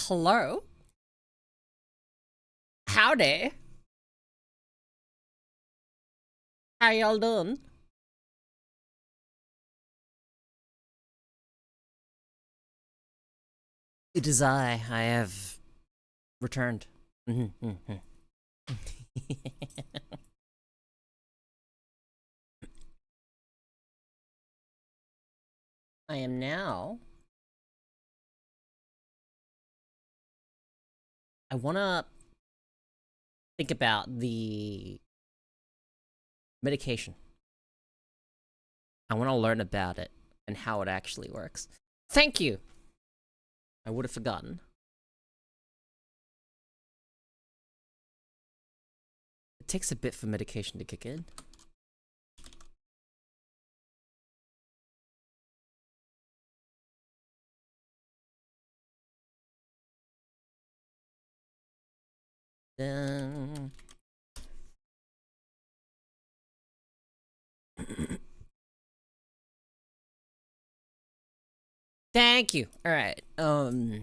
Hello? Howdy. How y'all doing? It is I. I have returned. I am now. I wanna think about the medication. I wanna learn about it and how it actually works. Thank you! I would have forgotten. It takes a bit for medication to kick in. Dun. Thank you. Alright, I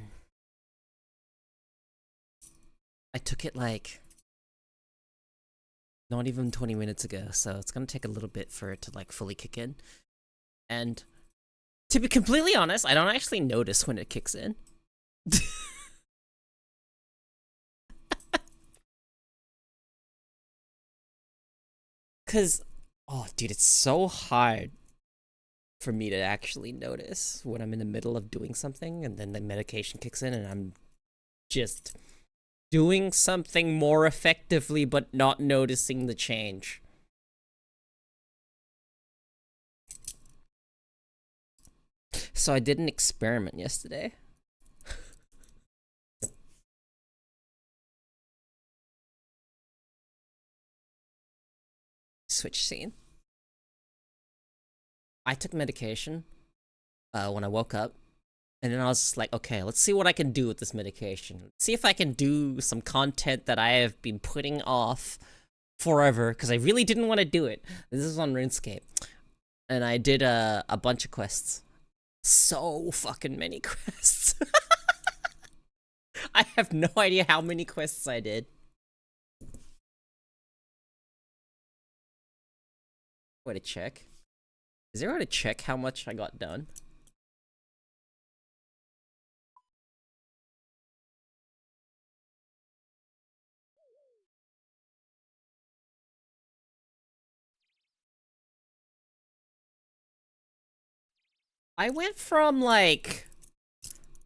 took it like not even 20 minutes ago, so it's gonna take a little bit for it to like fully kick in. And to be completely honest, I don't actually notice when it kicks in. Cause, oh dude, it's so hard for me to actually notice when I'm in the middle of doing something and then the medication kicks in and I'm just doing something more effectively but not noticing the change. So I did an experiment yesterday. Switch scene. I took medication when I woke up, and then I was like, okay, let's see what I can do with this medication. See if I can do some content that I have been putting off forever, because I really didn't want to do it. This is on RuneScape. And I did a bunch of quests. So fucking many quests. I have no idea how many quests I did. Way to check. Is there a way to check how much I got done? I went from like,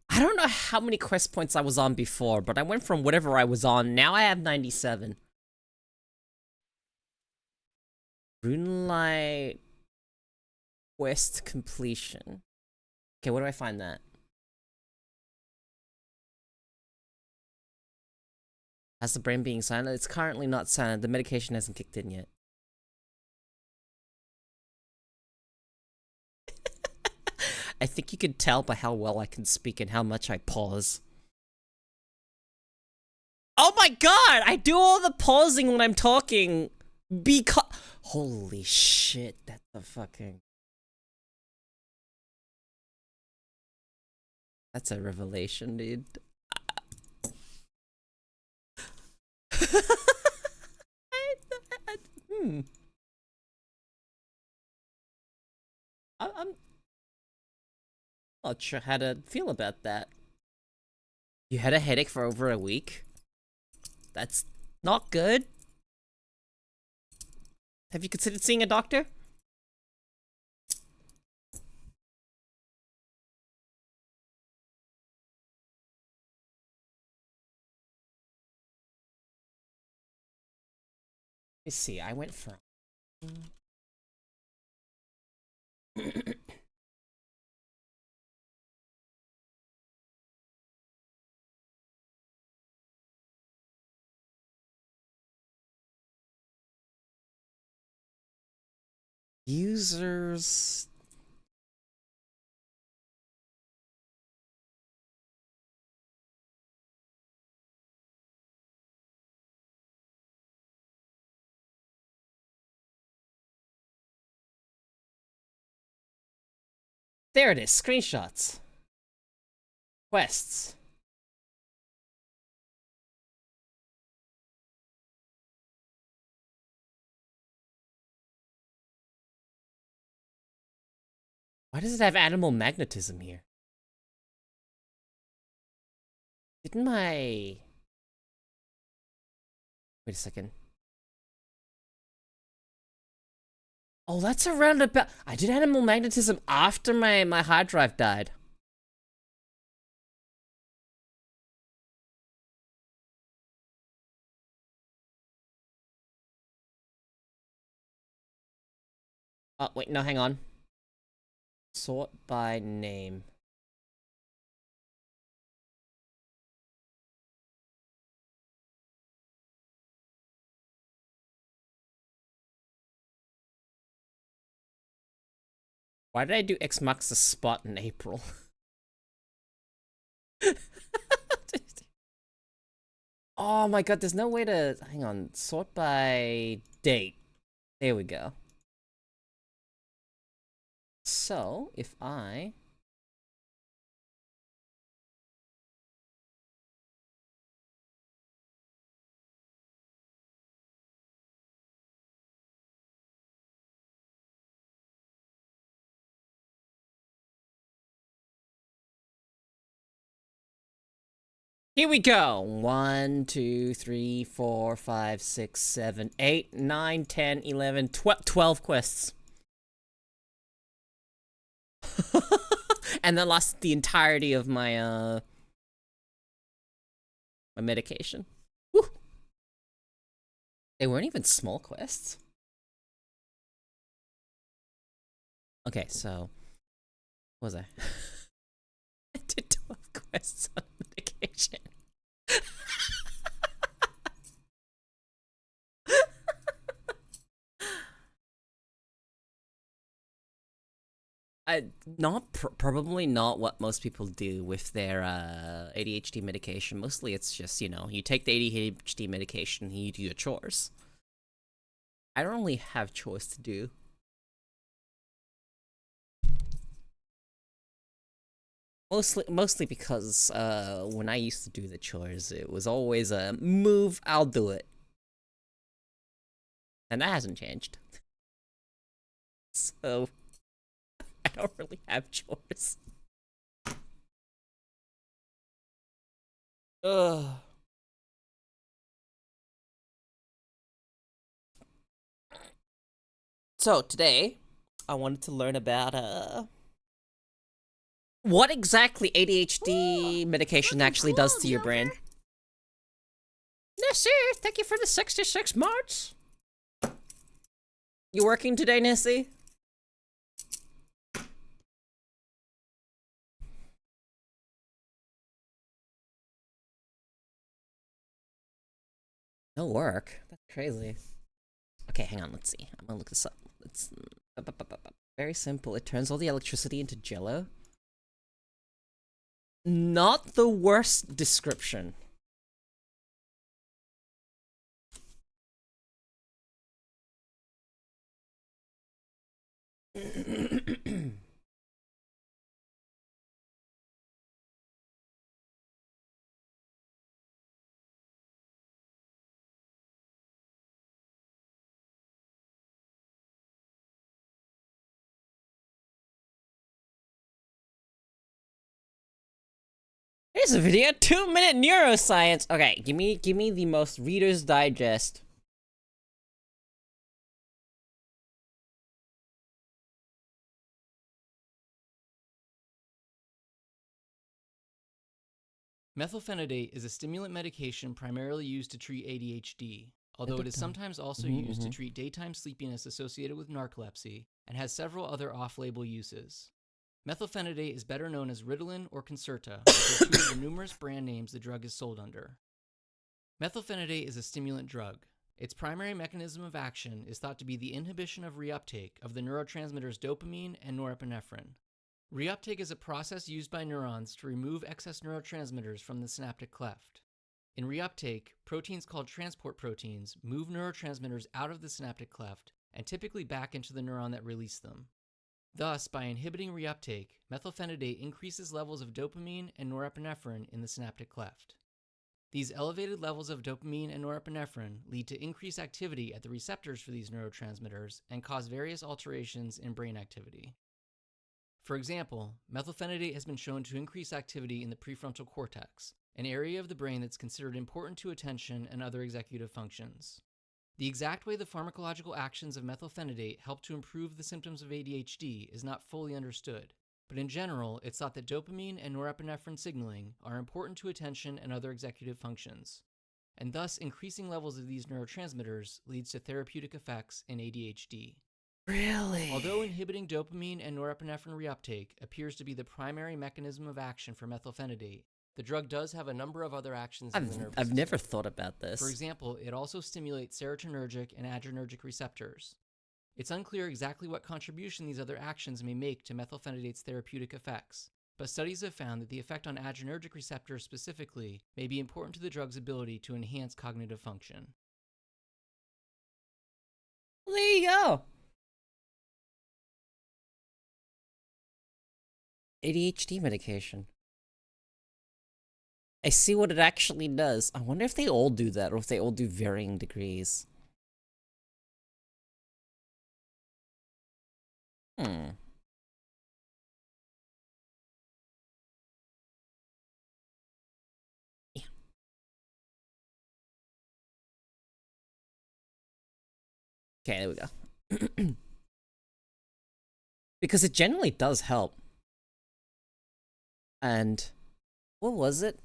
I don't know how many quest points I was on before, but I went from whatever I was on. Now I have 97. Runelight quest completion. Okay, where do I find that? Has the brain being silent? It's currently not silent. The medication hasn't kicked in yet. I think you can tell by how well I can speak and how much I pause. Oh my god! I do all the pausing when I'm talking because... Holy shit, that's a fucking... That's a revelation, dude. Hmm. I'm not sure how to feel about that. You had a headache for over a week? That's not good. Have you considered seeing a doctor? Let me see, I went from... Users... There it is, screenshots. Quests. Why does it have animal magnetism here? Didn't my... Wait a second. Oh, that's around about... I did animal magnetism after my hard drive died. Oh, wait, no, hang on. Sort by name. Why did I do X marks the spot in April? Oh my god, there's no way to... Hang on. Sort by date. There we go. So, if I... Here we go. 1, 2, 3, 4, 5, 6, 7, 8, 9, 10, 11, 12 quests. And that lasts the entirety of my, my medication. Woo! They weren't even small quests. Okay, so... What was I? I did 12 quests on medication. Probably not what most people do with their ADHD medication. Mostly it's just, you know, you take the ADHD medication and you do your chores. I don't really have chores to do. Mostly because when I used to do the chores, it was always a move, I'll do it. And that hasn't changed. So I don't really have chores. Ugh. So today, I wanted to learn about what exactly ADHD medication actually does to your brain. Nessie, thank you for the 66 months. You working today, Nessie? No work? That's crazy. Okay, hang on, let's see. I'm gonna look this up. It's very simple. It turns all the electricity into jello. Not the worst description. Here's a video, 2-minute neuroscience. Okay, give me the most Reader's Digest. Methylphenidate is a stimulant medication primarily used to treat ADHD, although it is sometimes also used to treat daytime sleepiness associated with narcolepsy and has several other off-label uses. Methylphenidate is better known as Ritalin or Concerta, which are two of the numerous brand names the drug is sold under. Methylphenidate is a stimulant drug. Its primary mechanism of action is thought to be the inhibition of reuptake of the neurotransmitters dopamine and norepinephrine. Reuptake is a process used by neurons to remove excess neurotransmitters from the synaptic cleft. In reuptake, proteins called transport proteins move neurotransmitters out of the synaptic cleft and typically back into the neuron that released them. Thus, by inhibiting reuptake, methylphenidate increases levels of dopamine and norepinephrine in the synaptic cleft. These elevated levels of dopamine and norepinephrine lead to increased activity at the receptors for these neurotransmitters and cause various alterations in brain activity. For example, methylphenidate has been shown to increase activity in the prefrontal cortex, an area of the brain that's considered important to attention and other executive functions. The exact way the pharmacological actions of methylphenidate help to improve the symptoms of ADHD is not fully understood, but in general, it's thought that dopamine and norepinephrine signaling are important to attention and other executive functions, and thus increasing levels of these neurotransmitters leads to therapeutic effects in ADHD. Really? Although inhibiting dopamine and norepinephrine reuptake appears to be the primary mechanism of action for methylphenidate, the drug does have a number of other actions in the nervous system. I've never thought about this. For example, it also stimulates serotonergic and adrenergic receptors. It's unclear exactly what contribution these other actions may make to methylphenidate's therapeutic effects, but studies have found that the effect on adrenergic receptors specifically may be important to the drug's ability to enhance cognitive function. Well, there you go. ADHD medication. I see what it actually does. I wonder if they all do that, or if they all do varying degrees. Yeah. Okay, there we go. Because it generally does help. And what was it?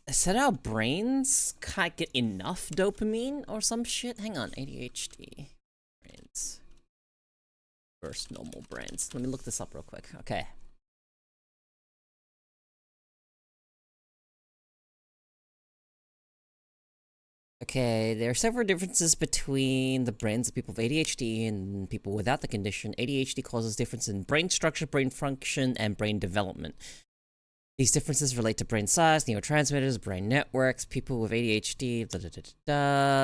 I said our brains can't get enough dopamine or some shit. Hang on, ADHD brains versus normal brains. Let me look this up real quick. Okay. Okay, there are several differences between the brains of people with ADHD and people without the condition. ADHD causes difference in brain structure, brain function, and brain development. These differences relate to brain size, neurotransmitters, brain networks. People with ADHD,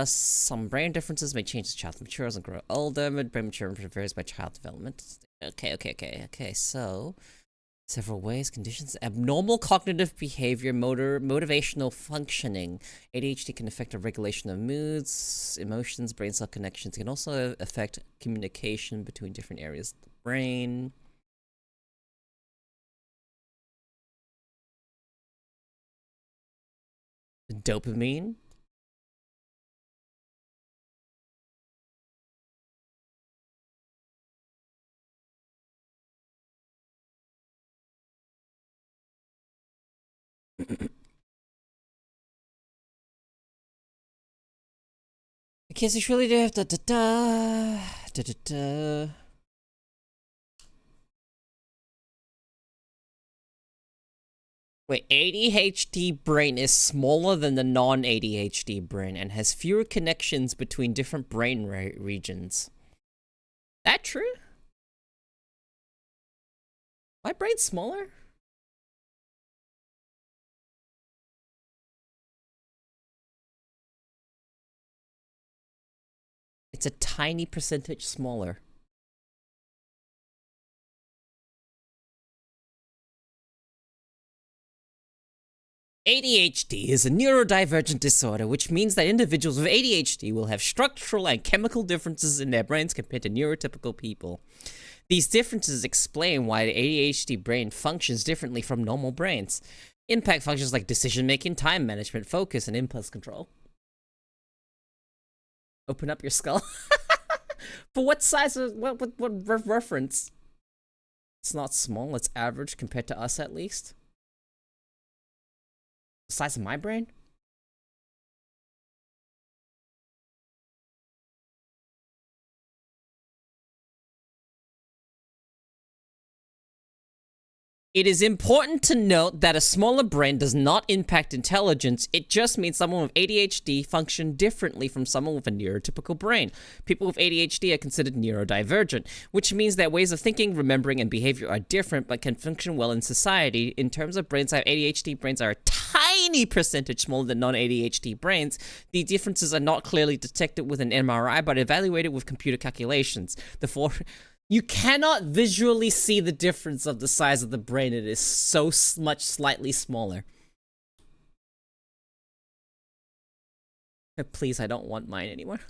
Some brain differences may change as child matures and grow older. Brain maturity varies by child development. Okay, so several ways, conditions, abnormal cognitive behavior, motivational functioning. ADHD can affect the regulation of moods, emotions, brain cell connections. It can also affect communication between different areas of the brain. Dopamine. Because it's really Wait, ADHD brain is smaller than the non-ADHD brain and has fewer connections between different brain regions. That true? My brain's smaller? It's a tiny percentage smaller. ADHD is a neurodivergent disorder, which means that individuals with ADHD will have structural and chemical differences in their brains compared to neurotypical people. These differences explain why the ADHD brain functions differently from normal brains. Impact functions like decision-making, time management, focus, and impulse control. Open up your skull. For what size of, what reference? It's not small, it's average compared to us at least. The size of my brain? It is important to note that a smaller brain does not impact intelligence. It just means someone with ADHD function differently from someone with a neurotypical brain. People with ADHD are considered neurodivergent, which means that ways of thinking, remembering, and behavior are different but can function well in society. In terms of brain size, ADHD brains are a tiny percentage smaller than non-ADHD brains. The differences are not clearly detected with an MRI but evaluated with computer calculations. You cannot visually see the difference of the size of the brain. It is so much slightly smaller. Please, I don't want mine anymore.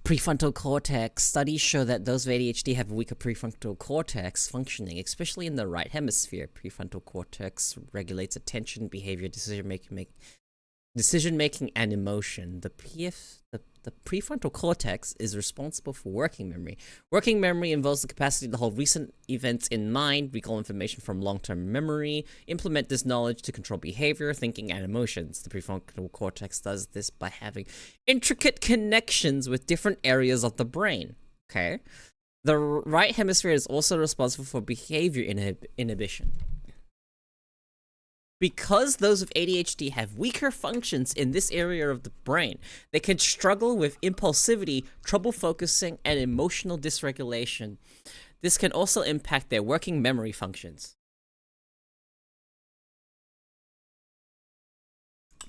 Prefrontal cortex. Studies show that those with ADHD have weaker prefrontal cortex functioning, especially in the right hemisphere. Prefrontal cortex regulates attention, behavior, decision making, and emotion. The prefrontal cortex is responsible for working memory. Working memory involves the capacity to hold recent events in mind, recall information from long-term memory, implement this knowledge to control behavior, thinking, and emotions. The prefrontal cortex does this by having intricate connections with different areas of the brain. Okay? The right hemisphere is also responsible for behavior inhibition. Because those with ADHD have weaker functions in this area of the brain, they can struggle with impulsivity, trouble focusing, and emotional dysregulation. This can also impact their working memory functions.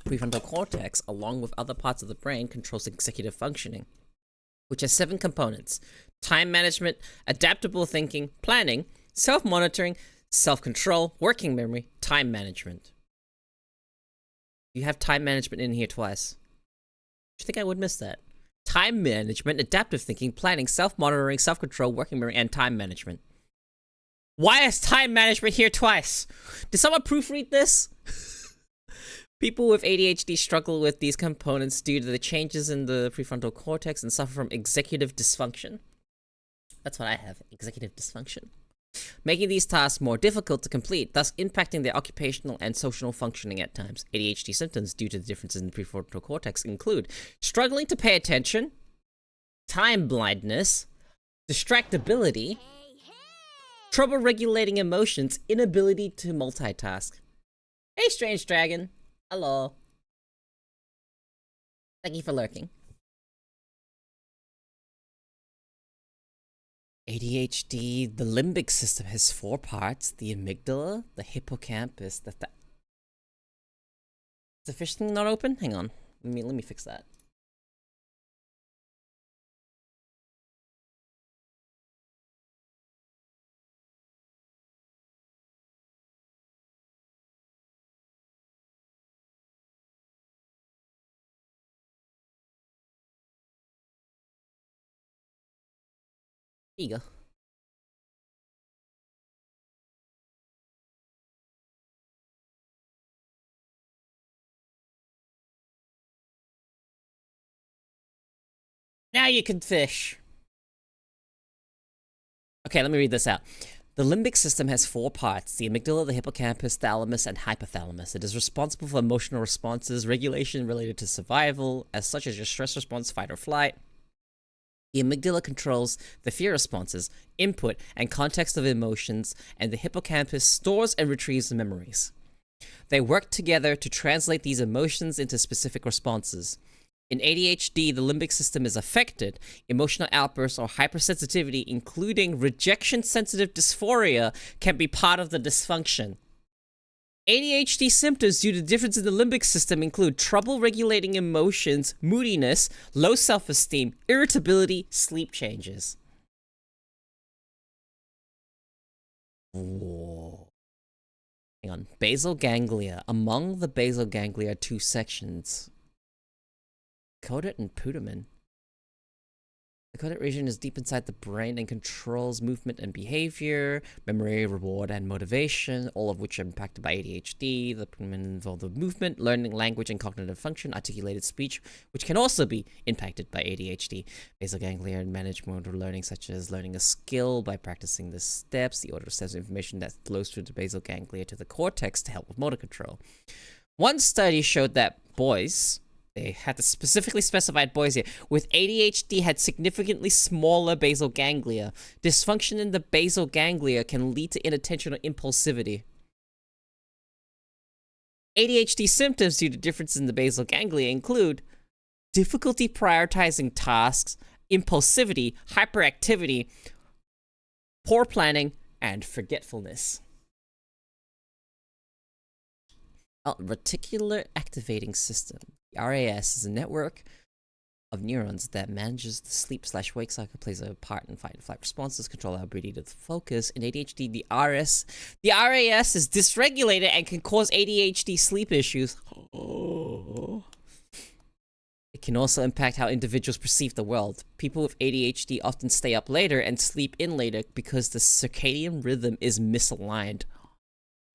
Prefrontal cortex, along with other parts of the brain, controls executive functioning, which has 7 components: time management, adaptable thinking, planning, self-monitoring, self-control, working memory, time management. You have time management in here twice. Do you think I would miss that? Time management, adaptive thinking, planning, self-monitoring, self-control, working memory, and time management. Why is time management here twice? Did someone proofread this? People with ADHD struggle with these components due to the changes in the prefrontal cortex and suffer from executive dysfunction. That's what I have, executive dysfunction. Making these tasks more difficult to complete, thus impacting their occupational and social functioning at times. ADHD symptoms due to the differences in the prefrontal cortex include struggling to pay attention, time blindness, distractibility, trouble regulating emotions, inability to multitask. Hey, strange dragon. Hello. Thank you for lurking. ADHD, the limbic system has 4 parts: the amygdala, the hippocampus, Is the fish thing not open? Hang on. Let me fix that. Here you go. Now you can fish. Okay, let me read this out. The limbic system has 4 parts: the amygdala, the hippocampus, thalamus, and hypothalamus. It is responsible for emotional responses, regulation related to survival, as such as your stress response, fight or flight. The amygdala controls the fear responses, input, and context of emotions, and the hippocampus stores and retrieves the memories. They work together to translate these emotions into specific responses. In ADHD, the limbic system is affected. Emotional outbursts or hypersensitivity, including rejection-sensitive dysphoria, can be part of the dysfunction. ADHD symptoms due to difference in the limbic system include trouble regulating emotions, moodiness, low self-esteem, irritability, sleep changes. Whoa. Hang on. Basal ganglia. Among the basal ganglia are 2 sections: caudate and putamen. The caudate region is deep inside the brain and controls movement and behavior, memory, reward, and motivation, all of which are impacted by ADHD. The putamen involve the movement, learning, language, and cognitive function, articulated speech, which can also be impacted by ADHD. Basal ganglia manage motor learning, such as learning a skill by practicing the steps, the order of steps of information that flows through the basal ganglia to the cortex to help with motor control. One study showed that boys, they had to specifically specified boys here, with ADHD had significantly smaller basal ganglia. Dysfunction in the basal ganglia can lead to inattention or impulsivity. ADHD symptoms due to differences in the basal ganglia include difficulty prioritizing tasks, impulsivity, hyperactivity, poor planning, and forgetfulness. Reticular activating system. The RAS is a network of neurons that manages the sleep/wake cycle, plays a part in fight and flight responses, control our ability to focus. In ADHD, the RAS is dysregulated and can cause ADHD sleep issues. It It can also impact how individuals perceive the world. People with ADHD often stay up later and sleep in later because the circadian rhythm is misaligned.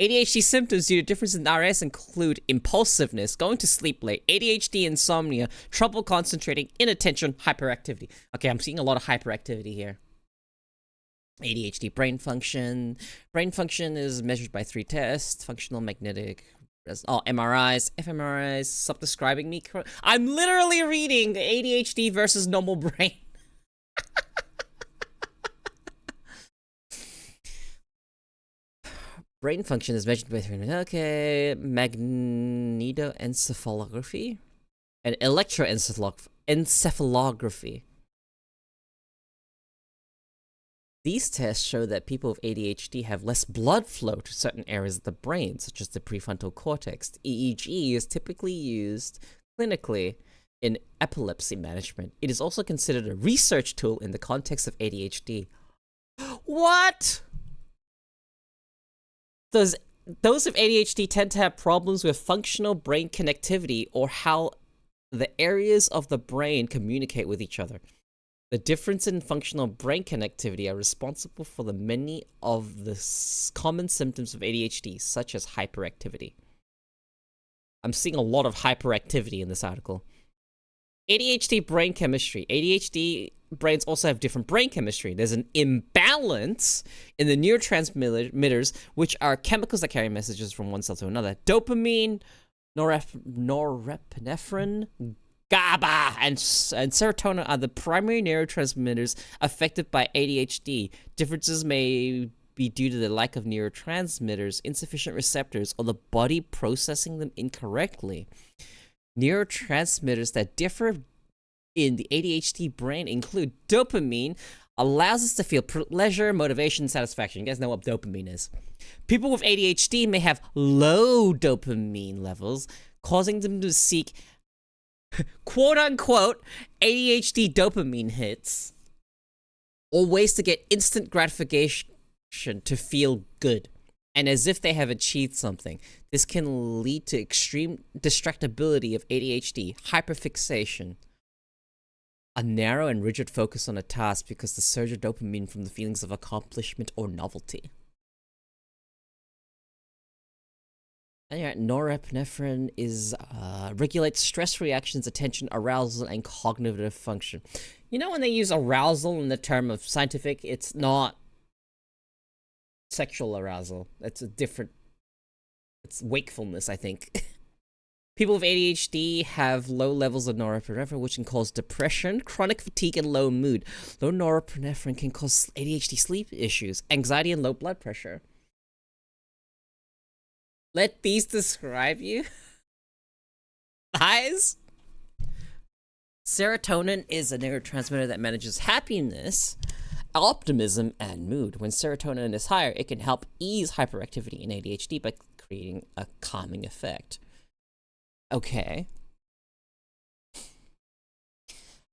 ADHD symptoms due to differences in RS include impulsiveness, going to sleep late, ADHD insomnia, trouble concentrating, inattention, hyperactivity. Okay, I'm seeing a lot of hyperactivity here. ADHD brain function. Brain function is measured by 3 tests: functional, magnetic, MRIs, fMRIs. Stop describing me. I'm literally reading ADHD versus normal brain. Brain function is measured by magnetoencephalography and electroencephalography. These tests show that people with ADHD have less blood flow to certain areas of the brain, such as the prefrontal cortex. EEG is typically used clinically in epilepsy management. It is also considered a research tool in the context of ADHD. What? Those with ADHD tend to have problems with functional brain connectivity or how the areas of the brain communicate with each other. The difference in functional brain connectivity are responsible for the many of the common symptoms of ADHD, such as hyperactivity. I'm seeing a lot of hyperactivity in this article. ADHD brain chemistry. ADHD brains also have different brain chemistry. There's an imbalance in the neurotransmitters, which are chemicals that carry messages from one cell to another. Dopamine, norepinephrine, GABA, and serotonin are the primary neurotransmitters affected by ADHD. Differences may be due to the lack of neurotransmitters, insufficient receptors, or the body processing them incorrectly. Neurotransmitters that differ in the ADHD brain include dopamine, allows us to feel pleasure, motivation, satisfaction. You guys know what dopamine is. People with ADHD may have low dopamine levels, causing them to seek quote-unquote ADHD dopamine hits, or ways to get instant gratification to feel good, and as if they have achieved something. This can lead to extreme distractibility of ADHD, hyperfixation, a narrow and rigid focus on a task because the surge of dopamine from the feelings of accomplishment or novelty. Norepinephrine is regulates stress reactions, attention, arousal, and cognitive function. You know, when they use arousal in the term of scientific, it's not sexual arousal. It's a different. It's wakefulness, I think. People with ADHD have low levels of norepinephrine, which can cause depression, chronic fatigue, and low mood. Low norepinephrine can cause ADHD sleep issues, anxiety, and low blood pressure. Let these describe you. Eyes. Serotonin is a neurotransmitter that manages happiness, optimism, and mood. When serotonin is higher, it can help ease hyperactivity in ADHD by creating a calming effect. Okay.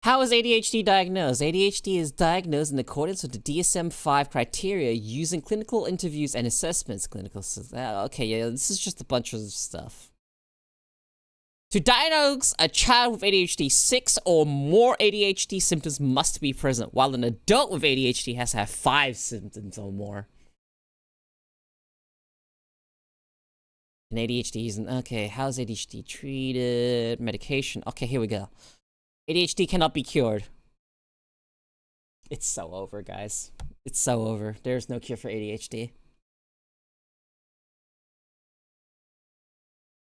How is ADHD diagnosed? ADHD is diagnosed in accordance with the DSM-5 criteria using clinical interviews and assessments. Okay, yeah, this is just a bunch of stuff. To diagnose a child with ADHD, 6 or more ADHD symptoms must be present, while an adult with ADHD has to have 5 symptoms or more. And ADHD isn't... Okay, how's ADHD treated? Medication. Okay, here we go. ADHD cannot be cured. It's so over, guys. It's so over. There's no cure for ADHD.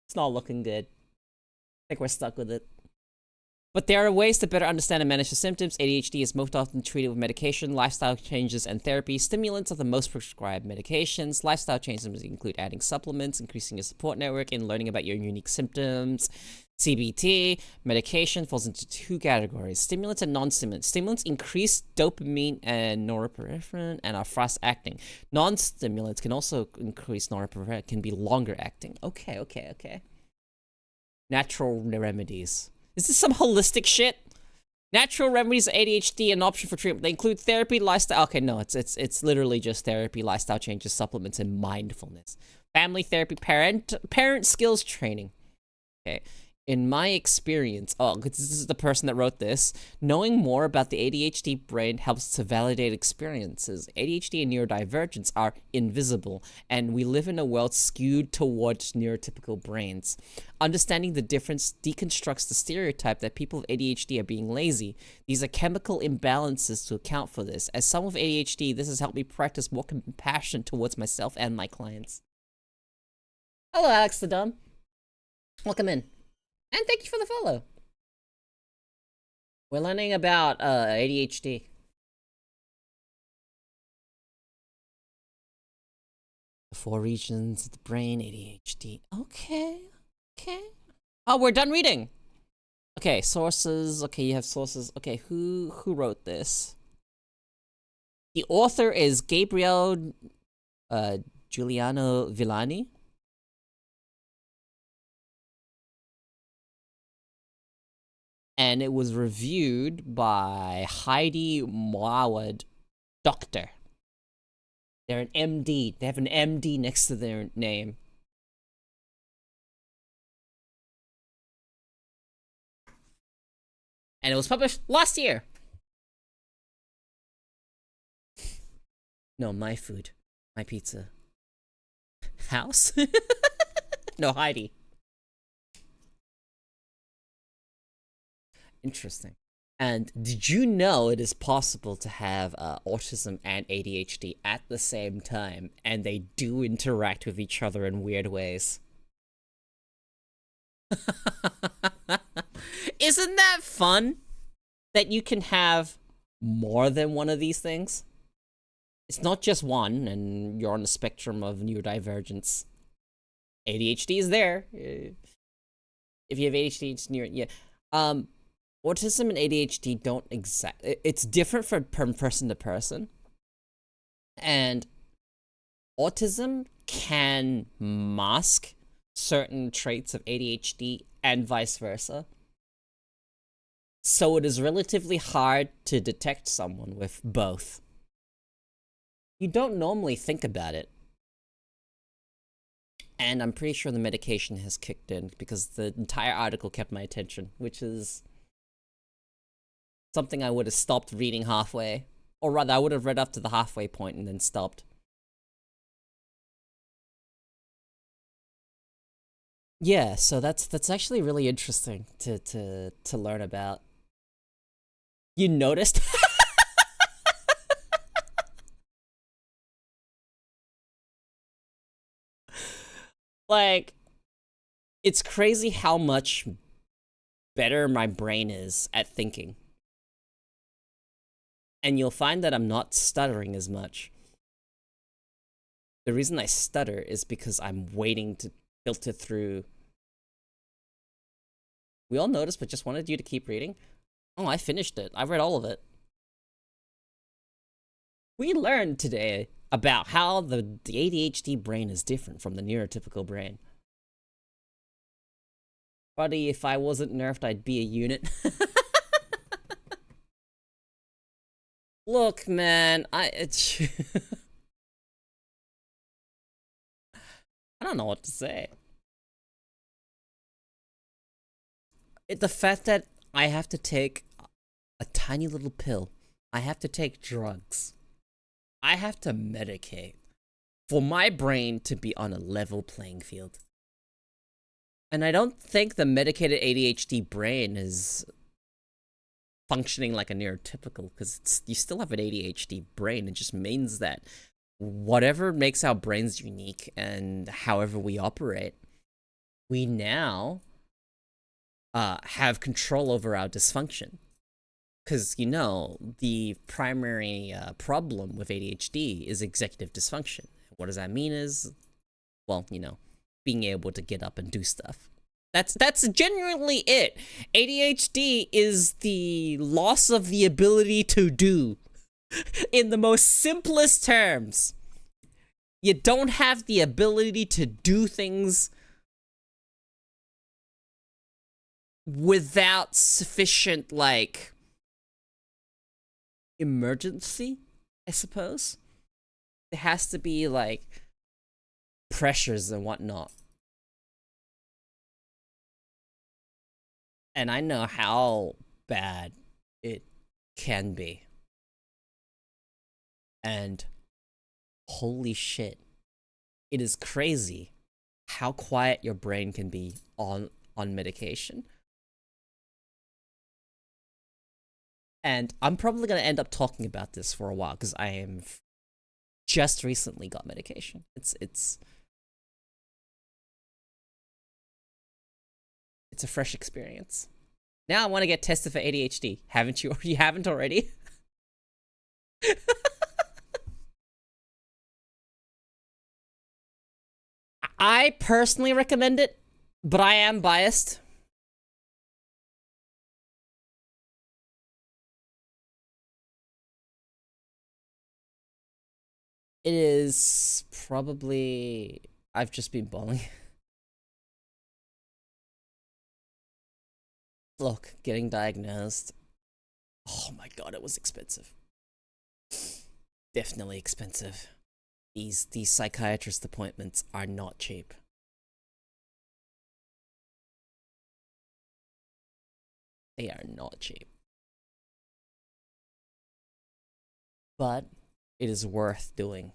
It's not looking good. I think we're stuck with it. But there are ways to better understand and manage the symptoms. ADHD is most often treated with medication, lifestyle changes, and therapy. Stimulants are the most prescribed medications. Lifestyle changes include adding supplements, increasing your support network, and learning about your unique symptoms. CBT, medication, falls into 2 categories: stimulants and non-stimulants. Stimulants increase dopamine and norepinephrine and are fast-acting. Non-stimulants can also increase norepinephrine, can be longer-acting. Okay. Natural remedies. Is this some holistic shit? Natural remedies, ADHD, an option for treatment. They include therapy, lifestyle. Okay, no, it's literally just therapy, lifestyle changes, supplements, and mindfulness. Family therapy, parent skills training. Okay. In my experience, oh, 'cause this is the person that wrote this, knowing more about the ADHD brain helps to validate experiences. ADHD and neurodivergence are invisible, and we live in a world skewed towards neurotypical brains. Understanding the difference deconstructs the stereotype that people with ADHD are being lazy. These are chemical imbalances to account for this. As someone with ADHD, this has helped me practice more compassion towards myself and my clients. Hello, Alex the Dumb. Welcome in. And thank you for the follow. We're learning about ADHD. The 4 regions of the brain, ADHD. Okay. Oh, we're done reading. Okay, sources. Okay, you have sources. Okay, who wrote this? The author is Gabriel Giuliano Villani. And it was reviewed by Heidi Mawad, doctor. They're an MD. They have an MD next to their name. And it was published last year. No, my food. My pizza. House? No, Heidi. Interesting. And did you know it is possible to have autism and ADHD at the same time, and they do interact with each other in weird ways? Isn't that fun? That you can have more than one of these things? It's not just one, and you're on the spectrum of neurodivergence. ADHD is there. If you have ADHD, it's near, yeah. Autism and ADHD don't it's different from person to person. And autism can mask certain traits of ADHD and vice versa. So it is relatively hard to detect someone with both. You don't normally think about it. And I'm pretty sure the medication has kicked in because the entire article kept my attention, which is something I would have stopped reading halfway. Or rather, I would have read up to the halfway point and then stopped. Yeah, so that's actually really interesting to learn about. You noticed? Like, it's crazy how much better my brain is at thinking. And you'll find that I'm not stuttering as much. The reason I stutter is because I'm waiting to filter through. We all noticed, but just wanted you to keep reading. Oh, I finished it. I read all of it. We learned today about how the ADHD brain is different from the neurotypical brain. Buddy, if I wasn't nerfed, I'd be a unit. Look, man, I don't know what to say. The fact that I have to take a tiny little pill, I have to take drugs, I have to medicate for my brain to be on a level playing field. And I don't think the medicated ADHD brain is functioning like a neurotypical, because you still have an ADHD brain. It just means that whatever makes our brains unique and however we operate, we now have control over our dysfunction. Because, you know, the primary problem with ADHD is executive dysfunction. What does that mean is, well, you know, being able to get up and do stuff. That's genuinely it. ADHD is the loss of the ability to do. In the most simplest terms. You don't have the ability to do things without sufficient, like, emergency, I suppose. There has to be, like, pressures and whatnot. And I know how bad it can be. And holy shit, it is crazy how quiet your brain can be on medication. And I'm probably going to end up talking about this for a while because I am just recently got medication. It's a fresh experience. Now I want to get tested for ADHD. Haven't you? You haven't already? I personally recommend it, but I am biased. It is probably... I've just been bawling. Look, getting diagnosed. Oh my god, it was expensive. Definitely expensive. These psychiatrist appointments are not cheap. They are not cheap. But it is worth doing.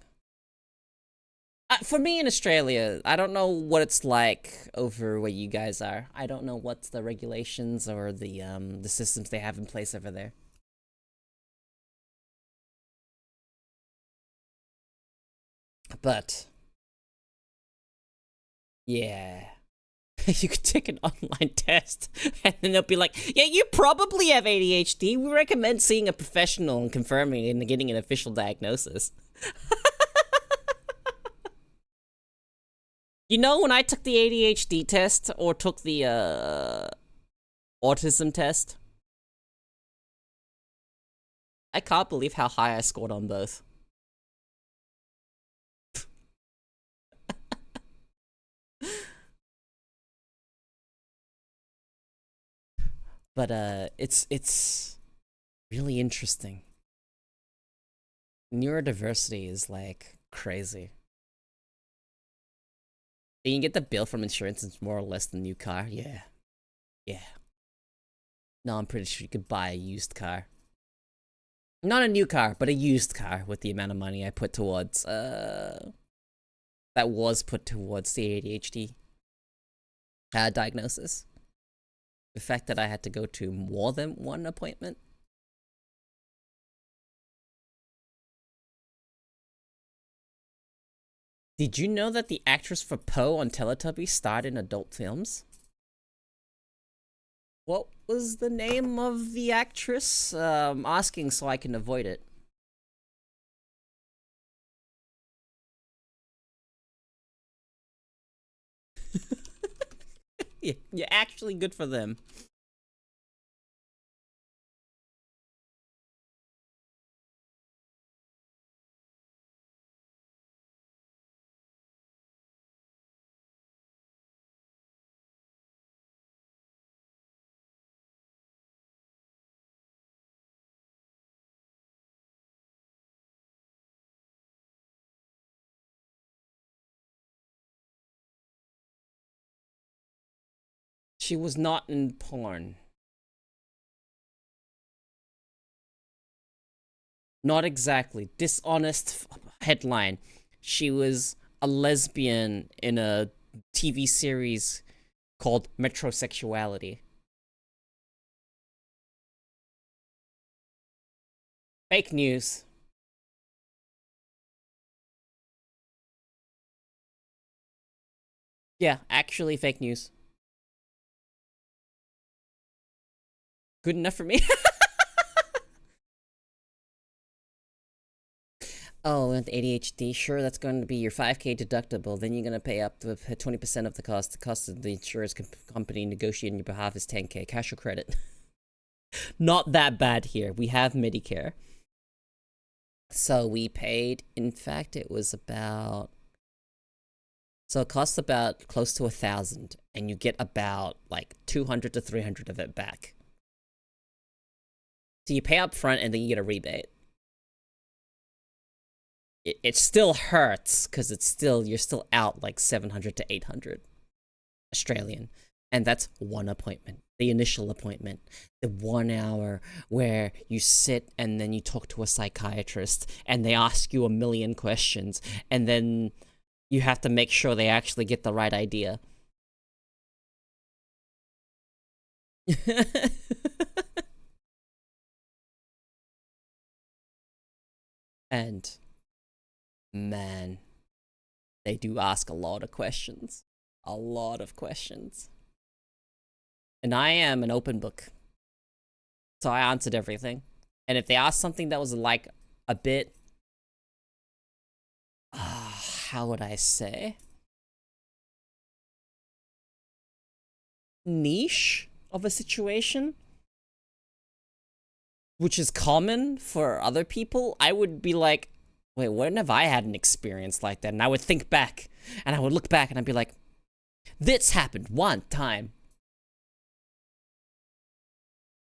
For me in Australia, I don't know what it's like over where you guys are. I don't know what's the regulations or the systems they have in place over there. But yeah, you could take an online test and then they'll be like, yeah, you probably have ADHD. We recommend seeing a professional and confirming and getting an official diagnosis. You know, when I took the ADHD test or took the autism test, I can't believe how high I scored on both. But it's really interesting. Neurodiversity is like crazy. You can get the bill from insurance, it's more or less the new car. Yeah. Yeah. No, I'm pretty sure you could buy a used car. Not a new car, but a used car with the amount of money I put towards, that was put towards the ADHD diagnosis. The fact that I had to go to more than one appointment. Did you know that the actress for Poe on Teletubbies starred in adult films? What was the name of the actress? Asking so I can avoid it. Yeah, actually good for them. She was not in porn. Not exactly. Dishonest headline. She was a lesbian in a TV series called Metrosexuality. Fake news. Yeah, actually fake news. Good enough for me. Oh, and ADHD, sure, that's going to be your 5K deductible. Then you're going to pay up to 20% of the cost. The cost of the insurance company negotiating on your behalf is 10K. Cash or credit? Not that bad here. We have Medicare. So we paid, in fact, it was about... So it costs about close to 1,000, and you get about like 200 to 300 of it back. So you pay up front and then you get a rebate. It still hurts because you're still out like 700 to 800 Australian. And that's one appointment, the initial appointment, the 1 hour where you sit and then you talk to a psychiatrist and they ask you a million questions and then you have to make sure they actually get the right idea. And man, they do ask a lot of questions. A lot of questions. And I am an open book. So I answered everything. And if they asked something that was like a bit, how would I say? Niche of a situation, which is common for other people, I would be like, wait, when have I had an experience like that? And I would think back, and I would look back, and I'd be like, this happened one time.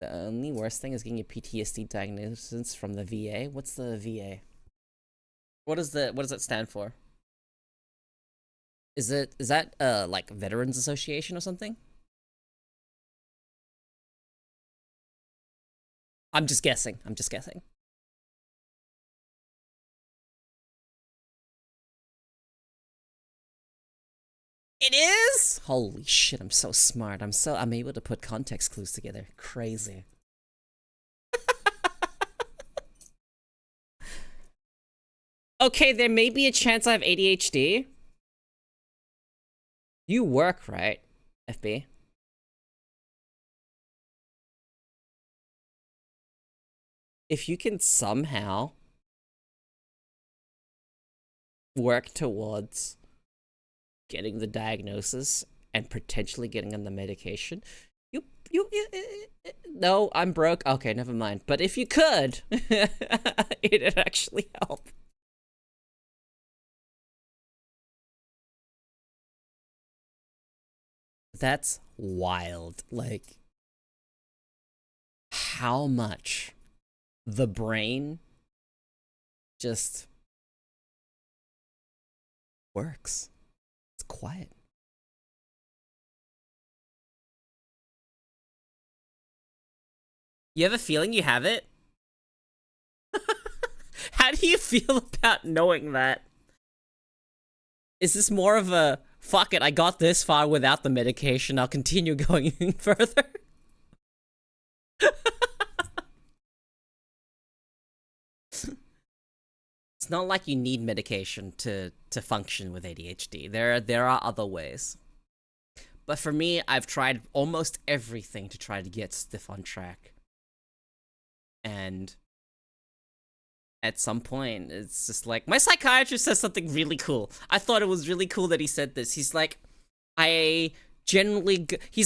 The only worst thing is getting a PTSD diagnosis from the VA. What's the VA? What does it stand for? Is that like Veterans Association or something? I'm just guessing. It is? Holy shit, I'm so smart. I'm able to put context clues together. Crazy. Okay, there may be a chance I have ADHD. You work, right, FB? If you can somehow work towards getting the diagnosis and potentially getting on the medication, no, I'm broke. Okay, never mind. But if you could, it'd actually help. That's wild. Like, how much the brain just works. It's quiet. You have a feeling you have it? How do you feel about knowing that? Is this more of a, fuck it, I got this far without the medication, I'll continue going further? It's not like you need medication to function with ADHD. There are other ways. But for me, I've tried almost everything to try to get Stiff on track. And at some point, it's just like, my psychiatrist says something really cool. I thought it was really cool that he said this. He's like, he's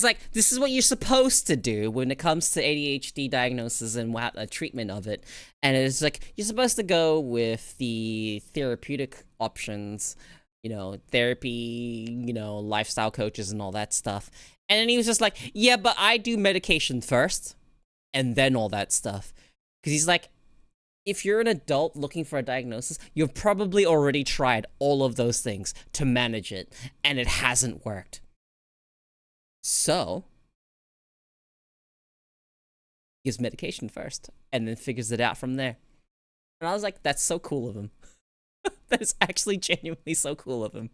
like, this is what you're supposed to do when it comes to ADHD diagnosis and treatment of it. And it's like, you're supposed to go with the therapeutic options, you know, therapy, you know, lifestyle coaches and all that stuff. And then he was just like, yeah, but I do medication first and then all that stuff. Because he's like, if you're an adult looking for a diagnosis, you've probably already tried all of those things to manage it, and it hasn't worked. So, gives medication first, and then figures it out from there. And I was like, that's so cool of him. That is actually genuinely so cool of him.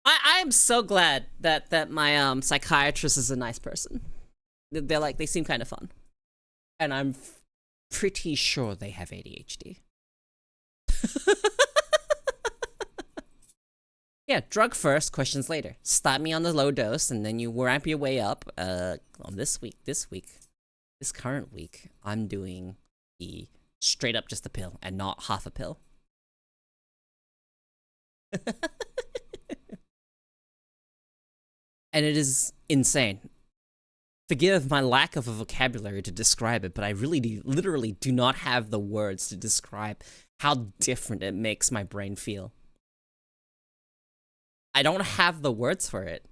I am so glad that my psychiatrist is a nice person. They seem kind of fun. And I'm pretty sure they have ADHD. Yeah, drug first, questions later. Start me on the low dose, and then you ramp your way up. On this current week, I'm doing the straight up just a pill and not half a pill. And it is insane. Forgive my lack of a vocabulary to describe it, but I literally do not have the words to describe how different it makes my brain feel. I don't have the words for it.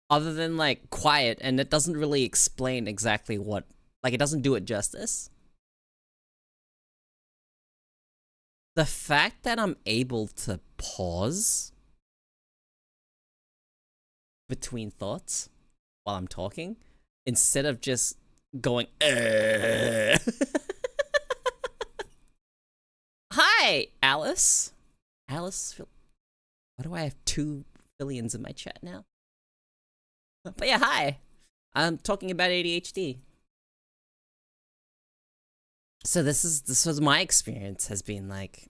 Other than, like, quiet, and it doesn't really explain exactly what... Like, it doesn't do it justice. The fact that I'm able to pause between thoughts while I'm talking instead of just going Hi, Alice. Alice, why do I have 2 billions in my chat now? But yeah, hi. I'm talking about ADHD. So this was my experience, has been like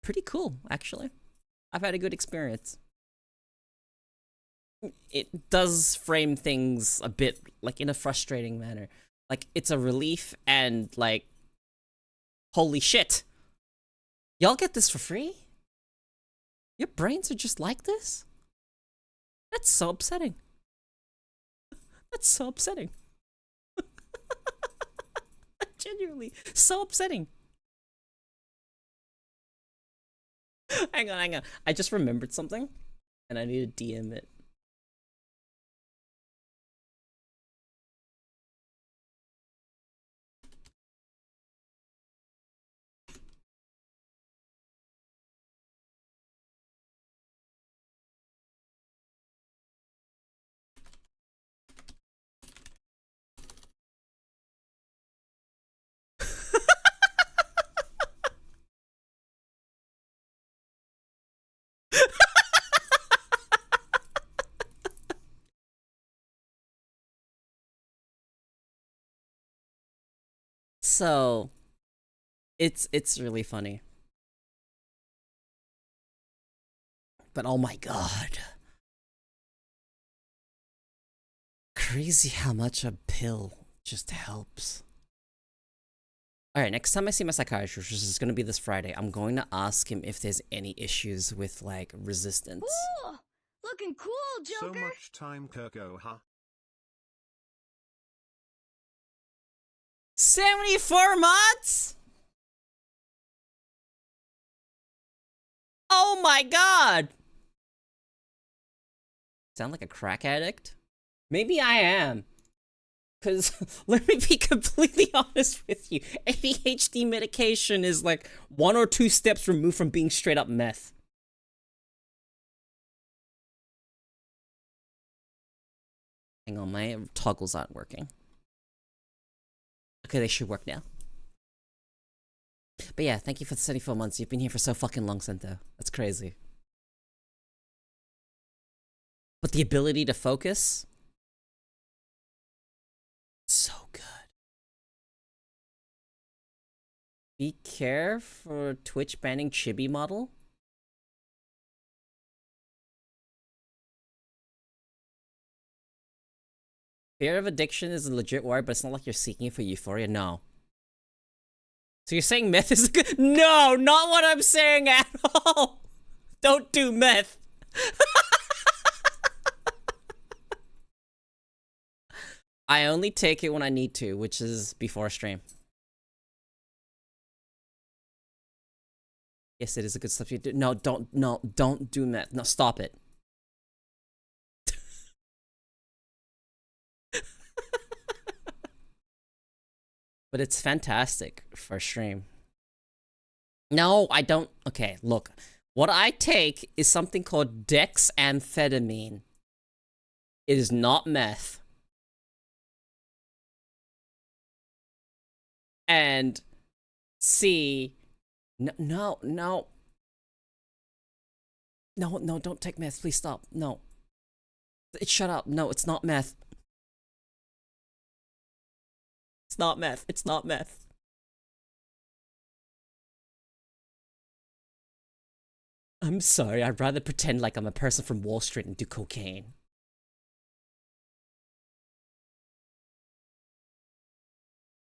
pretty cool, actually. I've had a good experience. It does frame things a bit like in a frustrating manner. Like it's a relief and like holy shit. Y'all get this for free? Your brains are just like this? That's so upsetting. That's so upsetting. Genuinely, so upsetting. Hang on. I just remembered something, and I need to DM it. So, it's really funny. But oh my god. Crazy how much a pill just helps. Alright, next time I see my psychiatrist, which is gonna be this Friday, I'm going to ask him if there's any issues with, like, resistance. Ooh, looking cool, Joker. So much time, Koeko, huh? 74 months? Oh my god! Sound like a crack addict? Maybe I am. Because, let me be completely honest with you, ADHD medication is like 1 or 2 steps removed from being straight up meth. Hang on, my toggles aren't working. Okay, they should work now. But yeah, thank you for the 74 months. You've been here for so fucking long, Sento. That's crazy. But the ability to focus? So good. Be care for Twitch banning chibi model? Fear of addiction is a legit word, but it's not like you're seeking it for euphoria. No. So you're saying meth is good? No, not what I'm saying at all. Don't do meth. I only take it when I need to, which is before a stream. Yes, it is a good substitute. No, don't do meth. No, stop it. But it's fantastic for a stream. No, I don't. Okay, look. What I take is something called dexamphetamine. It is not meth. And C, no, don't take meth. Please stop. No. Shut up. No, it's not meth. It's not meth. It's not meth. I'm sorry. I'd rather pretend like I'm a person from Wall Street and do cocaine.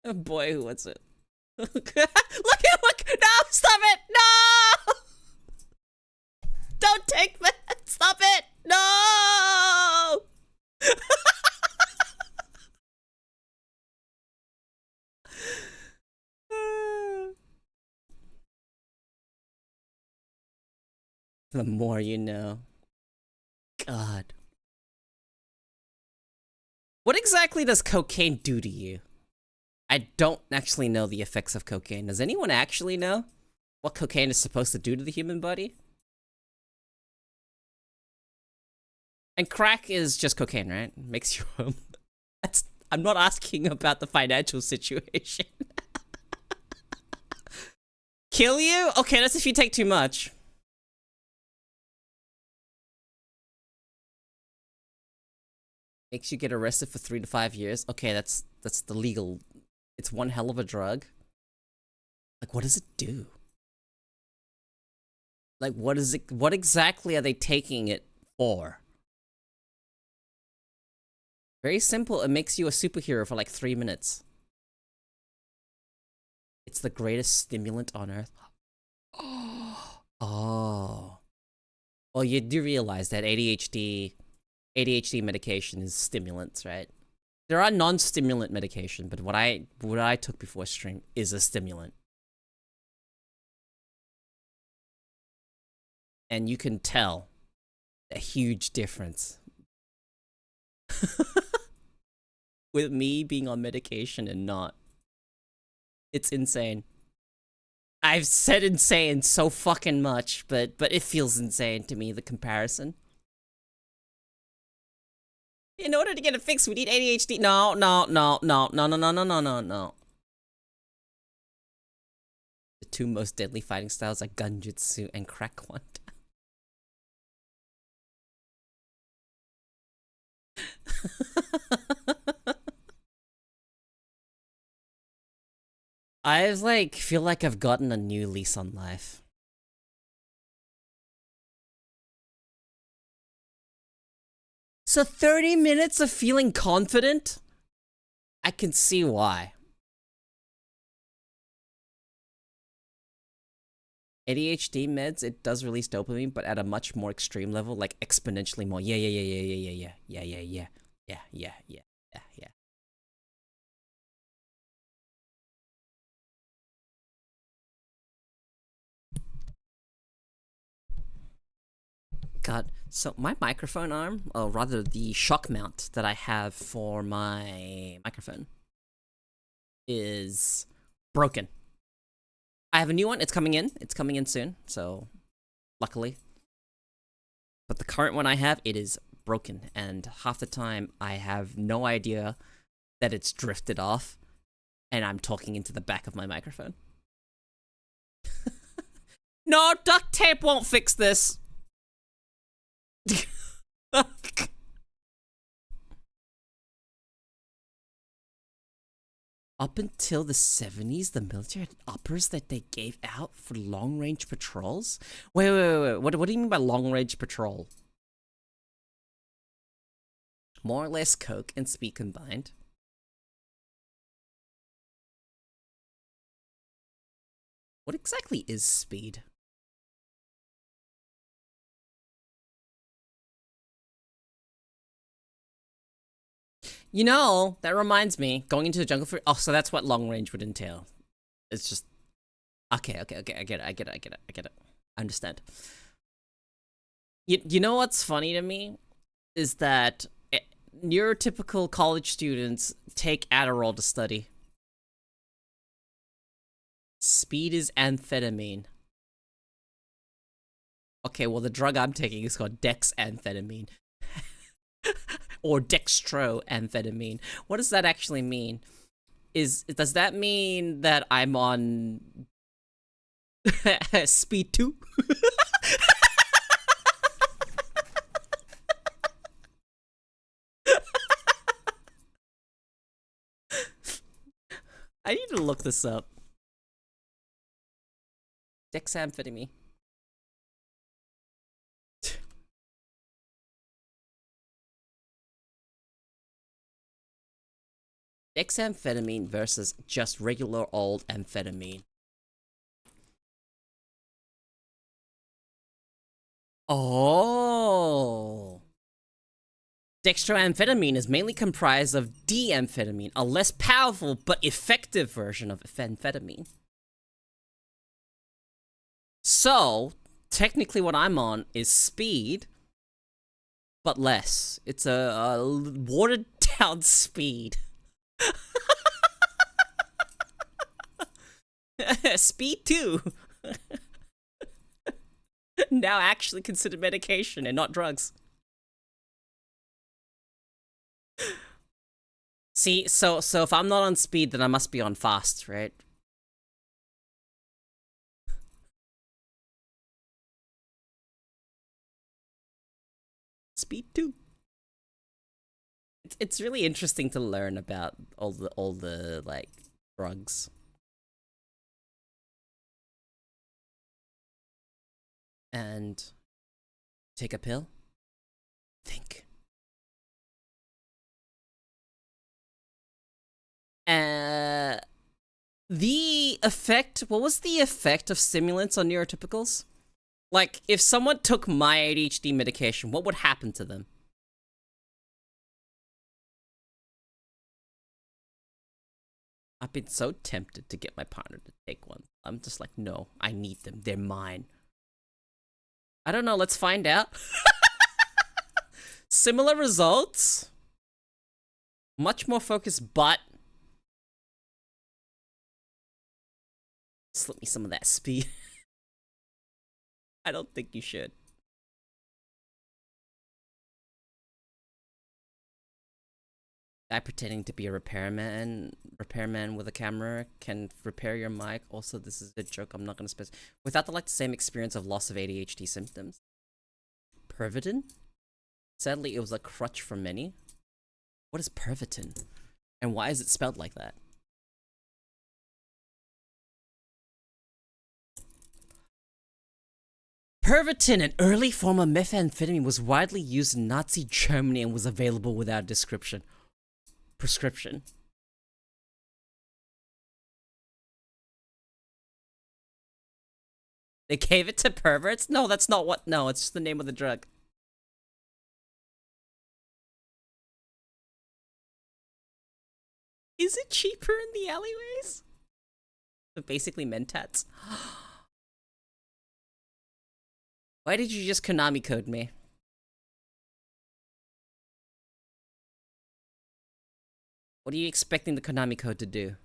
Oh boy, who wants it? Look! No! Stop it! No! Don't take that! Stop it! No! The more you know. God. What exactly does cocaine do to you? I don't actually know the effects of cocaine. Does anyone actually know? what cocaine is supposed to do to the human body. And crack is just cocaine, right? Makes you I'm not asking about the financial situation. Kill you? Okay, that's if you take too much. Makes you get arrested for 3 to 5 years. Okay, that's the legal. It's one hell of a drug. Like, what does it do? Like, what exactly are they taking it for? Very simple. It makes you a superhero for like 3 minutes. It's the greatest stimulant on earth. Oh. Well, you do realize that ADHD medication is stimulants, right? There are non-stimulant medication, but what I took before stream is a stimulant. And you can tell a huge difference with me being on medication and not. It's insane. I've said insane so fucking much, but it feels insane to me, the comparison. In order to get it fixed, we need ADHD. No. The two most deadly fighting styles are Gunjutsu and Crack Quant. I feel like I've gotten a new lease on life. So 30 minutes of feeling confident? I can see why. ADHD meds, it does release dopamine, but at a much more extreme level, like exponentially more. Yeah. God, so my microphone arm, or rather the shock mount that I have for my microphone, is broken. I have a new one. It's coming in. It's coming in soon, so luckily. But the current one I have, it is broken, and half the time I have no idea that it's drifted off, and I'm talking into the back of my microphone. No, duct tape won't fix this. Up until the 70s, the military had uppers that they gave out for long-range patrols? Wait. What do you mean by long-range patrol? More or less coke and speed combined. What exactly is speed? You know, that reminds me, going into the jungle for— oh, so that's what long range would entail. It's just— okay, I get it. I understand. You know what's funny to me? Is that neurotypical college students take Adderall to study. Speed is amphetamine. Okay, well the drug I'm taking is called dexamphetamine. Or dextroamphetamine. What does that actually mean? Does that mean that I'm on speed 2? I need to look this up. Dexamphetamine. Dexamphetamine versus just regular old amphetamine. Oh. Dextroamphetamine is mainly comprised of D-amphetamine, a less powerful but effective version of amphetamine. So, technically what I'm on is speed, but less. It's a watered down speed. Speed 2. Now actually considered medication and not drugs. See, so if I'm not on speed, then I must be on fast, right? Speed 2. It's really interesting to learn about all the like drugs. And take a pill. Think. The effect, what was the effect of stimulants on neurotypicals? Like, if someone took my ADHD medication, what would happen to them? I've been so tempted to get my partner to take one. I'm just like, no, I need them. They're mine. I don't know, let's find out. Similar results. Much more focused, but slip me some of that speed. I don't think you should. Guy pretending to be a repairman with a camera can repair your mic. Also, this is a joke. I'm not gonna specify. Without the same experience of loss of ADHD symptoms. Pervitin? Sadly, it was a crutch for many. What is Pervitin? And why is it spelled like that? Pervitin, an early form of methamphetamine, was widely used in Nazi Germany and was available without prescription. They gave it to perverts? No, that's not what. No, it's just the name of the drug. Is it cheaper in the alleyways? So basically mentats. Why did you just Konami code me? What are you expecting the Konami code to do?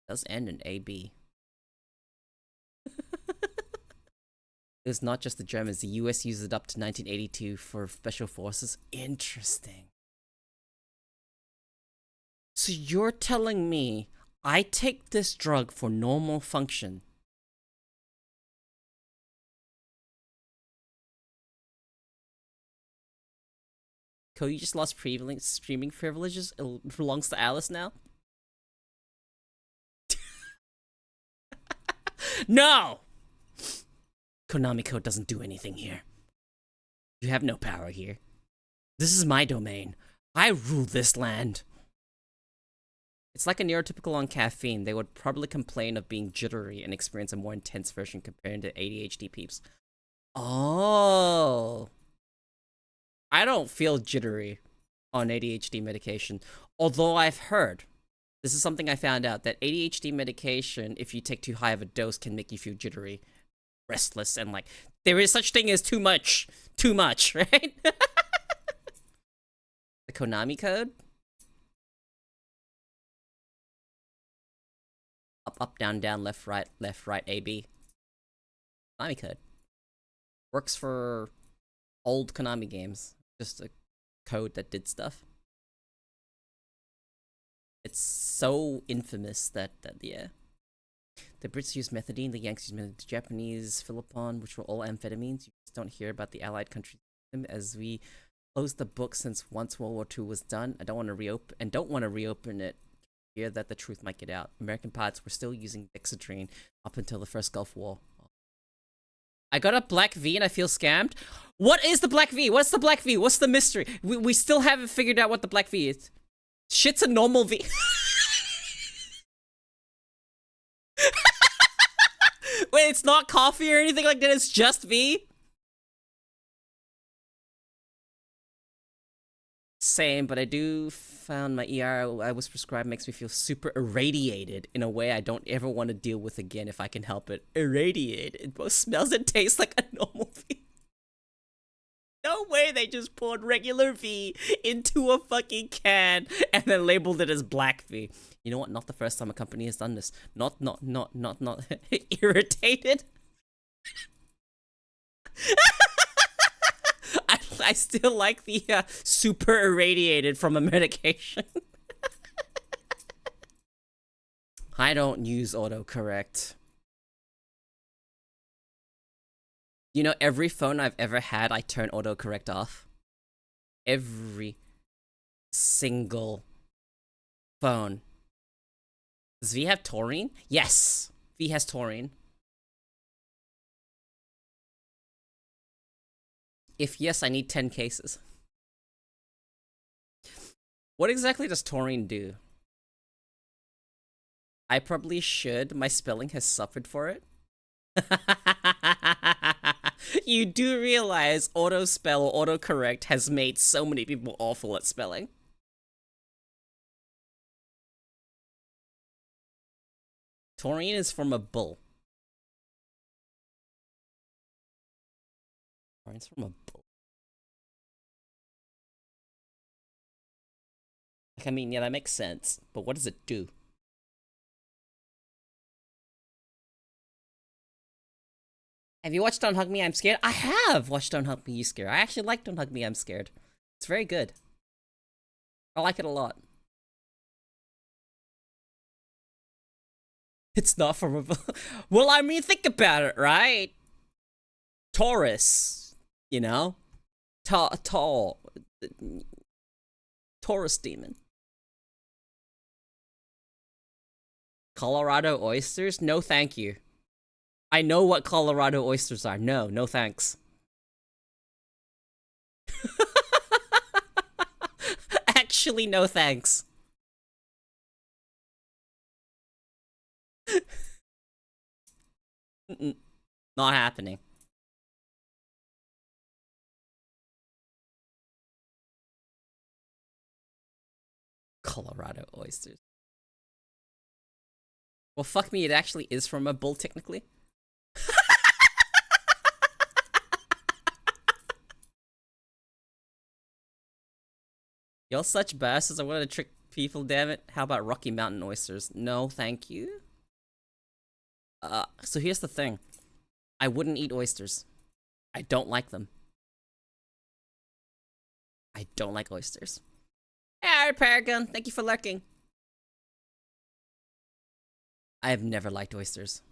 It does end in AB. It was not just the Germans. The US used it up to 1982 for special forces. Interesting. So you're telling me I take this drug for normal function. Ko, you just lost streaming privileges? It belongs to Alice now? No! Konami Code doesn't do anything here. You have no power here. This is my domain. I rule this land. It's like a neurotypical on caffeine. They would probably complain of being jittery and experience a more intense version compared to ADHD peeps. Oh. I don't feel jittery on ADHD medication. Although I've heard, this is something I found out, that ADHD medication, if you take too high of a dose, can make you feel jittery, restless, and like, there is such thing as too much, right? The Konami code? Up, down, left, right, AB. Konami code. Works for old Konami games. Just a code that did stuff. It's so infamous that yeah. The Brits used methadone, the Yanks used methadone, the Japanese, Philippon, which were all amphetamines. You just don't hear about the Allied countries as we close the book since once World War II was done. I don't want to reopen it. Fear that the truth might get out. American pilots were still using Dexedrine up until the first Gulf War. I got a black V and I feel scammed. What is the black V? What's the black V? What's the mystery? We still haven't figured out what the black V is. Shit's a normal V. Wait, it's not coffee or anything like that, it's just V? Same, but I do found my ER I was prescribed makes me feel super irradiated in a way I don't ever want to deal with again if I can help it. Irradiated. It both smells and tastes like a normal V. No! no way they just poured regular V into a fucking can and then labeled it as black V. You know what? Not the first time a company has done this. Not irritated. I still like the super irradiated from a medication. I don't use autocorrect. You know, every phone I've ever had, I turn autocorrect off. Every single phone. Does V have taurine? Yes! V has taurine. If yes, I need 10 cases. What exactly does taurine do? I probably should. My spelling has suffered for it. You do realize auto-spell or autocorrect has made so many people awful at spelling. Taurine is from a bull. Taurine's from a bull. Like, I mean, yeah, that makes sense, but what does it do? Have you watched Don't Hug Me, I'm Scared? I have watched Don't Hug Me, You Scared. I actually like Don't Hug Me, I'm Scared. It's very good. I like it a lot. It's not from a... Well, I mean, think about it, right? Taurus, you know? Taurus demon. Colorado oysters? No, thank you. I know what Colorado oysters are. No, no thanks. Actually, no thanks. Not happening. Colorado oysters. Well, fuck me, it actually is from a bull, technically. Y'all such bastards. I wanted to trick people, damn it. How about Rocky Mountain oysters? No, thank you. So here's the thing. I wouldn't eat oysters. I don't like them. I don't like oysters. Hey, Paragon, thank you for lurking. I have never liked oysters.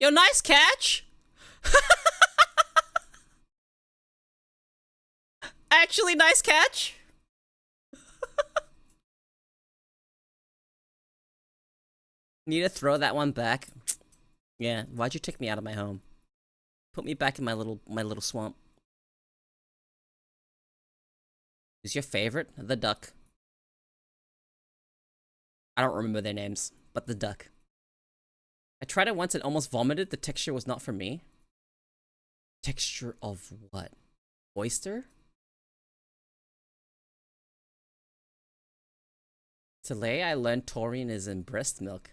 Yo, nice catch! Actually, nice catch! Need to throw that one back. Yeah, why'd you take me out of my home? Put me back in my little swamp. Is your favorite? The duck. I don't remember their names, but the duck. I tried it once and almost vomited. The texture was not for me. Texture of what? Oyster? Today I learned taurine is in breast milk.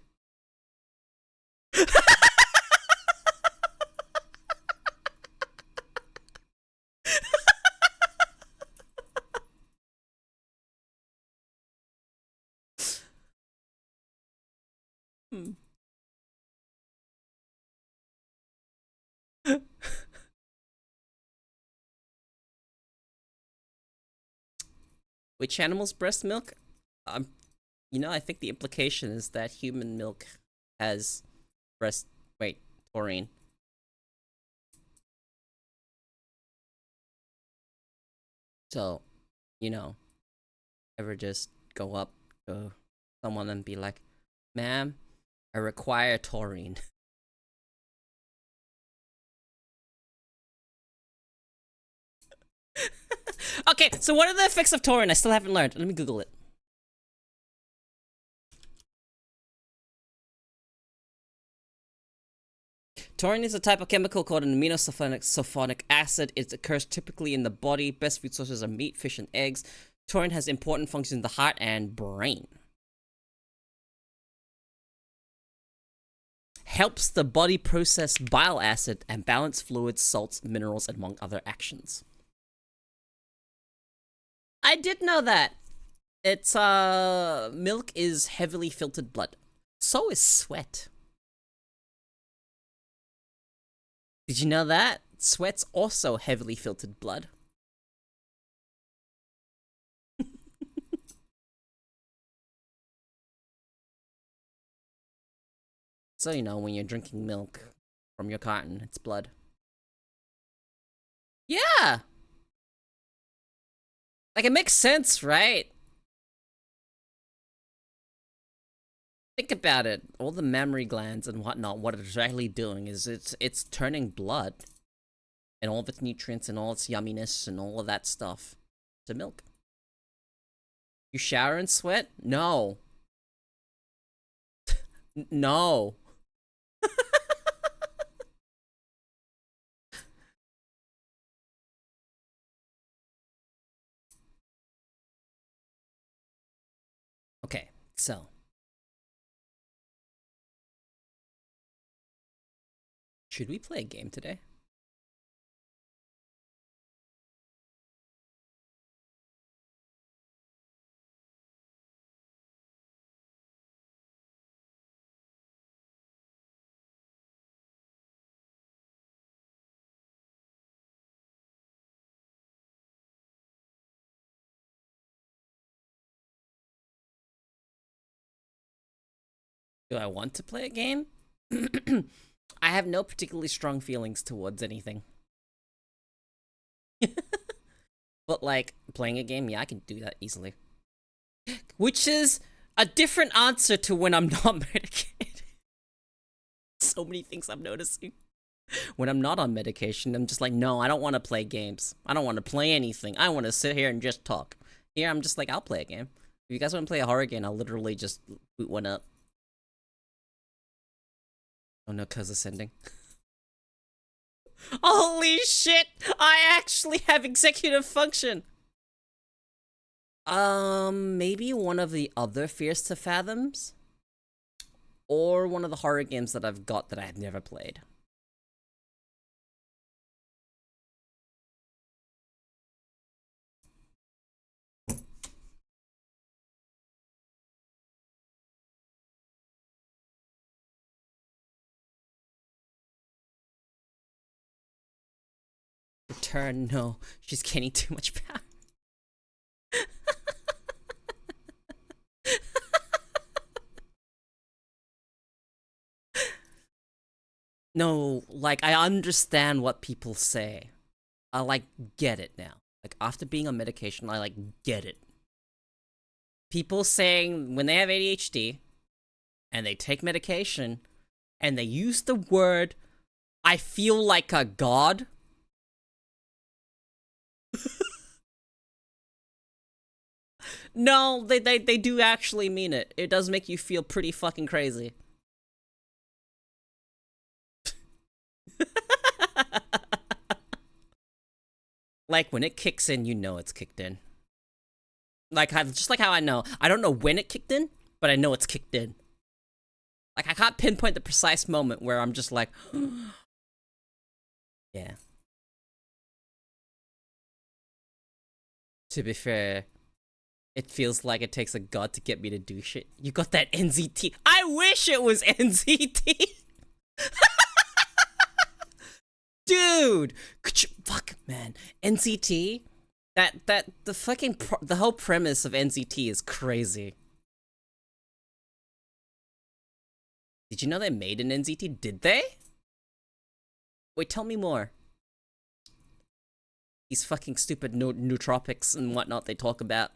Which animal's breast milk? You know, I think the implication is that human milk has taurine. So, you know, ever just go up to someone and be like, ma'am, I require taurine. Okay, so what are the effects of taurine? I still haven't learned. Let me Google it. Taurine is a type of chemical called an aminosulfonic acid. It occurs typically in the body. Best food sources are meat, fish, and eggs. Taurine has important functions in the heart and brain. helps the body process bile acid and balance fluids, salts, minerals, among other actions. I did know that. It's, milk is heavily filtered blood. So is sweat. Did you know that? Sweat's also heavily filtered blood. So, you know, when you're drinking milk from your carton, it's blood. Yeah! Like, it makes sense, right? Think about it. All the mammary glands and whatnot, what it's actually doing is it's turning blood and all of its nutrients and all its yumminess and all of that stuff to milk. You shower and sweat? No. No. Okay, so. Should we play a game today? Do I want to play a game? I have no particularly strong feelings towards anything. But like, playing a game, yeah, I can do that easily. Which is a different answer to when I'm not medicated. So many things I'm noticing. When I'm not on medication, I'm just like, no, I don't want to play games. I don't want to play anything. I want to sit here and just talk. Here, I'm just like, I'll play a game. If you guys want to play a horror game, I'll literally just boot one up. Oh no, cuz ascending. Holy shit! I actually have executive function! Maybe one of the other Fears to Fathoms? Or one of the horror games that I've got that I've never played. Return, no. She's gaining too much power. No, like, I understand what people say. I, like, get it now. Like, after being on medication, I, like, get it. People saying when they have ADHD, and they take medication, and they use the word, I feel like a god. No, they do actually mean it. It does make you feel pretty fucking crazy. Like, when it kicks in, you know it's kicked in. Like, just like how I know. I don't know when it kicked in, but I know it's kicked in. Like, I can't pinpoint the precise moment where I'm just like, yeah. To be fair, it feels like it takes a god to get me to do shit. You got that NZT. I wish it was NZT! Dude! Fuck, man. NZT? The whole premise of NZT is crazy. Did you know they made an NZT? Did they? Wait, tell me more. These fucking stupid nootropics and whatnot they talk about.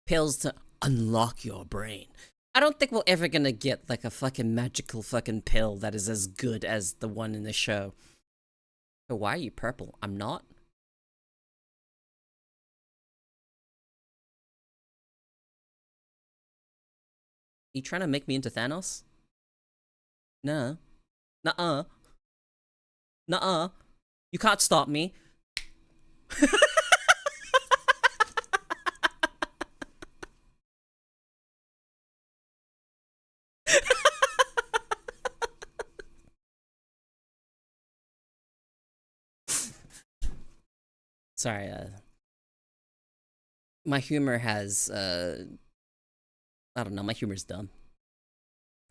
Pills to unlock your brain. I don't think we're ever gonna get like a fucking magical fucking pill that is as good as the one in the show. But why are you purple? I'm not. You trying to make me into Thanos? No. Nuh-uh. Nuh-uh. You can't stop me. Sorry, my humor has, I don't know, my humor's dumb.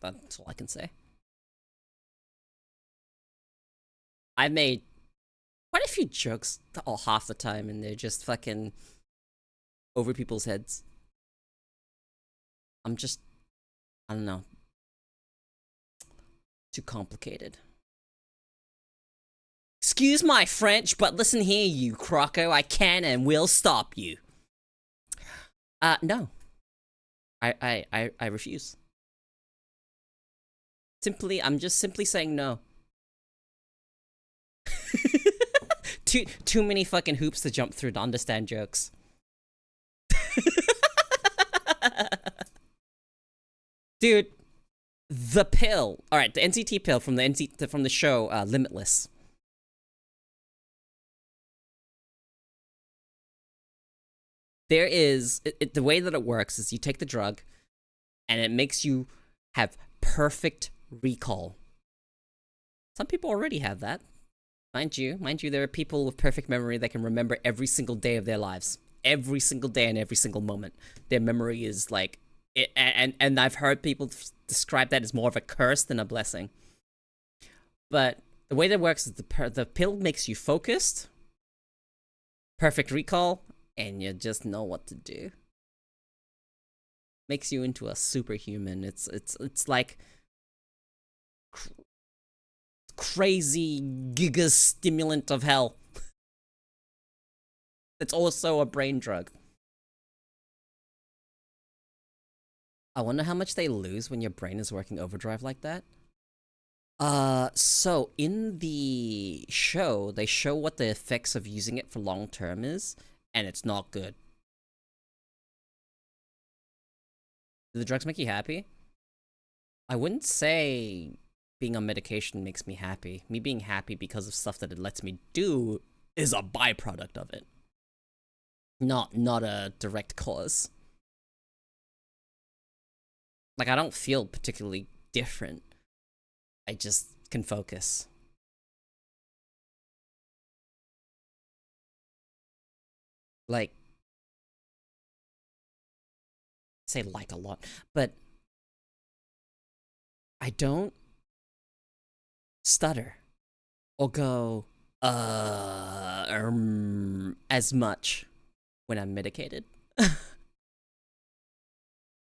That's all I can say. I made quite a few jokes half the time, and they're just fucking over people's heads. I don't know. Too complicated. Excuse my French, but listen here, you croco. I can and will stop you. No. I refuse. I'm just simply saying no. Too many fucking hoops to jump through to understand jokes. Dude, the pill. All right, the NCT pill from the show Limitless. There is the way that it works is you take the drug, and it makes you have perfect recall. Some people already have that. Mind you, there are people with perfect memory that can remember every single day of their lives. Every single day and every single moment. Their memory is like, and I've heard people describe that as more of a curse than a blessing. But the way that works is the pill makes you focused, perfect recall, and you just know what to do. Makes you into a superhuman. It's like crazy giga stimulant of hell. It's also a brain drug. I wonder how much they lose when your brain is working overdrive like that. So in the show, they show what the effects of using it for long term is, and it's not good. Do the drugs make you happy? I wouldn't say being on medication makes me happy. Me being happy because of stuff that it lets me do is a byproduct of it. Not a direct cause. Like, I don't feel particularly different. I just can focus. Like, say like a lot, but I don't stutter or go as much when I'm medicated.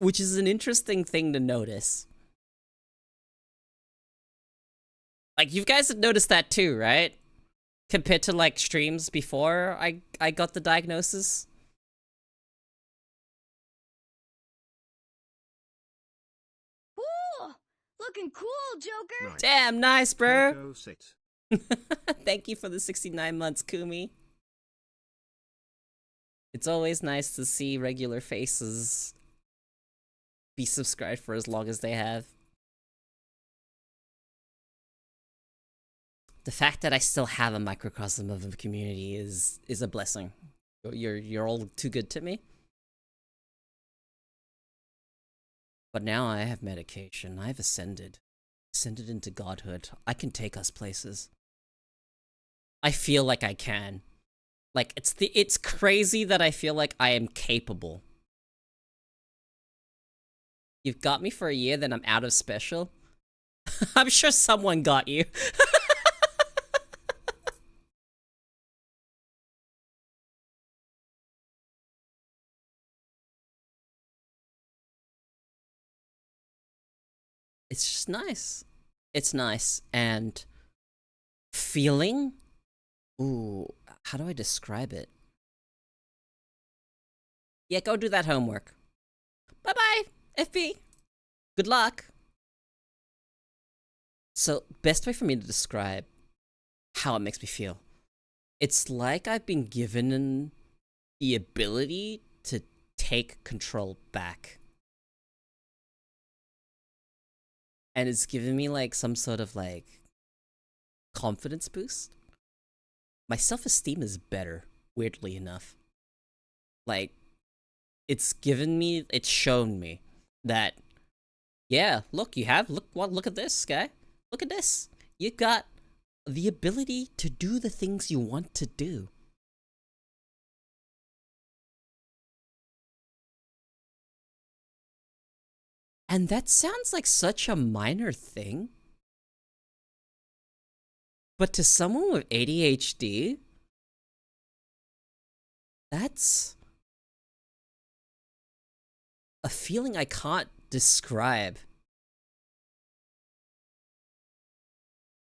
Which is an interesting thing to notice. Like, you guys have noticed that too, right? Compared to, like, streams before I got the diagnosis. Cool! Looking cool, Joker! Nice. Damn, nice, bro! Koeko sit. Thank you for the 69 months, Kumi. It's always nice to see regular faces be subscribed for as long as they have. The fact that I still have a microcosm of a community is a blessing. You're all too good to me. But now I have medication. I've ascended into godhood. I can take us places. I feel like I can. Like, it's crazy that I feel like I am capable. You've got me for a year, then I'm out of special. I'm sure someone got you. It's just nice. It's nice. And feeling? Ooh, how do I describe it? Yeah, go do that homework. Bye-bye, FB. Good luck. So, best way for me to describe how it makes me feel. It's like I've been given the ability to take control back. And it's given me, like, some sort of, like, confidence boost. My self-esteem is better, weirdly enough. Like, it's shown me that, yeah, look at this, guy. Look at this. You got the ability to do the things you want to do. And that sounds like such a minor thing. But to someone with ADHD, that's a feeling I can't describe.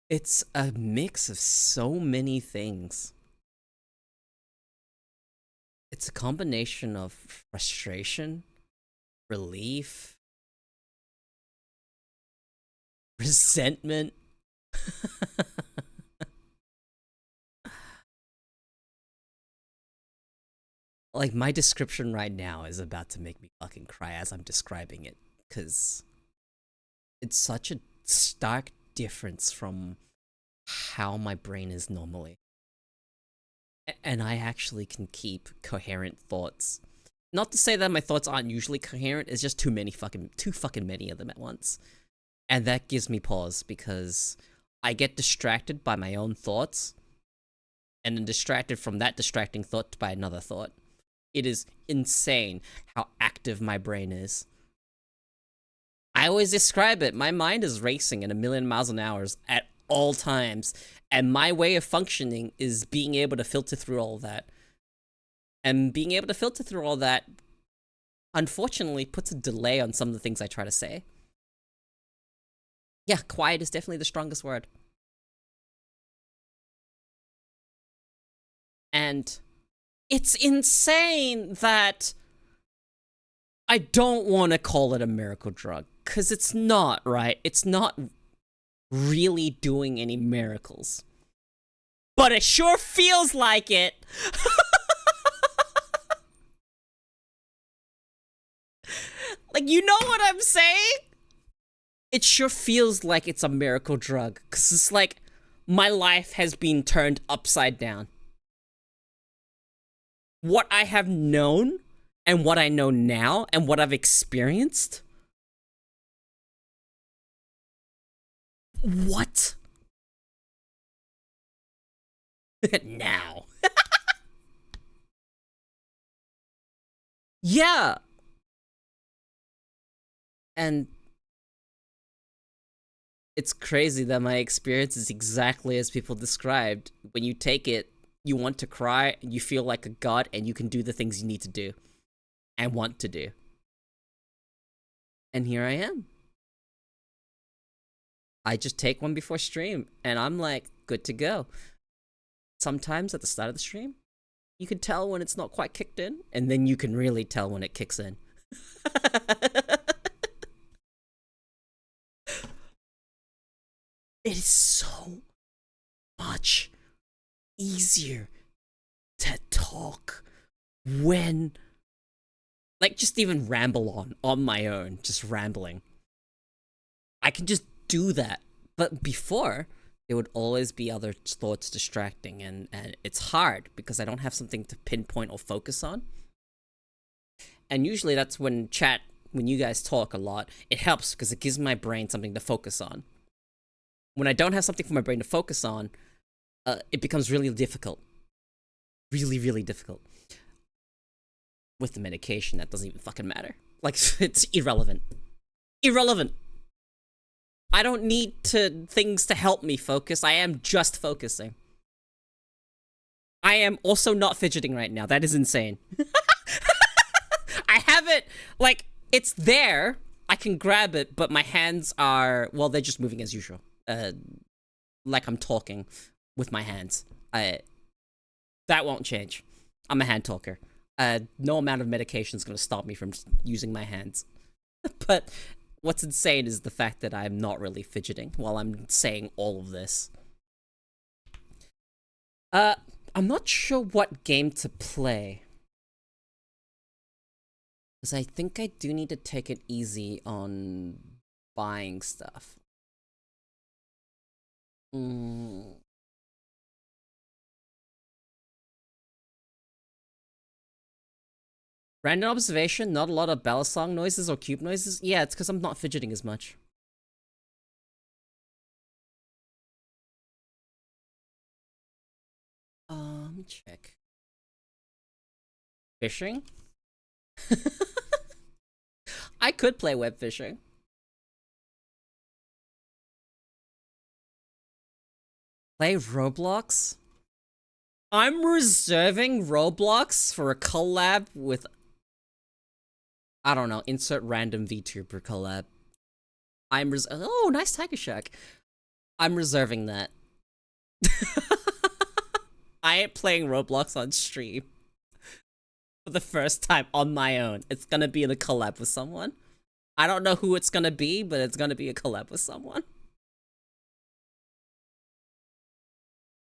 It's a mix of so many things. It's a combination of frustration, relief, resentment. Like, my description right now is about to make me fucking cry as I'm describing it, because it's such a stark difference from how my brain is normally. And I actually can keep coherent thoughts. Not to say that my thoughts aren't usually coherent, it's just too fucking many of them at once. And that gives me pause, because I get distracted by my own thoughts, and then distracted from that distracting thought by another thought. It is insane how active my brain is. I always describe it, my mind is racing at 1,000,000 miles an hour at all times, and my way of functioning is being able to filter through all that. And being able to filter through all that, unfortunately, puts a delay on some of the things I try to say. Yeah, quiet is definitely the strongest word. And it's insane that I don't want to call it a miracle drug, because it's not, right? It's not really doing any miracles. But it sure feels like it. Like, you know what I'm saying? It sure feels like it's a miracle drug, because it's like my life has been turned upside down. What I have known, and what I know now, and what I've experienced. What? Now. Yeah. And it's crazy that my experience is exactly as people described. When you take it, you want to cry, and you feel like a god, and you can do the things you need to do and want to do. And here I am. I just take one before stream, and I'm like, good to go. Sometimes at the start of the stream, you can tell when it's not quite kicked in, and then you can really tell when it kicks in. It is so much easier to talk when, like, just even ramble on my own, just rambling. I can just do that. But before, there would always be other thoughts distracting, and it's hard because I don't have something to pinpoint or focus on. And usually that's when you guys talk a lot, it helps because it gives my brain something to focus on. When I don't have something for my brain to focus on, it becomes really difficult. Really, really difficult. With the medication, that doesn't even fucking matter. Like, it's irrelevant. Irrelevant. I don't need things to help me focus. I am just focusing. I am also not fidgeting right now. That is insane. I have it, like, it's there. I can grab it, but my hands are, well, they're just moving as usual. Like I'm talking with my hands. That won't change. I'm a hand talker. No amount of medication is going to stop me from using my hands. But what's insane is the fact that I'm not really fidgeting while I'm saying all of this. I'm not sure what game to play. Because I think I do need to take it easy on buying stuff. Random observation, not a lot of bell song noises or cube noises. Yeah, it's because I'm not fidgeting as much. Let me check. Fishing? I could play web fishing. Play Roblox? I'm reserving Roblox for a collab with... I don't know, insert random VTuber collab. Oh, nice Tiger Shack. I'm reserving that. I ain't playing Roblox on stream. For the first time on my own. It's gonna be in a collab with someone. I don't know who it's gonna be, but it's gonna be a collab with someone.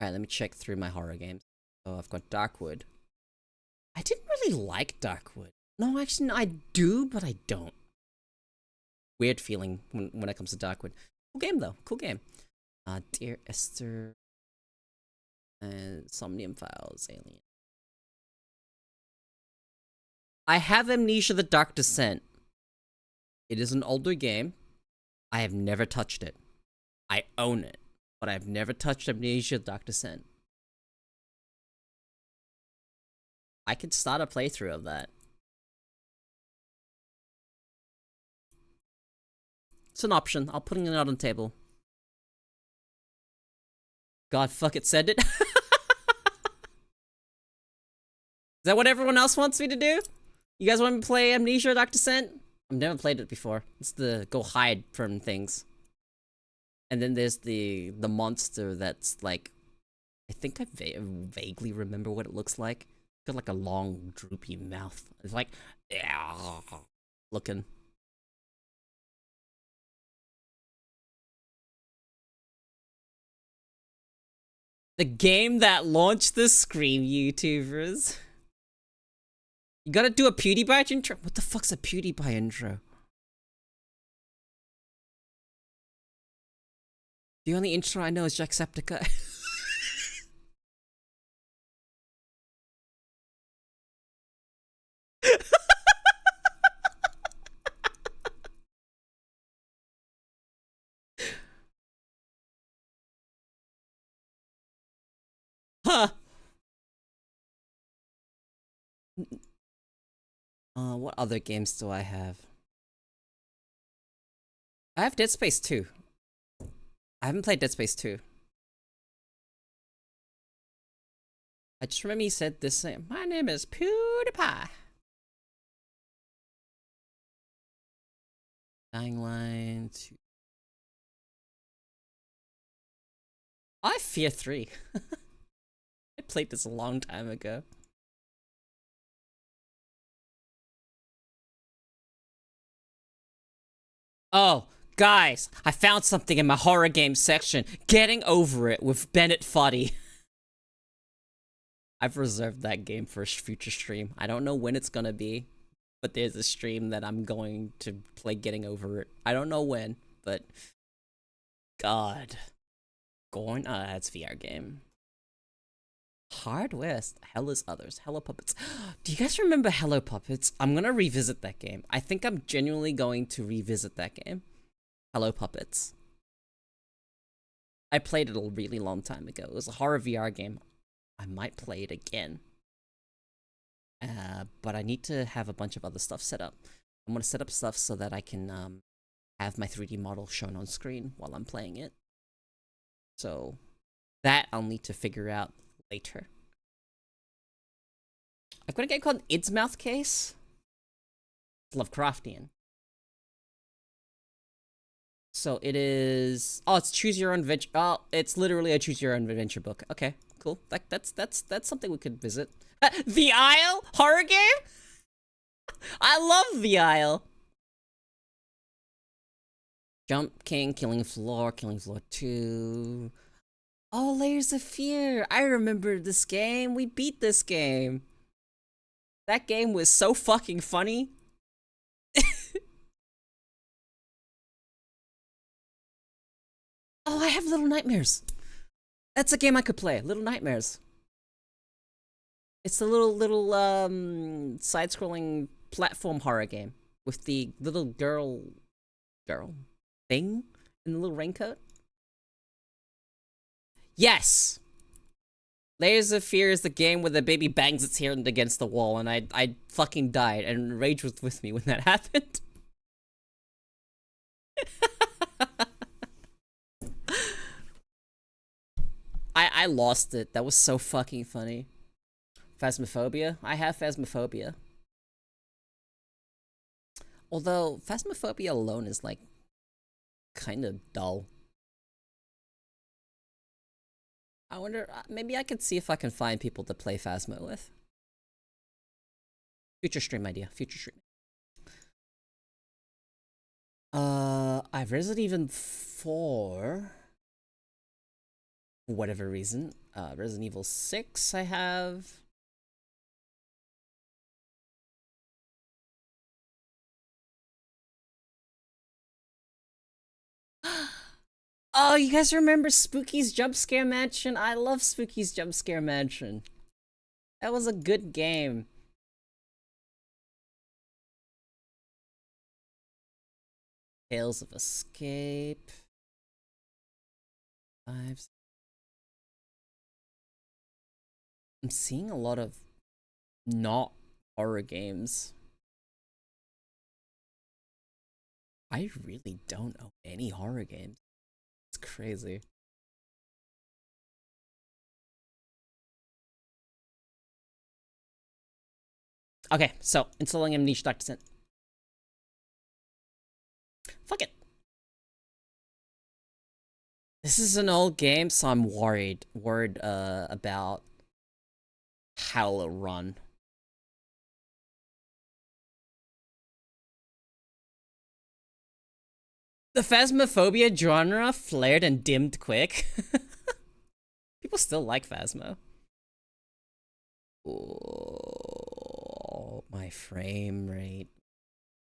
Alright, let me check through my horror games. Oh, I've got Darkwood. I didn't really like Darkwood. No, actually, no, I do, but I don't. Weird feeling when it comes to Darkwood. Cool game, though. Cool game. Dear Esther. And Somnium Files, Alien. I have Amnesia the Dark Descent. It is an older game. I have never touched it. I own it. But I've never touched Amnesia the Dark Descent. I could start a playthrough of that. It's an option. I'll put it out on the table. God, fuck it, send it. Is that what everyone else wants me to do? You guys want me to play Amnesia Dark Descent? I've never played it before. It's the go hide from things. And then there's the monster that's like... I think I vaguely remember what it looks like. It's got like a long, droopy mouth. It's like... looking. The game that launched the Scream YouTubers. You gotta do a PewDiePie intro? What the fuck's a PewDiePie intro? The only intro I know is Jacksepticeye. Huh. What other games do I have? I have Dead Space 2. I haven't played Dead Space 2. I just remember he said this thing. My name is PewDiePie. Dying Line 2. I Fear 3. I played this a long time ago. Oh, guys, I found something in my horror game section. Getting Over It with Bennett Foddy. I've reserved that game for a future stream. I don't know when it's gonna be, but there's a stream that I'm going to play Getting Over It. I don't know when, but... God. That's VR game. Hard West. Hell is Others. Hello Puppets. Do you guys remember Hello Puppets? I'm gonna revisit that game. I think I'm genuinely going to revisit that game. Hello Puppets. I played it a really long time ago. It was a horror VR game. I might play it again. But I need to have a bunch of other stuff set up. I'm gonna set up stuff so that I can have my 3D model shown on screen while I'm playing it. So that I'll need to figure out later. I've got a game called Id's Mouth Case. It's Lovecraftian. So it is... Oh, it's choose your own adventure. Oh, it's literally a choose your own adventure book. Okay, cool. That's something we could visit. The Isle? Horror game? I love The Isle. Jump King, Killing Floor 2. Oh, Layers of Fear. I remember this game. We beat this game. That game was so fucking funny. Oh, I have Little Nightmares. That's a game I could play. Little Nightmares. It's the little side-scrolling platform horror game with the little girl thing in the little raincoat. Yes! Layers of Fear is the game where the baby bangs its head against the wall, and I fucking died, and Rage was with me when that happened. I lost it. That was so fucking funny. Phasmophobia? I have Phasmophobia. Although, Phasmophobia alone is, like, kind of dull. I wonder, maybe I could see if I can find people to play Phasmo with. Future stream idea, future stream. I've Resident Evil 4. For whatever reason. Resident Evil 6 I have. Oh, you guys remember Spooky's Jump Scare Mansion? I love Spooky's Jump Scare Mansion. That was a good game. Tales of Escape. I'm seeing a lot of not horror games. I really don't know any horror games. It's crazy. Okay, so installing Amnesia Dr. Sin. Fuck it. This is an old game, so I'm worried about how it'll run. The Phasmophobia genre flared and dimmed quick. People still like Phasmo. Oh, my frame rate.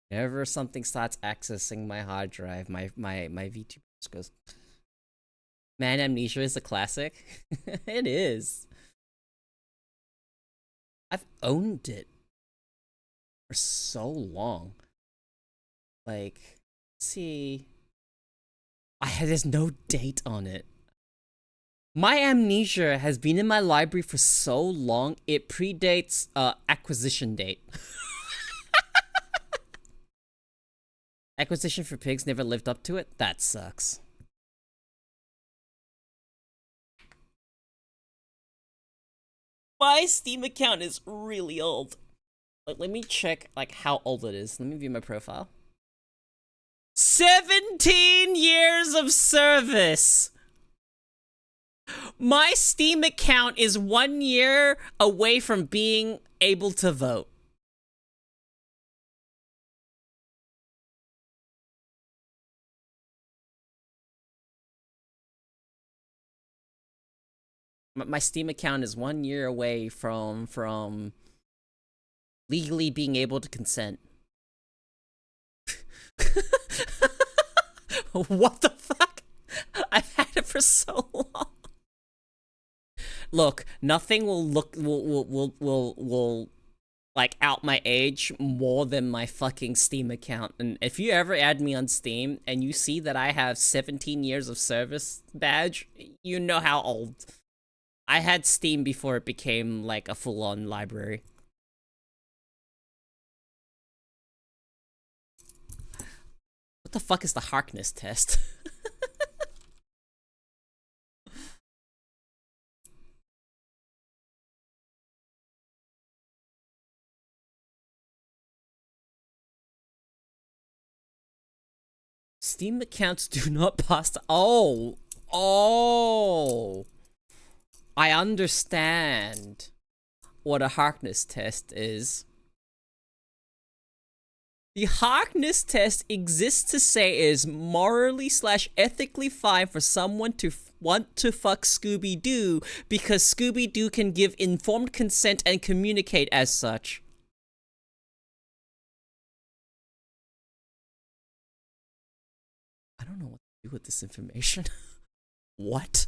Whenever something starts accessing my hard drive, my VTuber goes. Man, Amnesia is a classic. It is. I've owned it for so long. Like, let's see. There's no date on it. My Amnesia has been in my library for so long, it predates acquisition date. Acquisition for Pigs never lived up to it? That sucks. My Steam account is really old. Like, let me check like how old it is. Let me view my profile. 17 years of service! My Steam account is 1 year away from being able to vote. My Steam account is 1 year away from legally being able to consent. What the fuck? I've had it for so long. Look, nothing will like out my age more than my fucking Steam account. And if you ever add me on Steam and you see that I have 17 years of service badge, you know how old. I had Steam before it became like a full-on library. What the fuck is the Harkness test? Steam accounts do not pass the— Oh! I understand what a Harkness test is. The Harkness test exists to say it is morally/ethically fine for someone to want to fuck Scooby-Doo because Scooby-Doo can give informed consent and communicate as such. I don't know what to do with this information. What?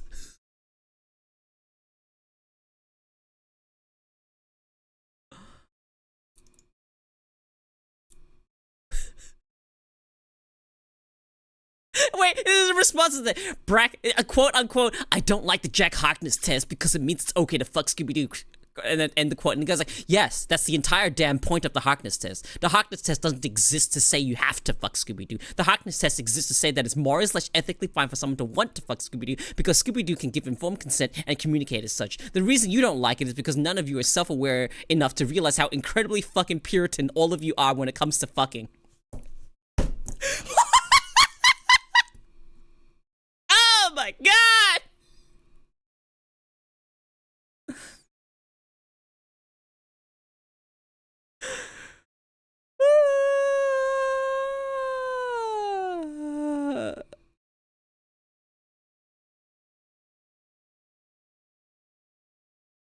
Wait, this is a response to that. Quote unquote, I don't like the Jack Harkness test because it means it's okay to fuck Scooby-Doo. And then end the quote. And the guy's like, yes, that's the entire damn point of the Harkness test. The Harkness test doesn't exist to say you have to fuck Scooby-Doo. The Harkness test exists to say that it's morally/ethically fine for someone to want to fuck Scooby-Doo because Scooby-Doo can give informed consent and communicate as such. The reason you don't like it is because none of you are self-aware enough to realize how incredibly fucking Puritan all of you are when it comes to fucking. Oh my god!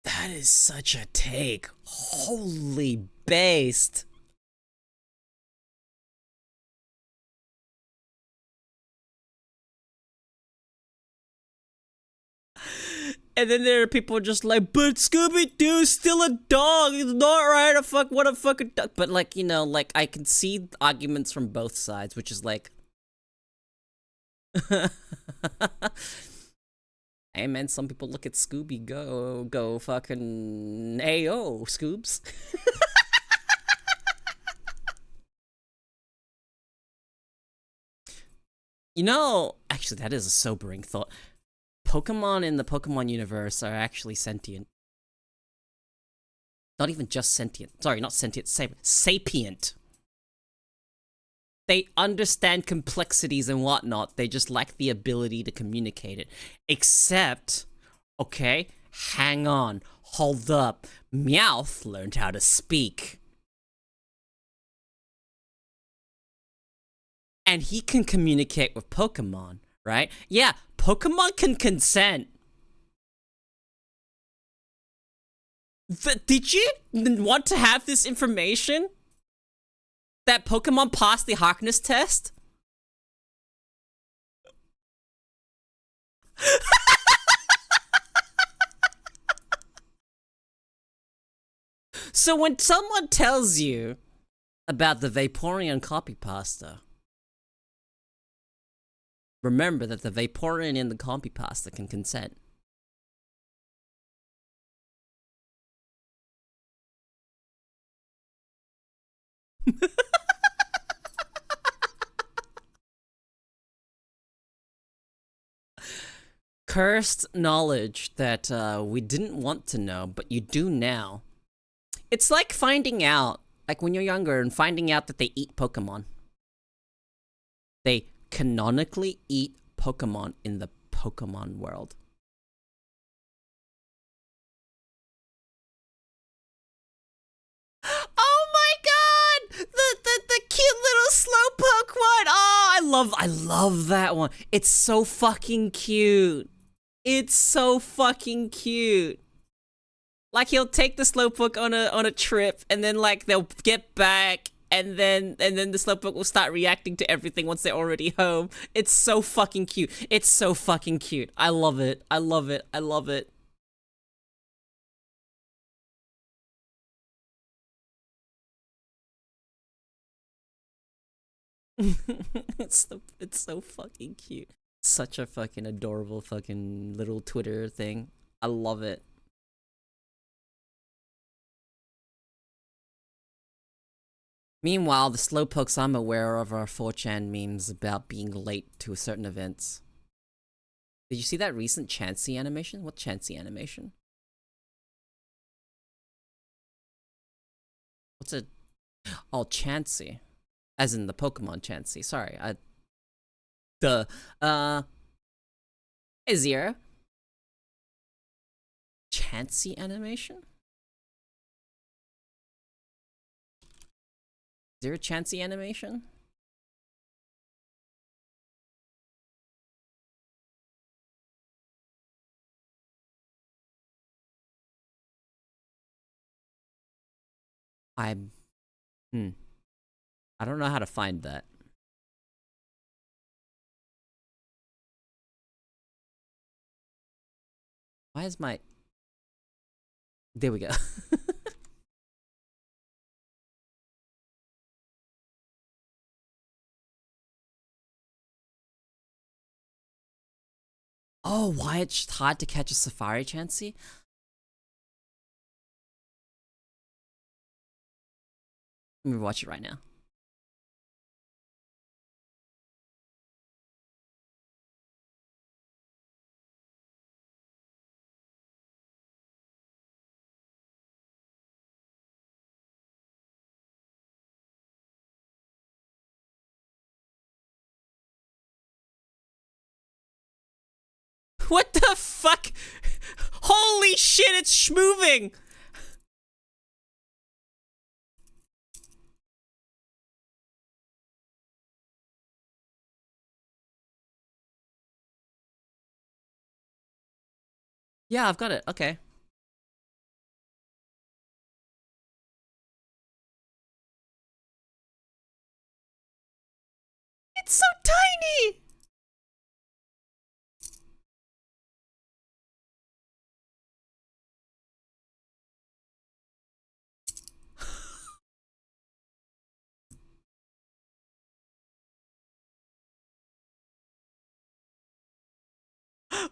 That is such a take. Holy based. And then there are people just like, but Scooby-Doo's still a dog. He's not right. What a fucking dog. But like, you know, like I can see arguments from both sides, which is like, hey man, some people look at Scooby go fucking Ayo, Scoobs. You know, actually that is a sobering thought. Pokemon in the Pokemon universe are actually sentient. Not even just sentient. Sorry, not sentient, sapient. They understand complexities and whatnot, they just lack the ability to communicate it. Except, okay, hang on, hold up. Meowth learned how to speak. And he can communicate with Pokemon, right? Yeah, Pokemon can consent. Did you want to have this information? That Pokemon passed the Harkness test? So when someone tells you about the Vaporeon copy pasta, remember that the Vaporeon in the copy pasta can consent. Cursed knowledge that we didn't want to know, but you do now. It's like finding out, like when you're younger and finding out that they eat Pokemon. They canonically eat Pokemon in the Pokemon world. Oh my god! The cute little Slowpoke one! Oh, I love that one. It's so fucking cute. It's so fucking cute. Like he'll take the Slowpoke on a trip, and then like they'll get back, and then the Slowpoke will start reacting to everything once they're already home. It's so fucking cute. It's so fucking cute. I love it. I love it. I love it. it's so fucking cute. Such a fucking adorable fucking little Twitter thing. I love it. Meanwhile, the slowpokes I'm aware of are 4chan memes about being late to certain events. Did you see that recent Chansey animation? What Chansey animation? What's it? Oh, Chansey. As in the Pokemon Chansey. Sorry, Hey Zero. Chansey animation? Is there a Chansey animation? I don't know how to find that. Why is my... There we go. Oh, why it's hard to catch a Safari Chansey? Let me watch it right now. What the fuck? Holy shit, it's moving! Yeah, I've got it. Okay. It's so tiny!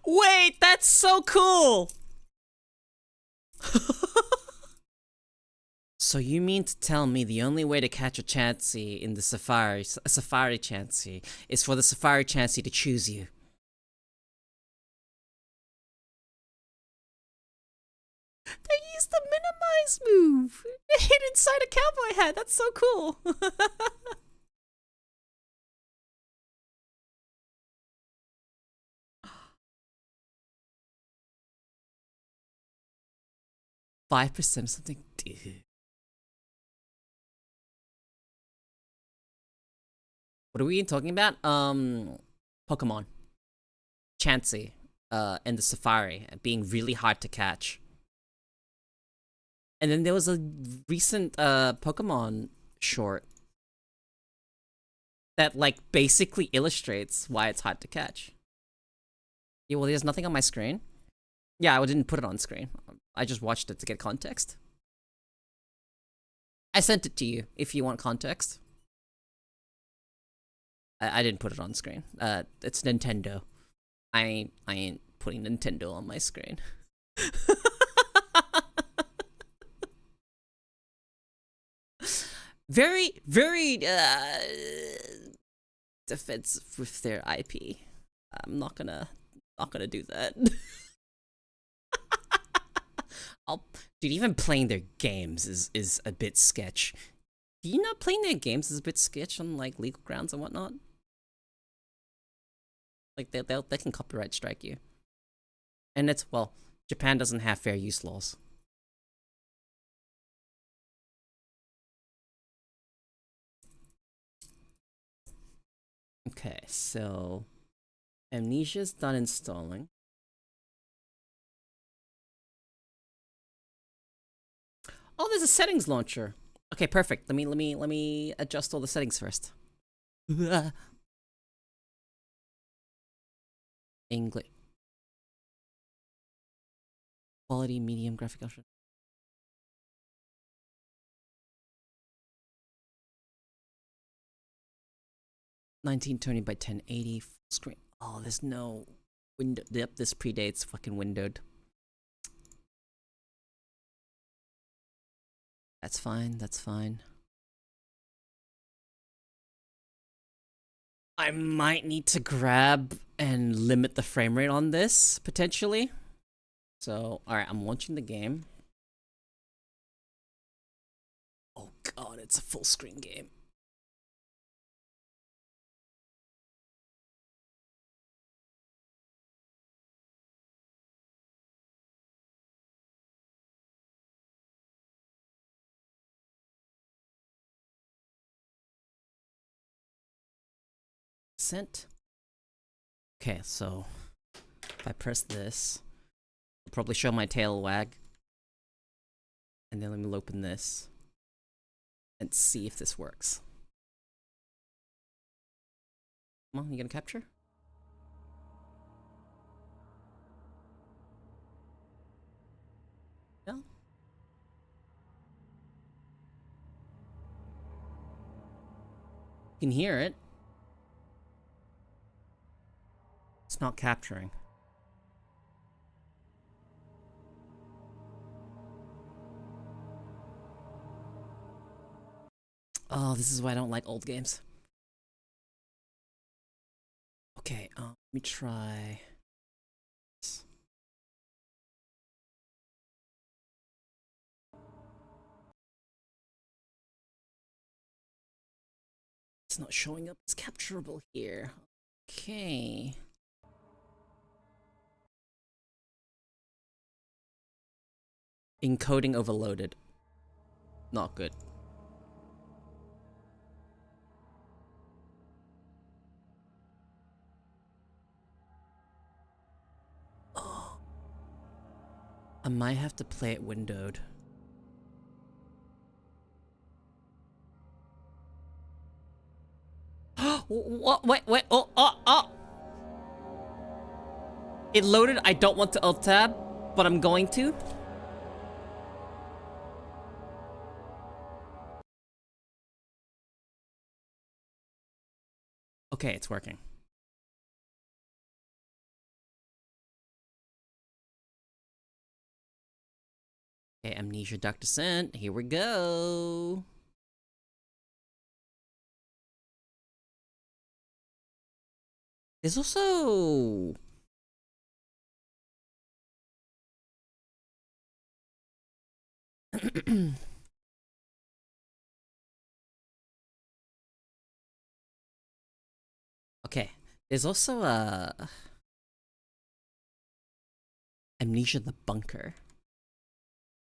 Wait, that's so cool! So you mean to tell me the only way to catch a Chansey in the Safari Chansey, is for the Safari Chansey to choose you? They used the minimize move! It hid inside a cowboy hat, that's so cool! 5% of something? Dude. What are we talking about? Pokemon. Chansey. And the Safari being really hard to catch. And then there was a recent Pokemon short that like basically illustrates why it's hard to catch. Yeah, well, there's nothing on my screen. Yeah, I didn't put it on screen. I just watched it to get context. I sent it to you if you want context. I didn't put it on screen. It's Nintendo. I ain't putting Nintendo on my screen. Very, very defensive with their IP. I'm not gonna do that. Dude, even playing their games is a bit sketch. Do you know playing their games is a bit sketch on like legal grounds and whatnot? Like they can copyright strike you. And it's, well, Japan doesn't have fair use laws. Okay, so Amnesia's done installing. Oh, there's a settings launcher. Okay, perfect. Let me adjust all the settings first. English. Quality, medium, graphic option. (1920 by 1080) full screen. Oh, there's no window. Yep, this predates fucking windowed. That's fine, that's fine. I might need to grab and limit the frame rate on this, potentially. So, alright, I'm launching the game. Oh god, it's a full screen game. Sent. Okay, so if I press this, it'll probably show my tail wag. And then let me open this and see if this works. Come on, you gonna capture? No? You can hear it. It's not capturing. Oh, this is why I don't like old games. Okay, let me try. It's not showing up as capturable here. Okay. Encoding overloaded. Not good. Oh. I might have to play it windowed. What? Wait, oh! It loaded, I don't want to alt tab, but I'm going to. Okay, it's working. Okay, Amnesia Duck Descent, here we go. There's also... Okay, there's also Amnesia the Bunker.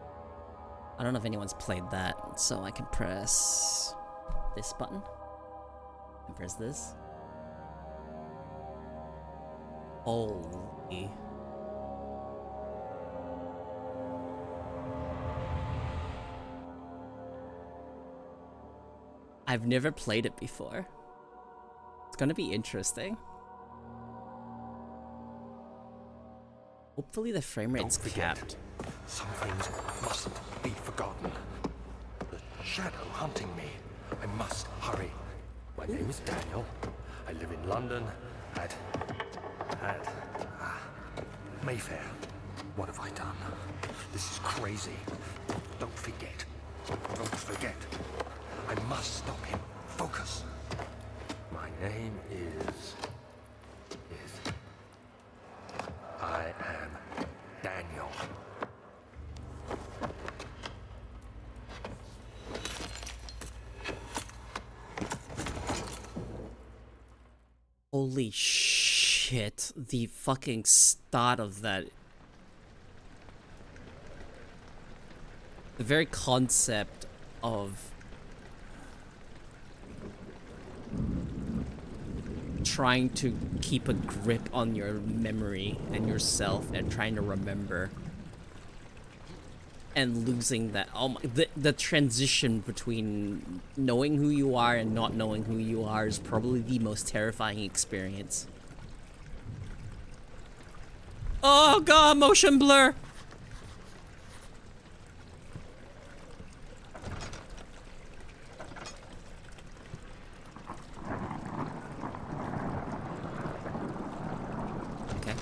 I don't know if anyone's played that, so I can press this button and press this. Holy. I've never played it before. It's gonna be interesting. Hopefully the frame rate's capped. Some things mustn't be forgotten. The shadow hunting me. I must hurry. My name is Daniel. I live in London at Mayfair. What have I done? This is crazy. Don't forget. Don't forget. I must stop him. Focus. My name is... I am Daniel. Holy shit, the fucking start of that. The very concept of trying to keep a grip on your memory and yourself and trying to remember and losing that. Oh my, the transition between knowing who you are and not knowing who you are is probably the most terrifying experience. Oh god, motion blur. Okay.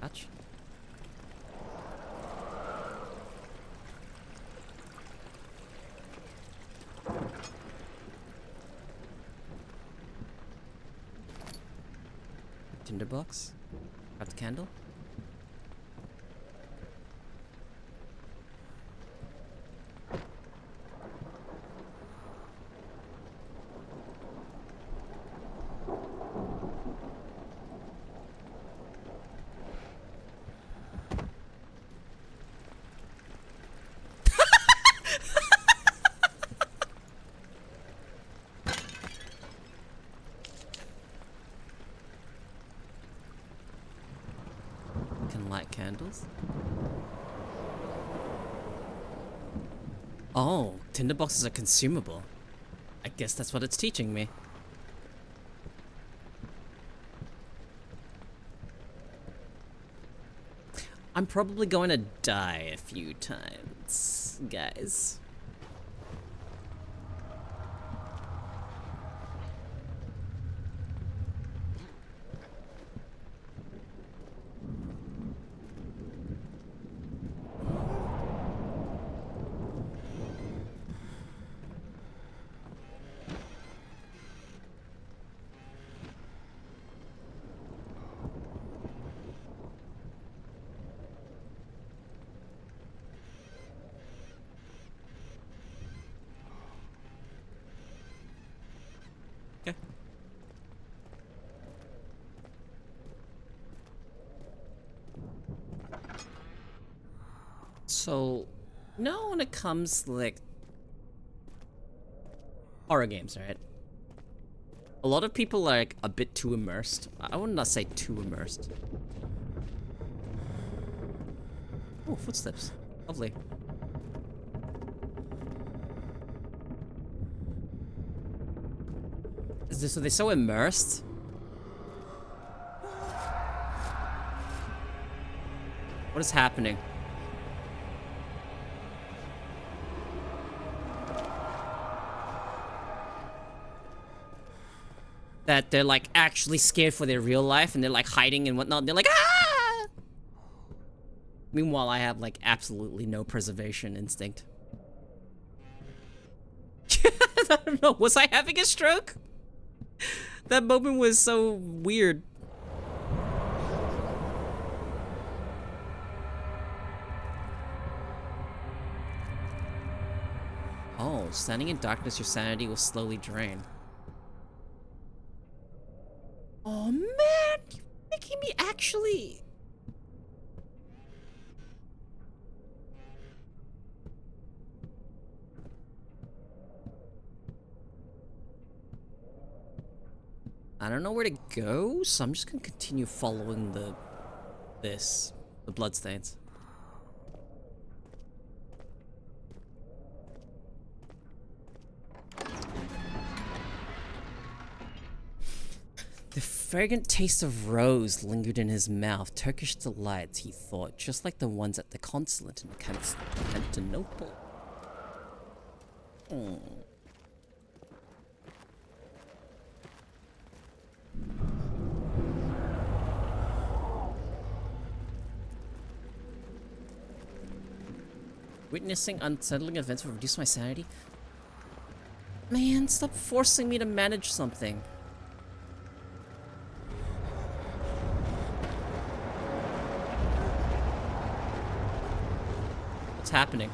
Touch. Tinderbox. Got the candle. Can light candles. Oh, tinderboxes are consumable. I guess that's what it's teaching me. I'm probably going to die a few times, guys. Okay. So, when it comes like horror games, right? A lot of people are like a bit too immersed. I would not say too immersed. Oh, footsteps. Lovely. So they're so immersed. What is happening? That they're like actually scared for their real life and they're like hiding and whatnot. And they're like, ah! Meanwhile, I have like absolutely no preservation instinct. I don't know. Was I having a stroke? That moment was so weird. Oh, standing in darkness, your sanity will slowly drain. Oh man, you're making me actually... I don't know where to go, so I'm just gonna continue following the bloodstains. The fragrant taste of rose lingered in his mouth. Turkish delights, he thought, just like the ones at the consulate in Constantinople. Witnessing unsettling events will reduce my sanity. Man, stop forcing me to manage something. What's happening?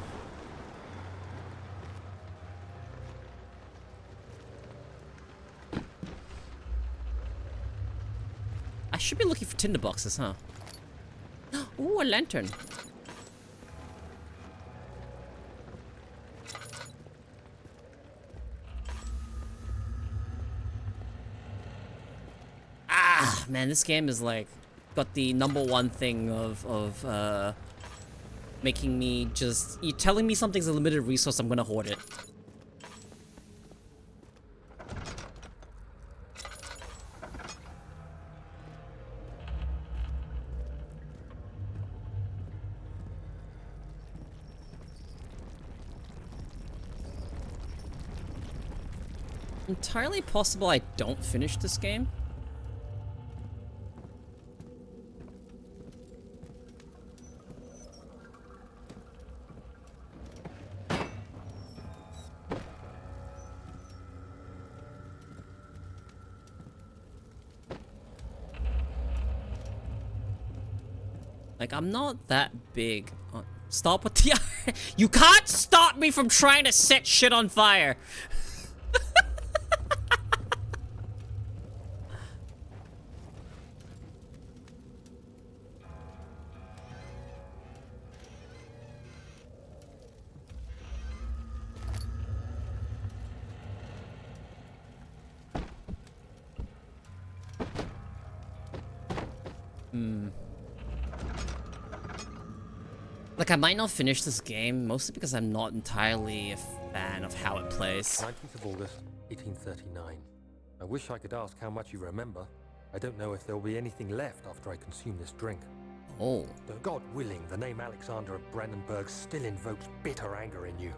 I should be looking for tinderboxes, huh? Ooh, a lantern. Ah, man, this game is like got the #1 thing of making me just... You're telling me something's a limited resource, I'm gonna hoard it. Entirely possible I don't finish this game. Like, I'm not that big. Stop with the... You can't stop me from trying to set shit on fire! Like, I might not finish this game, mostly because I'm not entirely a fan of how it plays. 19th of August, 1839. I wish I could ask how much you remember. I don't know if there will be anything left after I consume this drink. Oh. Though God willing, the name Alexander of Brandenburg still invokes bitter anger in you.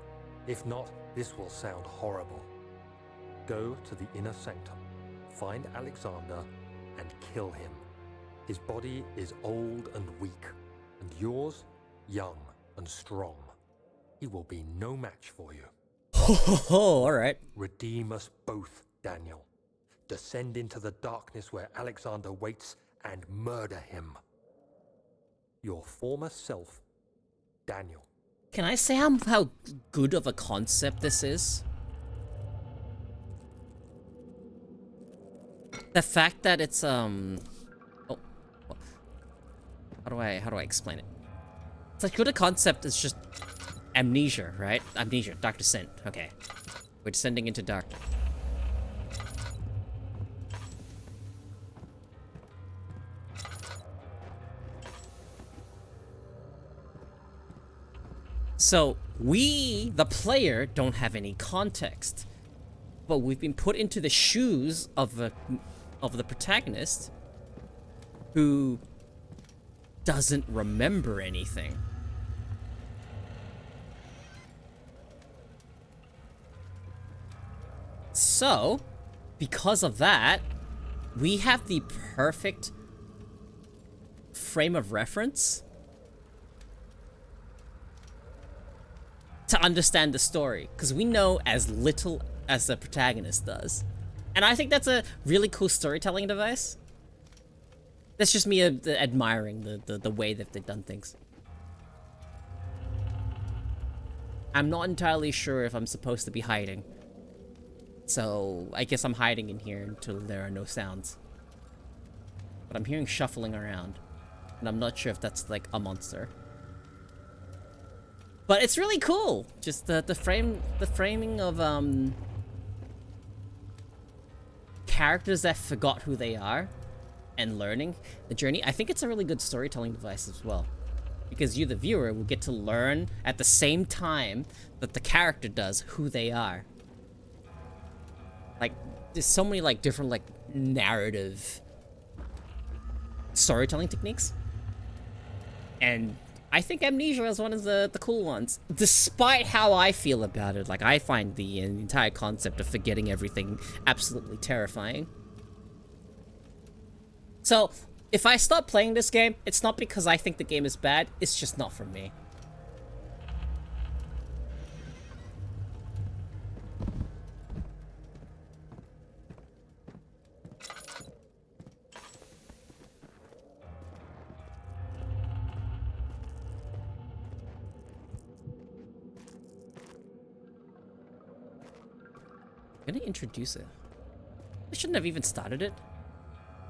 If not, this will sound horrible. Go to the inner sanctum, find Alexander, and kill him. His body is old and weak, and yours, young and strong. He will be no match for you. Oh, alright. Redeem us both, Daniel. Descend into the darkness where Alexander waits and murder him. Your former self, Daniel. Can I say how good of a concept this is? The fact that it's oh, how do I explain it? It's like the concept is just amnesia, right? Amnesia, dark descent. Okay, we're descending into darkness. So we, the player, don't have any context, but we've been put into the shoes of the protagonist, who doesn't remember anything. So, because of that, we have the perfect frame of reference to understand the story, because we know as little as the protagonist does. And I think that's a really cool storytelling device. That's just me admiring the way that they've done things. I'm not entirely sure if I'm supposed to be hiding. So I guess I'm hiding in here until there are no sounds. But I'm hearing shuffling around, and I'm not sure if that's like a monster. But it's really cool. Just the framing of characters that forgot who they are and learning the journey. I think it's a really good storytelling device as well, because you, the viewer, will get to learn at the same time that the character does who they are. Like, there's so many like different like narrative storytelling techniques, and I think Amnesia is one of the cool ones, despite how I feel about it. Like, I find the entire concept of forgetting everything absolutely terrifying. So, if I stop playing this game, it's not because I think the game is bad, it's just not for me. I'm gonna introduce it. I shouldn't have even started it.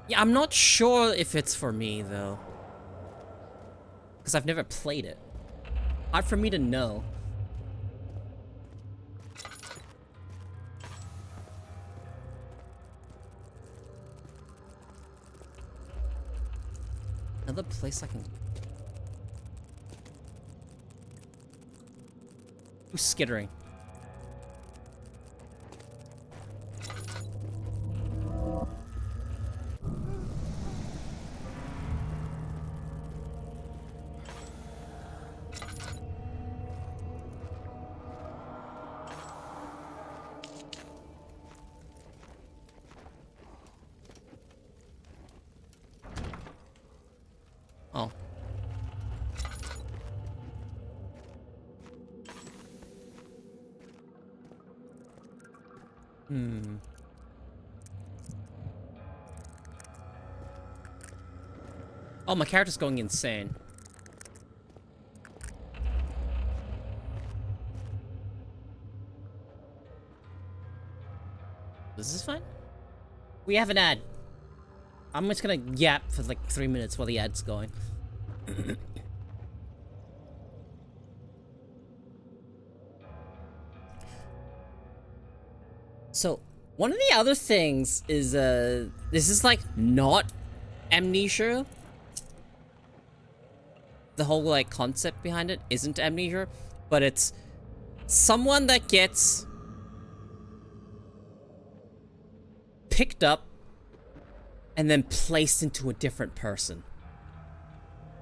Yeah, I'm not sure if it's for me, though. Because I've never played it. Hard for me to know. Another place I can... Who's skittering? Oh. Oh, my character's going insane. Is this fine? We have an ad. I'm just gonna yap for like 3 minutes while the ad's going. So, one of the other things is, this is like not amnesia. The whole like concept behind it isn't amnesia, but it's someone that gets picked up and then placed into a different person.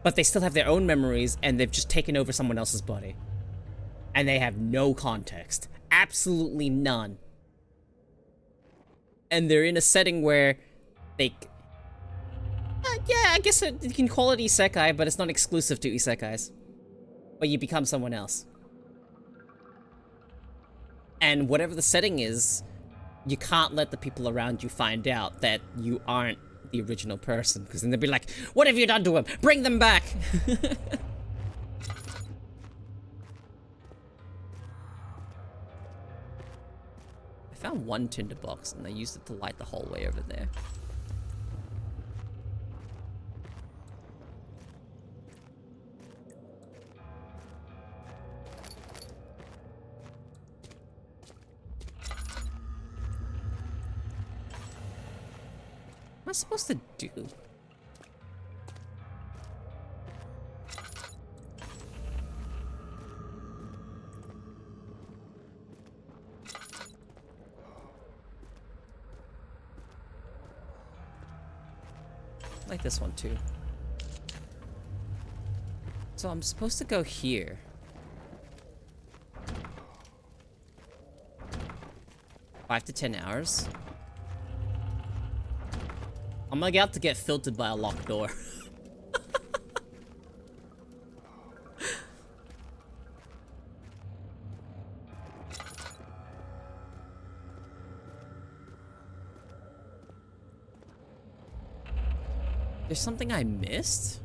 But they still have their own memories, and they've just taken over someone else's body. And they have no context. Absolutely none. And they're in a setting where they... yeah, I guess you can call it isekai, but it's not exclusive to isekais. But you become someone else. And whatever the setting is, you can't let the people around you find out that you aren't the original person, because then they'll be like, what have you done to him? Bring them back! I found one tinderbox and I used it to light the hallway over there. am I supposed to do? I like this one too. So I'm supposed to go here. Five to 10 hours. I'm about to get filtered by a locked door. There's something I missed?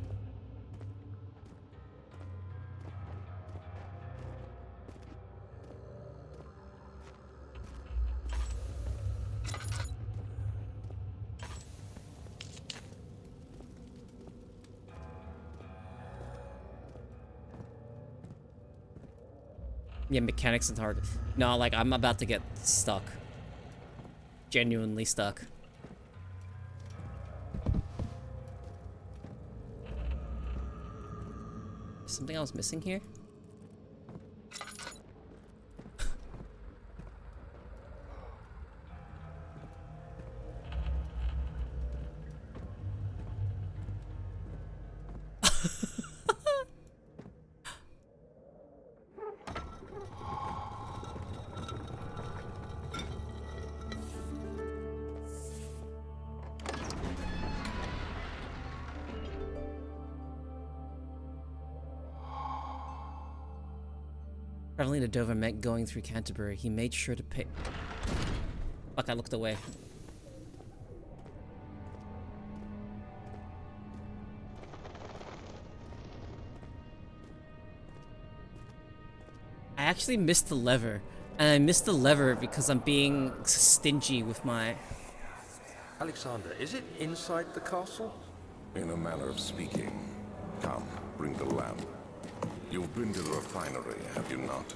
Yeah, mechanics is hard. No, like, I'm about to get stuck. Genuinely stuck. Is something else missing here? Traveling to Dover meant going through Canterbury. He made sure to pay. Fuck, I looked away. I actually missed the lever. And I missed the lever because I'm being stingy with my... Alexander, is it inside the castle? In a manner of speaking. Come, bring the lamp. You've been to the refinery, have you not?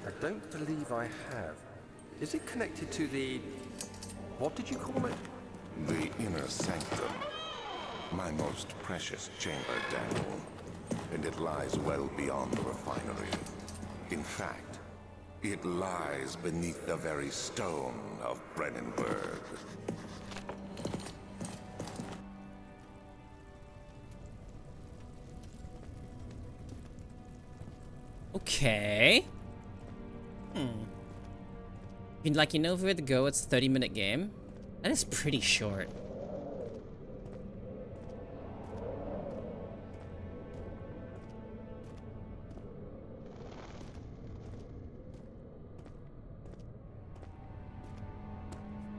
I don't believe I have. Is it connected to the... what did you call it? The inner sanctum. My most precious chamber, Daniel. And it lies well beyond the refinery. In fact, it lies beneath the very stone of Brennenburg. Okay. Like, you know where to go, it's a 30-minute game. That is pretty short.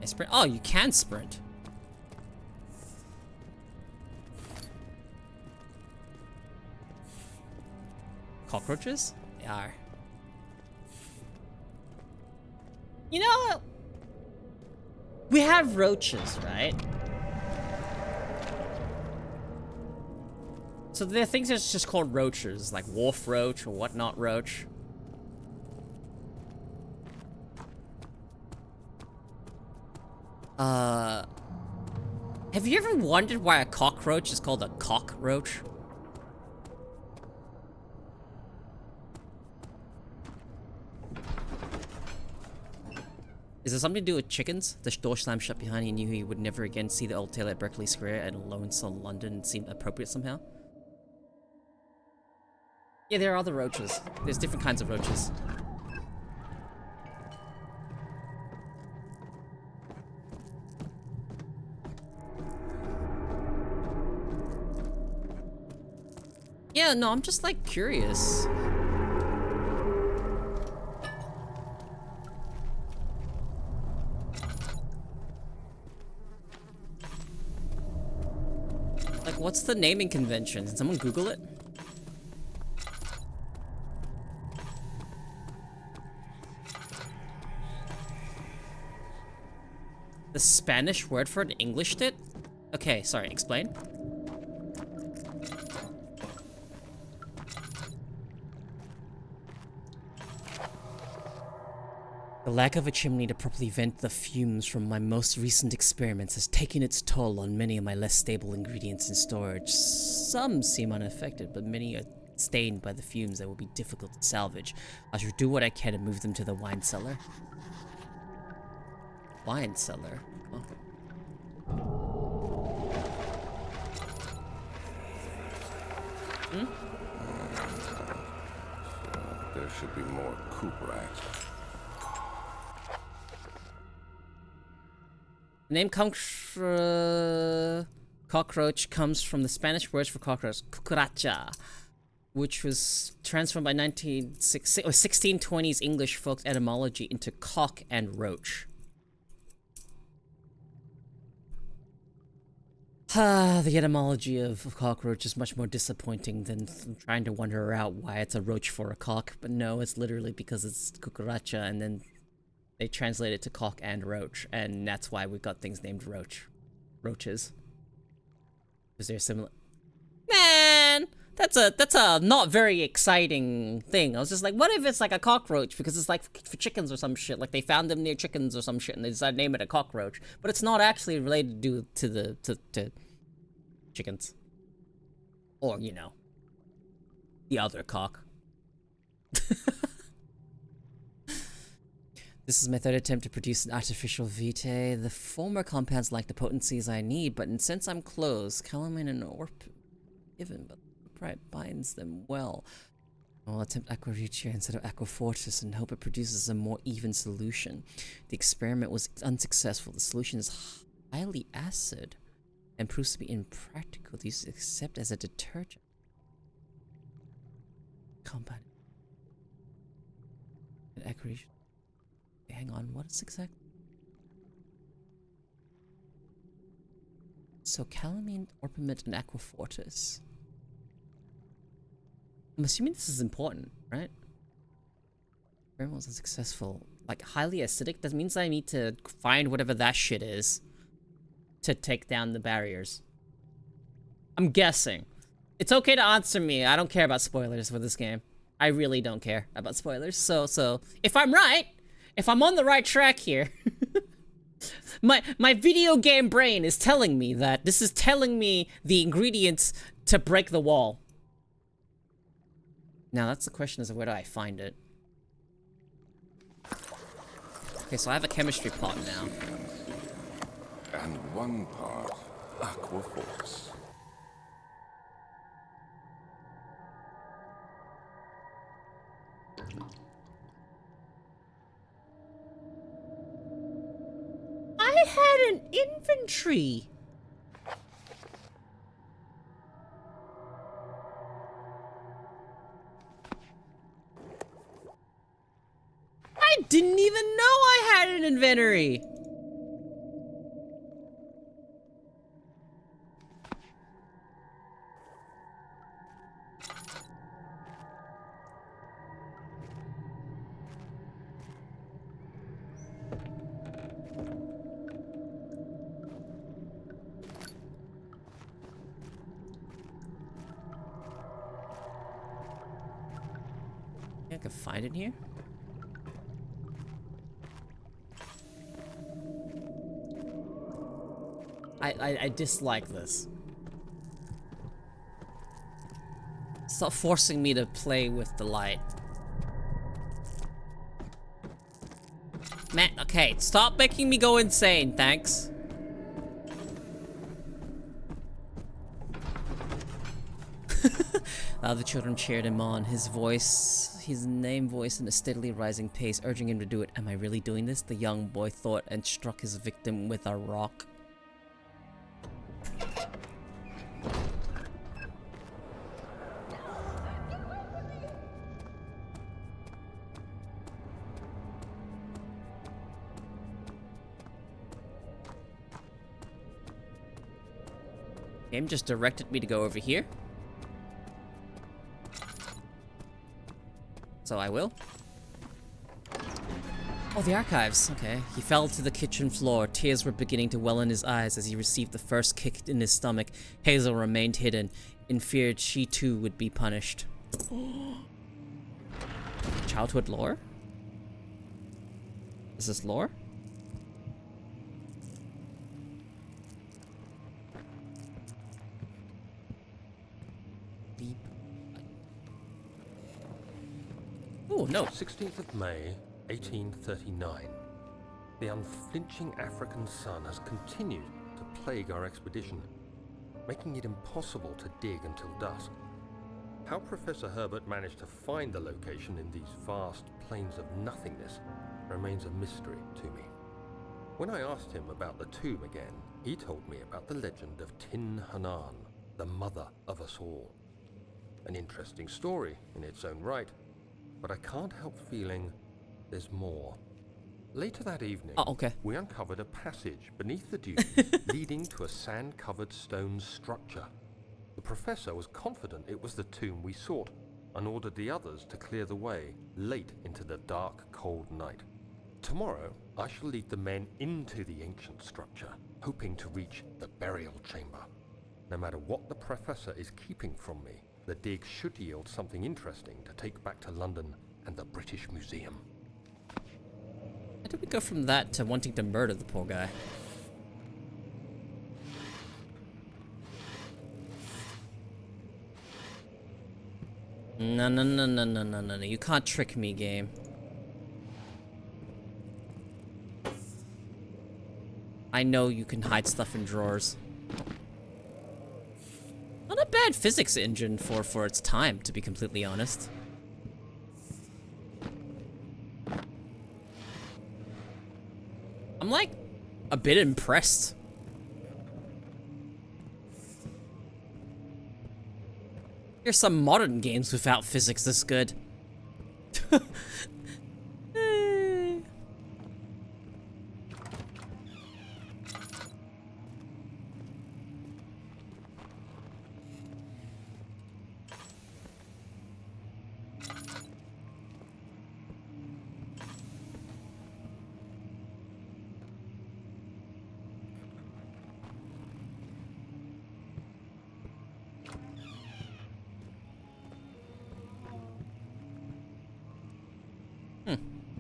I sprint. Oh, you can sprint. Cockroaches? They are. You know, we have roaches, right? So there are things that's just called roaches, like wharf roach or whatnot roach. Have you ever wondered why a cockroach is called a cockroach? Is there something to do with chickens? The door slammed shut behind him. He knew he would never again see the old tailor at Berkeley Square, and alone saw London seemed appropriate somehow. Yeah, there are other roaches. There's different kinds of roaches. Yeah, no, I'm just like curious. Like, what's the naming convention? Did someone Google it? The Spanish word for it Englished it? Okay, sorry, explain. The lack of a chimney to properly vent the fumes from my most recent experiments has taken its toll on many of my less stable ingredients in storage. Some seem unaffected, but many are stained by the fumes that will be difficult to salvage. I shall do what I can to move them to the wine cellar. Wine cellar? Oh. There should be more coop rats. The name cockroach comes from the Spanish words for cockroach, cucaracha, which was transformed by 1620s English folk etymology into cock and roach. The etymology of cockroach is much more disappointing than trying to wonder out why it's a roach for a cock, but no, it's literally because it's cucaracha, and then they translate it to cock and roach, and that's why we got things named roaches. Because they're similar. Man, that's a not very exciting thing. I was just like, what if it's like a cockroach? Because it's like for chickens or some shit. Like they found them near chickens or some shit, and they decided to name it a cockroach. But it's not actually related to chickens, or you know, the other cock. This is my third attempt to produce an artificial vitae. The former compounds lack the potencies I need, but since I'm close, calamine and orp given, but pride binds them well. I'll attempt Aqua Regia instead of Aqua Fortis and hope it produces a more even solution. The experiment was unsuccessful. The solution is highly acid and proves to be impractical to use except as a detergent. Compound. And Aqua Regia. Hang on, what is exactly? So calamine, orpiment, and aquafortis. I'm assuming this is important, right? Experiment was unsuccessful. Like highly acidic, that means I need to find whatever that shit is to take down the barriers. I'm guessing. It's okay to answer me. I don't care about spoilers for this game. I really don't care about spoilers. So if I'm right, if I'm on the right track here, my video game brain is telling me that this is telling me the ingredients to break the wall. Now that's the question, is where do I find it? Okay, so I have a chemistry pot now. And one part aqua force. I had an inventory. I didn't even know I had an inventory. I can find it here. I dislike this. Stop forcing me to play with the light. Man, okay, stop making me go insane, thanks. The other children cheered him on, his name voice in a steadily rising pace, urging him to do it. Am I really doing this? The young boy thought, and struck his victim with a rock. Game just directed me to go over here. So I will. Oh, the archives. Okay. He fell to the kitchen floor. Tears were beginning to well in his eyes as he received the first kick in his stomach. Hazel remained hidden, in fear she too would be punished. Childhood lore? Is this lore? Beep. Oh, no. 16th of May, 1839. The unflinching African sun has continued to plague our expedition, making it impossible to dig until dusk. How Professor Herbert managed to find the location in these vast plains of nothingness remains a mystery to me. When I asked him about the tomb again, he told me about the legend of Tin Hanan, the mother of us all. An interesting story in its own right, but I can't help feeling there's more. Later that evening, we uncovered a passage beneath the dune leading to a sand-covered stone structure. The professor was confident it was the tomb we sought and ordered the others to clear the way late into the dark, cold night. Tomorrow, I shall lead the men into the ancient structure, hoping to reach the burial chamber. No matter what the professor is keeping from me, the dig should yield something interesting to take back to London and the British Museum. How did we go from that to wanting to murder the poor guy? No. You can't trick me, game. I know you can hide stuff in drawers. Not a bad physics engine for its time, to be completely honest. I'm like a bit impressed. Here's some modern games without physics this good.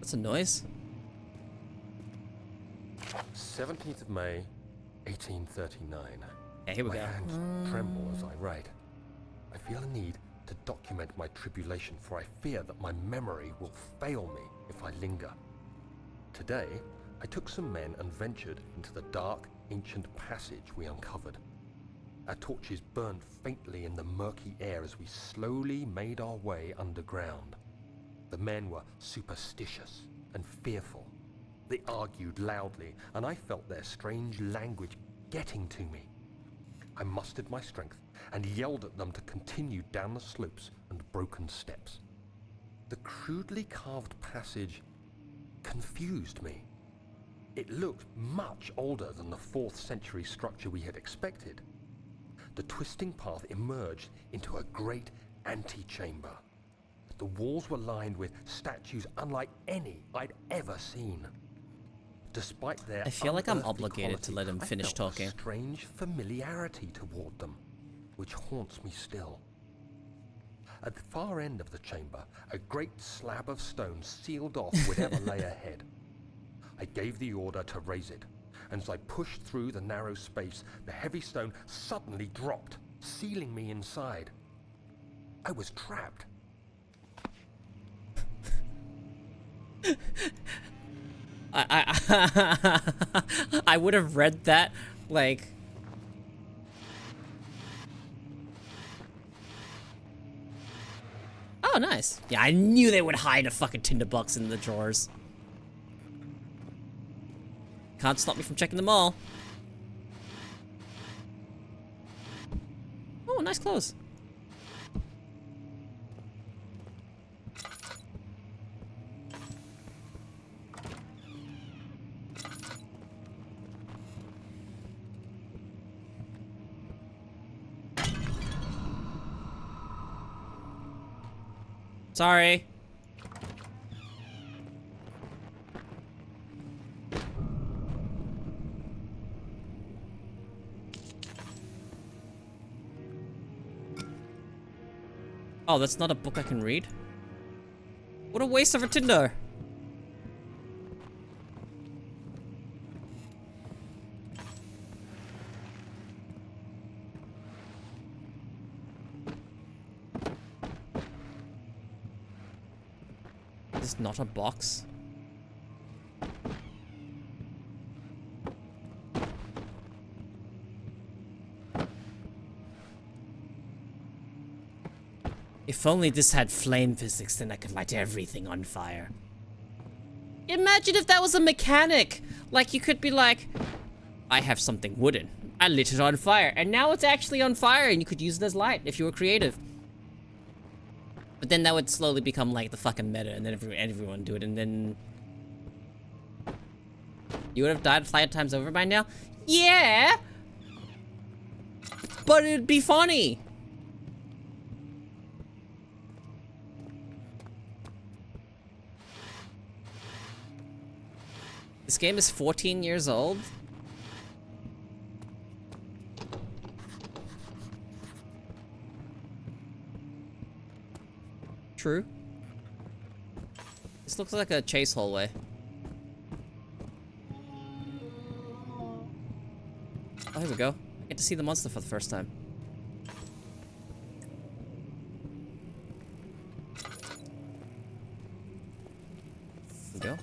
What's a noise? 17th of May, 1839. Yeah, here we My go. hands tremble as I write. I feel a need to document my tribulation, for I fear that my memory will fail me if I linger. Today, I took some men and ventured into the dark, ancient passage we uncovered. Our torches burned faintly in the murky air as we slowly made our way underground. The men were superstitious and fearful. They argued loudly, and I felt their strange language getting to me. I mustered my strength and yelled at them to continue down the slopes and broken steps. The crudely carved passage confused me. It looked much older than the 4th century structure we had expected. The twisting path emerged into a great antechamber. The walls were lined with statues unlike any I'd ever seen. Despite their I feel like I'm unearthly obligated to quality, let him finish I felt talking. a strange familiarity toward them, which haunts me still. At the far end of the chamber, a great slab of stone sealed off whatever lay ahead. I gave the order to raise it, and as I pushed through the narrow space, the heavy stone suddenly dropped, sealing me inside. I was trapped. I would have read that like oh, nice. Yeah, I knew they would hide a fucking tinderbox in the drawers. Can't stop me from checking them all. Oh, nice clothes. Sorry. Oh, that's not a book I can read? What a waste of a Tinder. not a box? If only this had flame physics, then I could light everything on fire. Imagine if that was a mechanic! Like, you could be like, I have something wooden. I lit it on fire, and now it's actually on fire, and you could use it as light if you were creative. But then that would slowly become like the fucking meta, and then everyone do it, and then... You would have died 5 times over by now? Yeah! But it'd be funny! This game is 14 years old? True. This looks like a chase hallway. Oh, here we go. I get to see the monster for the first time. Here we go.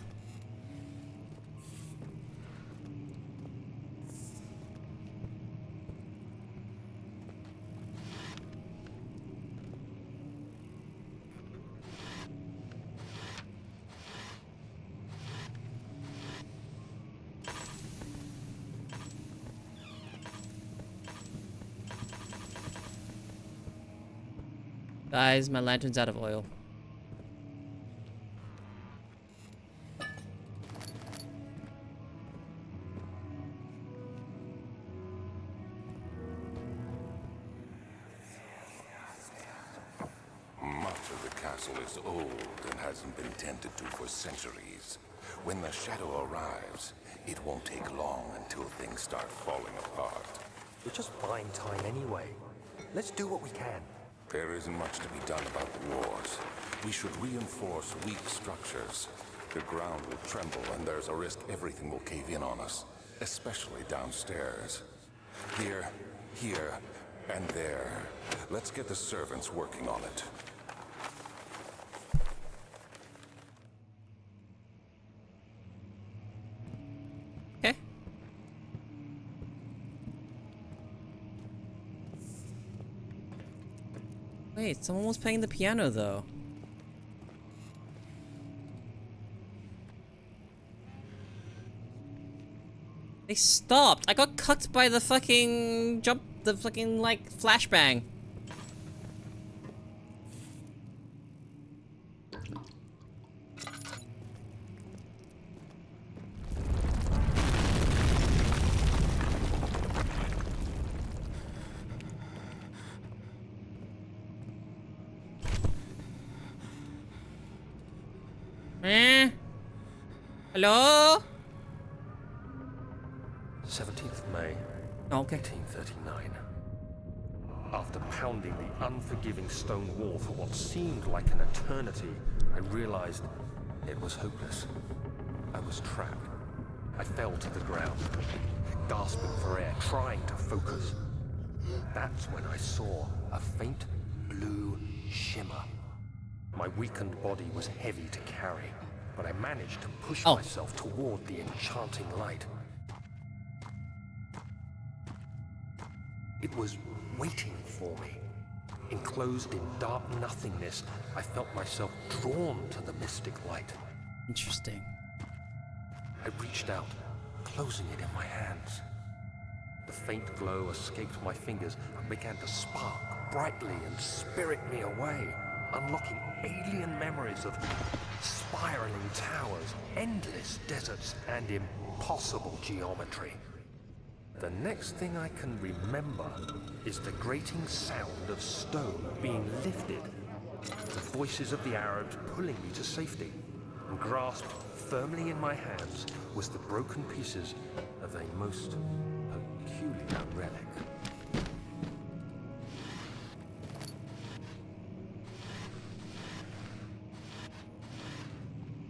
Guys, my lantern's out of oil. Much of the castle is old and hasn't been tended to for centuries. When the shadow arrives, it won't take long until things start falling apart. We're just buying time anyway. Let's do what we can. There isn't much to be done about the wars. We should reinforce weak structures. The ground will tremble and there's a risk everything will cave in on us, especially downstairs. Here, and there. Let's get the servants working on it. Okay. Wait, someone was playing the piano though. They stopped. I got cut by the fucking the fucking like flashbang. Hello? 17th May, Oh, okay. 1839. After pounding the unforgiving stone wall for what seemed like an eternity, I realized it was hopeless. I was trapped. I fell to the ground, gasping for air, trying to focus. That's when I saw a faint blue shimmer. My weakened body was heavy to carry, but I managed to push myself toward the enchanting light. It was waiting for me. Enclosed in dark nothingness, I felt myself drawn to the mystic light. Interesting. I reached out, closing it in my hands. The faint glow escaped my fingers and began to spark brightly and spirit me away, unlocking alien memories of spiraling towers, endless deserts, and impossible geometry. The next thing I can remember is the grating sound of stone being lifted, the voices of the Arabs pulling me to safety, and grasped firmly in my hands was the broken pieces of a most peculiar relic.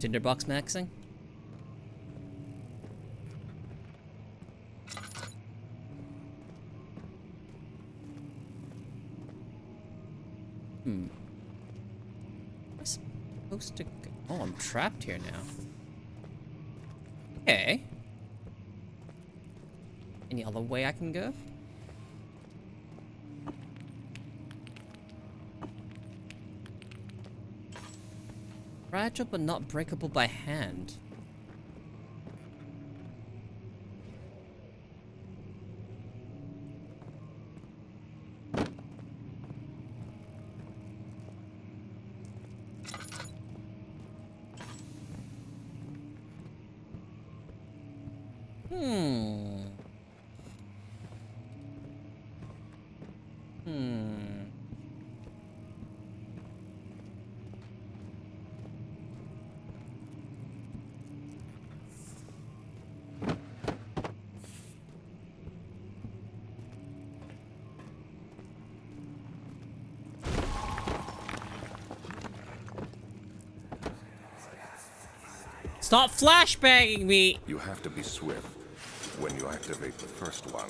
Tinderbox maxing? Am I supposed to go? Oh, I'm trapped here now. Okay. Any other way I can go? Fragile but not breakable by hand. Stop flashbanging me! You have to be swift when you activate the first one.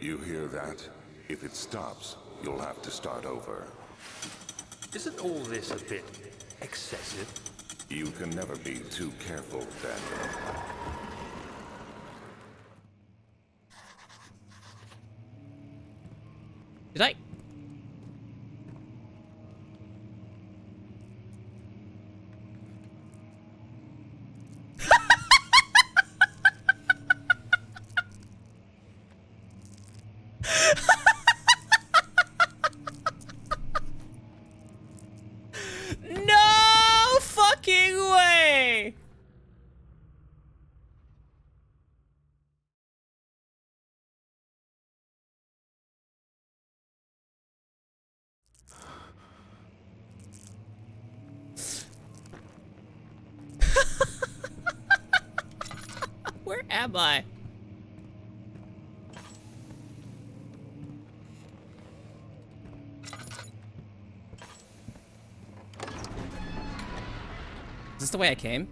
You hear that? If it stops, you'll have to start over. Isn't all this a bit excessive? You can never be too careful, Daniel. Did I? No fucking way! Where am I? Is this the way I came?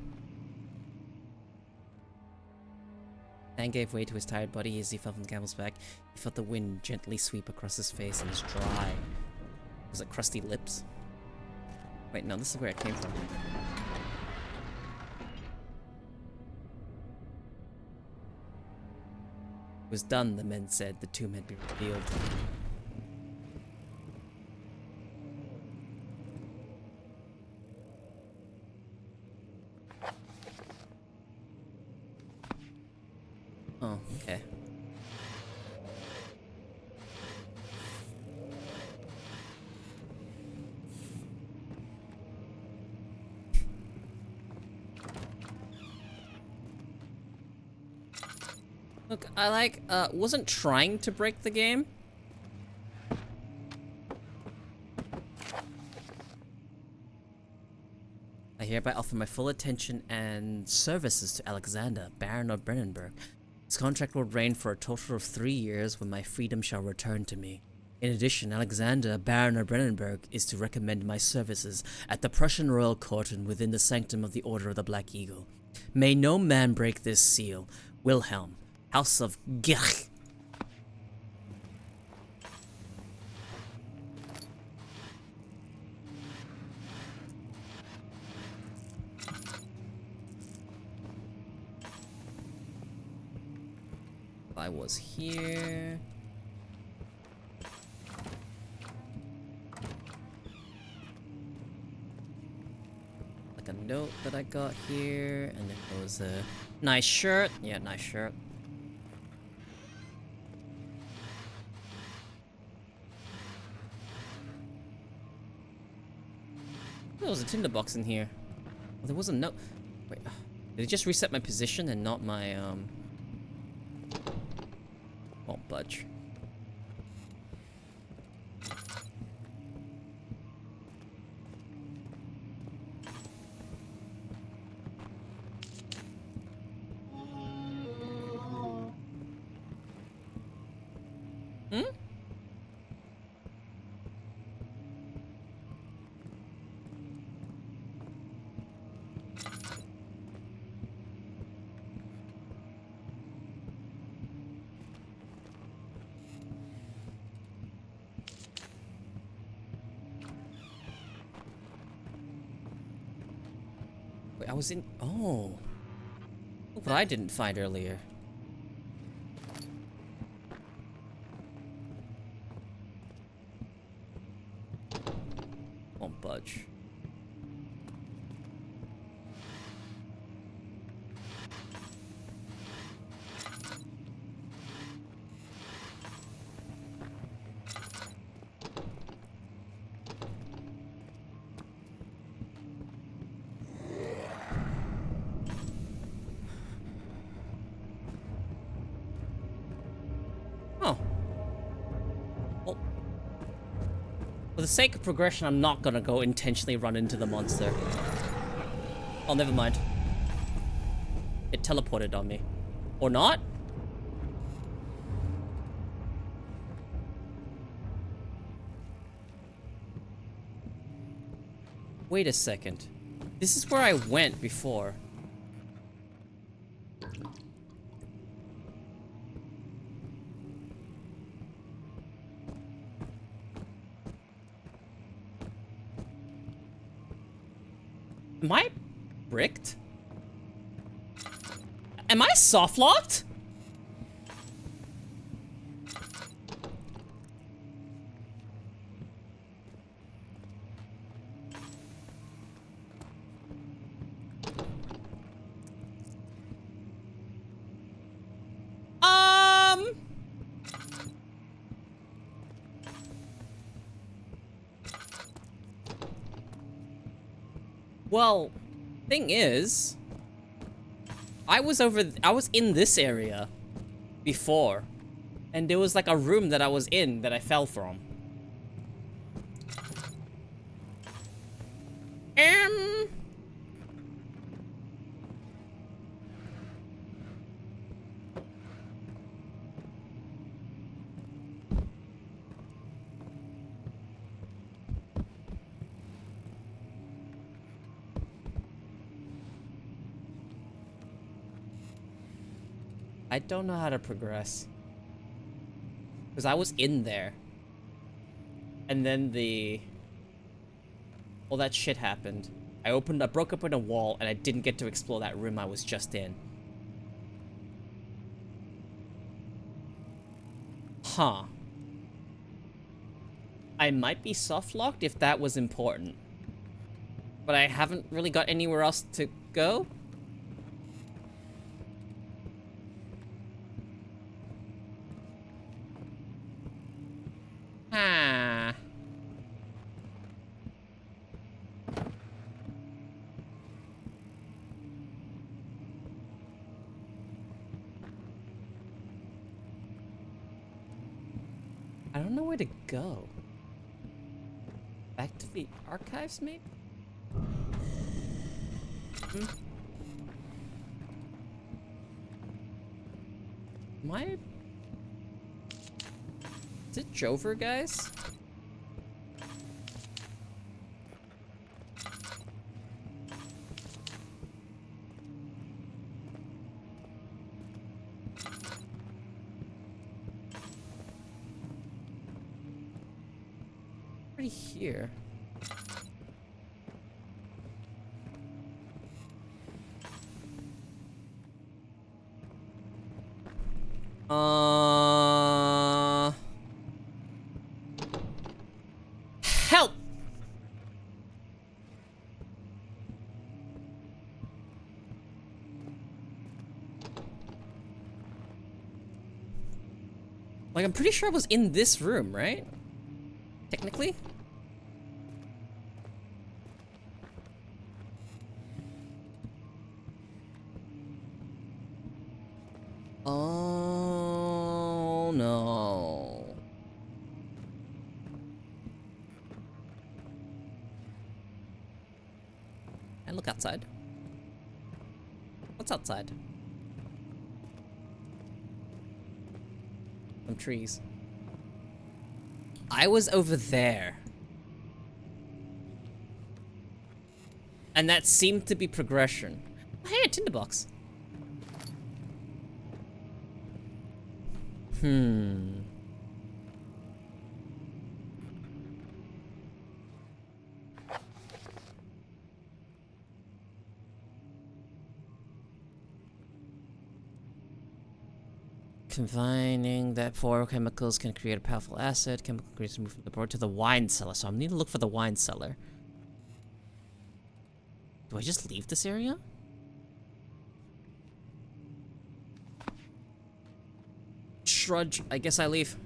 Dan gave way to his tired body as he fell from the camel's back. He felt the wind gently sweep across his face and his dry... Was it crusty lips? Wait, no, this is where I came from. It was done, the men said. The tomb had been revealed. Oh, okay. Look, I wasn't trying to break the game. I hereby offer my full attention and services to Alexander, Baron of Brennenburg. His contract will reign for a total of 3 years when my freedom shall return to me. In addition, Alexander, Baron of Brennenburg, is to recommend my services at the Prussian royal court and within the sanctum of the Order of the Black Eagle. May no man break this seal. Wilhelm, House of Gich. I was here. Like a note that I got here, and then there was a nice shirt. Yeah, nice shirt. There was a tinderbox in here. Oh, there was a note. Wait, did it just reset my position and not my won't budge. Hmm? Wait, I was in... Oh. Look what I didn't find earlier. Won't budge. Oh. Well, for the sake of progression, I'm not gonna go intentionally run into the monster. Oh, never mind. It teleported on me. Or not? Wait a second. This is where I went before. Am I bricked? Am I soft locked? Well, thing is, I was in this area before, and there was like a room that I was in that I fell from. I don't know how to progress. Because I was in there. And then all that shit happened. I broke open a wall and I didn't get to explore that room I was just in. Huh. I might be soft locked if that was important. But I haven't really got anywhere else to go. Ah. I don't know where to go. Back to the archives, maybe? Am I... Is it Jover, guys? Pretty here. Help! Like, I'm pretty sure I was in this room, right? Technically? Oh, no. And look outside. What's outside? Some trees. I was over there. And that seemed to be progression. Hey, a tinderbox. Combining that four chemicals can create a powerful acid. Chemical ingredients move from the board to the wine cellar. So I need to look for the wine cellar. Do I just leave this area? Shrudge. I guess I leave.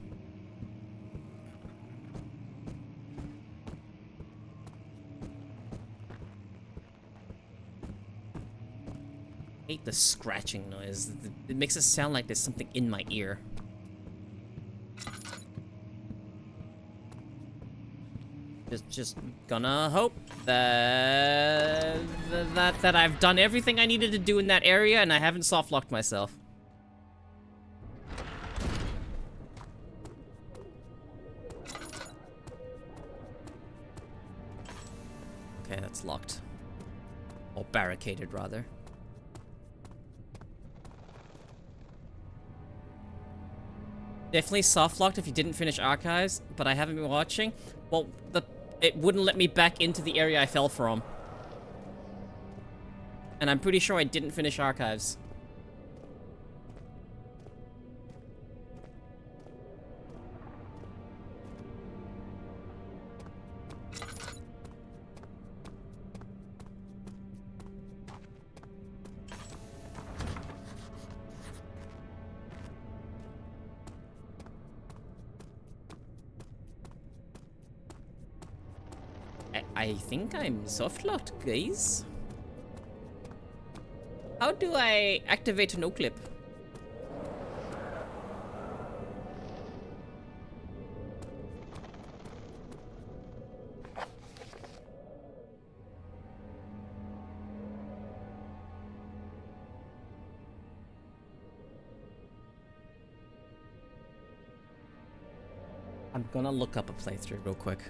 I hate the scratching noise. It makes it sound like there's something in my ear. Just gonna hope that I've done everything I needed to do in that area and I haven't soft locked myself. Okay, that's locked. Or barricaded, rather. Definitely soft locked if you didn't finish archives, but I haven't been watching. Well, it wouldn't let me back into the area I fell from. And I'm pretty sure I didn't finish archives. I think I'm soft locked, guys. How do I activate a no clip? I'm gonna look up a playthrough real quick.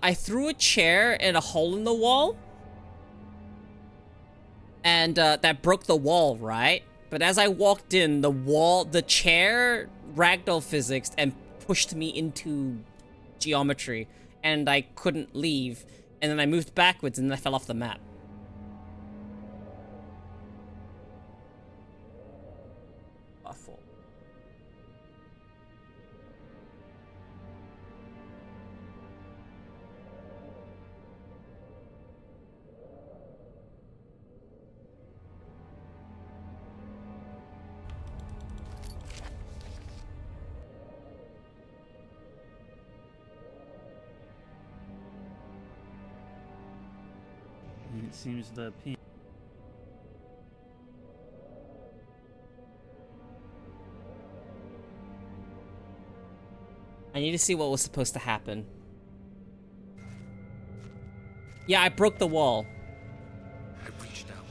I threw a chair in a hole in the wall. And that broke the wall, right? But as I walked in, the chair ragdoll physics and pushed me into geometry. And I couldn't leave. And then I moved backwards and then I fell off the map. Awful. It seems the P. I need to see what was supposed to happen. Yeah, I broke the wall. I reached out.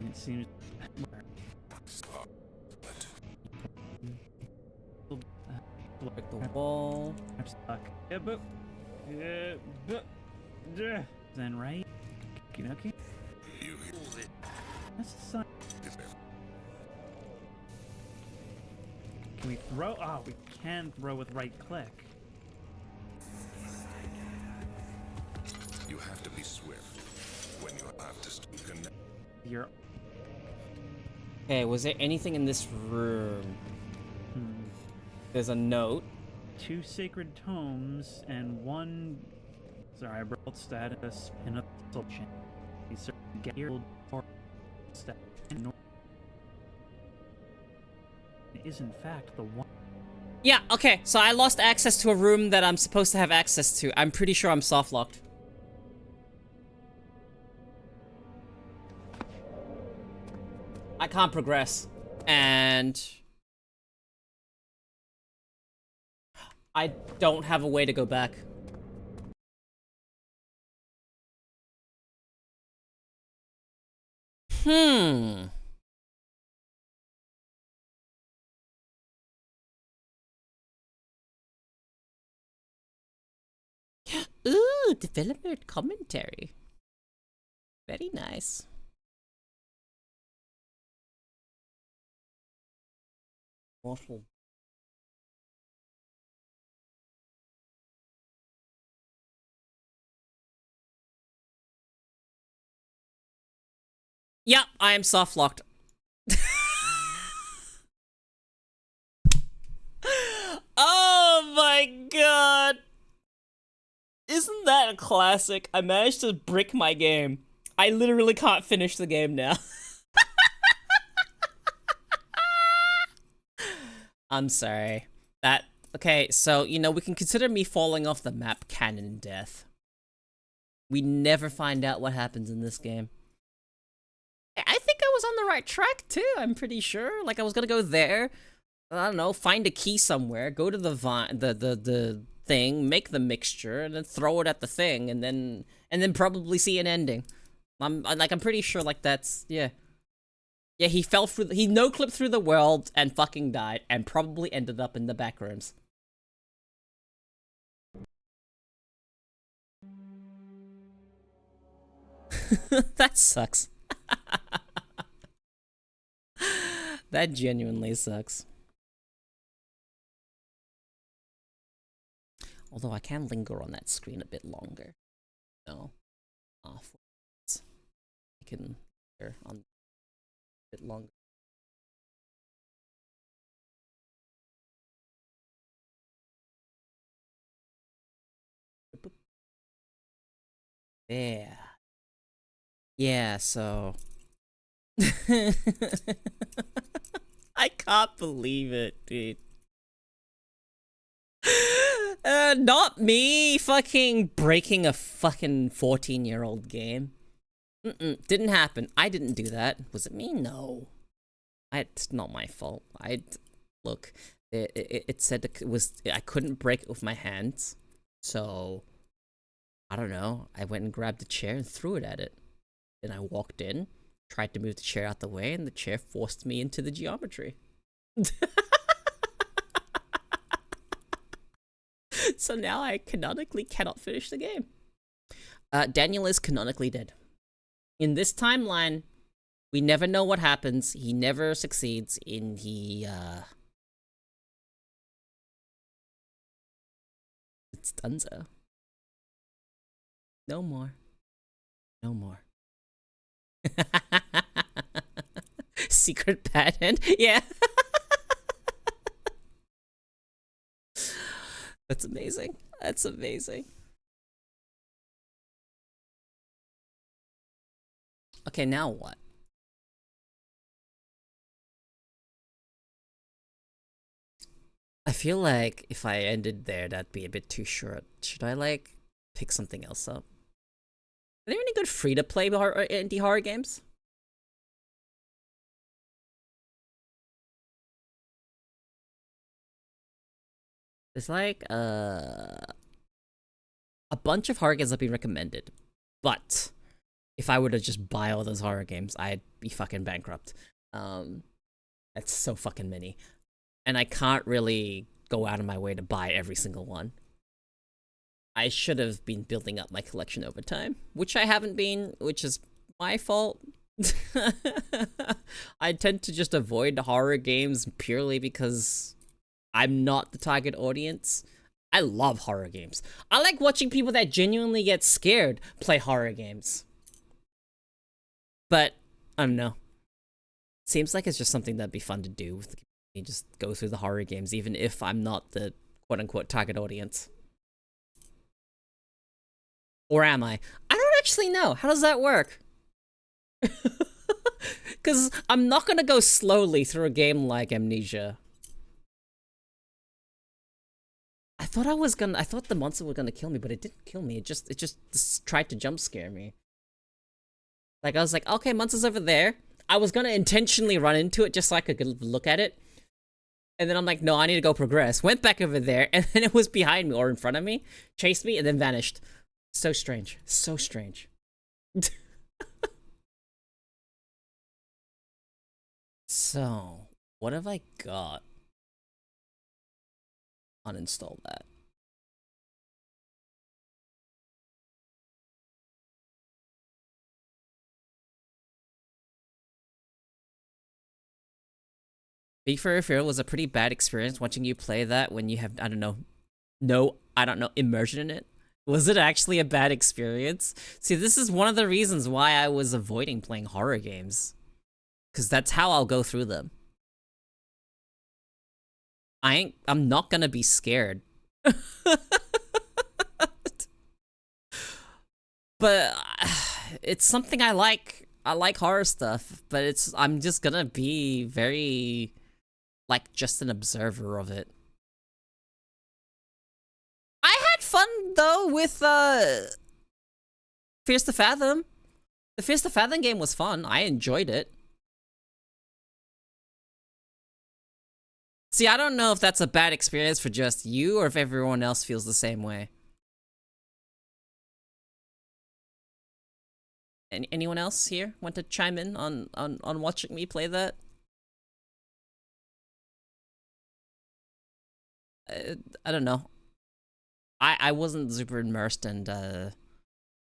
It seems. Break the wall. I'm stuck. Then right. Okay. You That's the sign. Can we throw? Oh, we can throw with right click. You have to be swift when you have to connect. You're. Okay, was there anything in this room? There's a note. 2 sacred tomes and 1. Sorry, I brought status in a chain. Get your or stat is in fact the one. Yeah, okay, so I lost access to a room that I'm supposed to have access to. I'm pretty sure I'm soft locked. I can't progress. And I don't have a way to go back. Hmm. Ooh, developer commentary. Very nice. Awful. Yep, I am soft locked. Oh my god. Isn't that a classic? I managed to brick my game. I literally can't finish the game now. I'm sorry. Okay, so, you know, we can consider me falling off the map canon death. We never find out what happens in this game. I think I was on the right track, too, I'm pretty sure. Like, I was gonna go there, I don't know, find a key somewhere, go to the thing, make the mixture, and then throw it at the thing, and then probably see an ending. I'm pretty sure, like, that's, yeah. Yeah, he fell through, he no-clipped through the world and fucking died, and probably ended up in the back rooms. That sucks. That genuinely sucks. Although I can linger on that screen a bit longer. No. I can linger on a bit longer. Yeah. Yeah, so... I can't believe it, dude. Not me fucking breaking a fucking 14-year-old game. Didn't happen. I didn't do that. Was it me? No. It's not my fault. Look, it said it was, I couldn't break it with my hands. So, I don't know. I went and grabbed a chair and threw it at it. Then I walked in, tried to move the chair out the way, and the chair forced me into the geometry. So now I canonically cannot finish the game. Daniel is canonically dead. In this timeline, we never know what happens. He never succeeds in It's donezo. No more. No more. Secret patent? Yeah. That's amazing. That's amazing. Okay, now what? I feel like if I ended there, that'd be a bit too short. Should I, like, pick something else up? Are there any good free-to-play indie horror games? There's like a bunch of horror games that have been recommended, but if I were to just buy all those horror games, I'd be fucking bankrupt. That's so fucking many, and I can't really go out of my way to buy every single one. I should have been building up my collection over time, which I haven't been, which is my fault. I tend to just avoid horror games purely because I'm not the target audience. I love horror games. I like watching people that genuinely get scared play horror games. But, I don't know. Seems like it's just something that'd be fun to do with the community. Just go through the horror games, even if I'm not the quote-unquote target audience. Or am I? I don't actually know. How does that work? Because I'm not gonna go slowly through a game like Amnesia. I thought the monster was gonna kill me, but it didn't kill me. It just tried to jump scare me. Like, I was like, okay, monster's over there. I was gonna intentionally run into it just so I could look at it. And then I'm like, no, I need to go progress. Went back over there, and then it was behind me or in front of me, chased me, and then vanished. So strange. So strange. So, what have I got? Uninstall that. Big Furry Fear was a pretty bad experience watching you play that when you have, I don't know, immersion in it. Was it actually a bad experience? See, this is one of the reasons why I was avoiding playing horror games. Because that's how I'll go through them. I'm not gonna be scared. But it's something I like. I like horror stuff, but I'm just gonna be very, like, just an observer of it. I had fun, though, with, Fears to Fathom. The Fears to Fathom game was fun. I enjoyed it. See, I don't know if that's a bad experience for just you or if everyone else feels the same way. Anyone else here want to chime in on watching me play that? I don't know. I wasn't super immersed, and I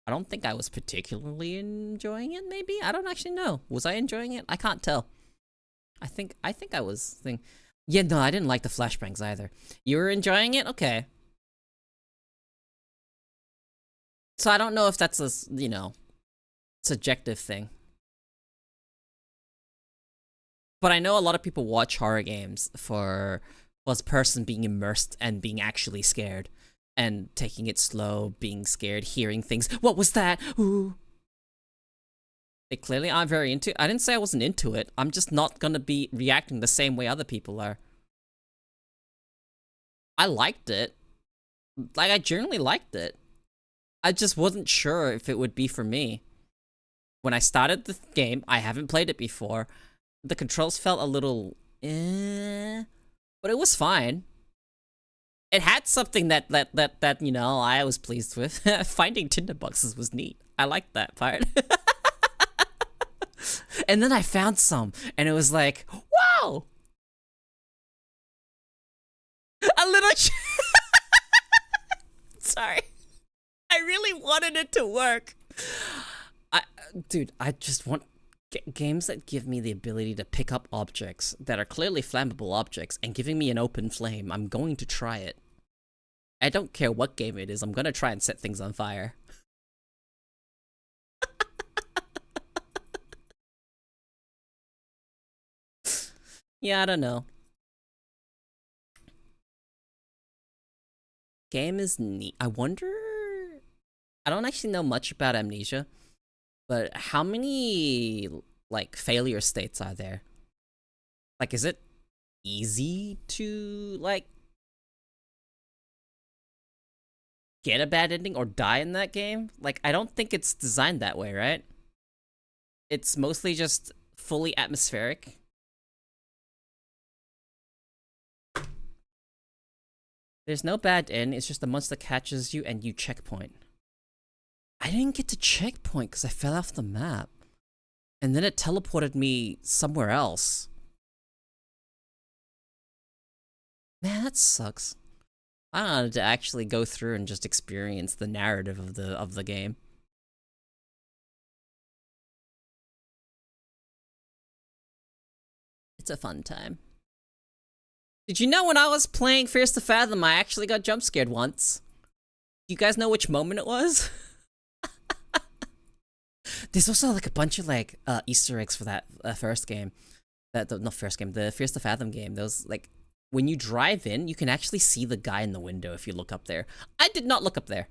don't think I was particularly enjoying it. Maybe I don't actually know. Was I enjoying it? I can't tell. I think I was. Yeah, no, I didn't like the flashbangs either. You were enjoying it? Okay. So I don't know if that's a, you know, subjective thing. But I know a lot of people watch horror games for a person being immersed and being actually scared. And taking it slow, being scared, hearing things. What was that? Ooh. They clearly aren't very into it. I didn't say I wasn't into it. I'm just not gonna be reacting the same way other people are. I liked it. Like, I generally liked it. I just wasn't sure if it would be for me. When I started the game, I haven't played it before. The controls felt a little but it was fine. It had something that you know, I was pleased with. Finding tinderboxes was neat. I liked that part. And then I found some, and it was like, wow! A little sorry. I really wanted it to work. Dude, I just want games that give me the ability to pick up objects that are clearly flammable objects and giving me an open flame. I'm going to try it. I don't care what game it is. I'm gonna try and set things on fire. Yeah, I don't know. Game is neat. I wonder... I don't actually know much about Amnesia, but how many, like, failure states are there? Like, is it easy to, like, get a bad ending or die in that game? Like, I don't think it's designed that way, right? It's mostly just fully atmospheric. There's no bad end, it's just the monster catches you and you checkpoint. I didn't get to checkpoint because I fell off the map. And then it teleported me somewhere else. Man, that sucks. I wanted to actually go through and just experience the narrative of the game. It's a fun time. Did you know when I was playing Fears to Fathom, I actually got jump scared once? Do you guys know which moment it was? There's also like a bunch of like Easter eggs for that first game. Not first game, the Fears to Fathom game. Those, like, when you drive in, you can actually see the guy in the window if you look up there. I did not look up there.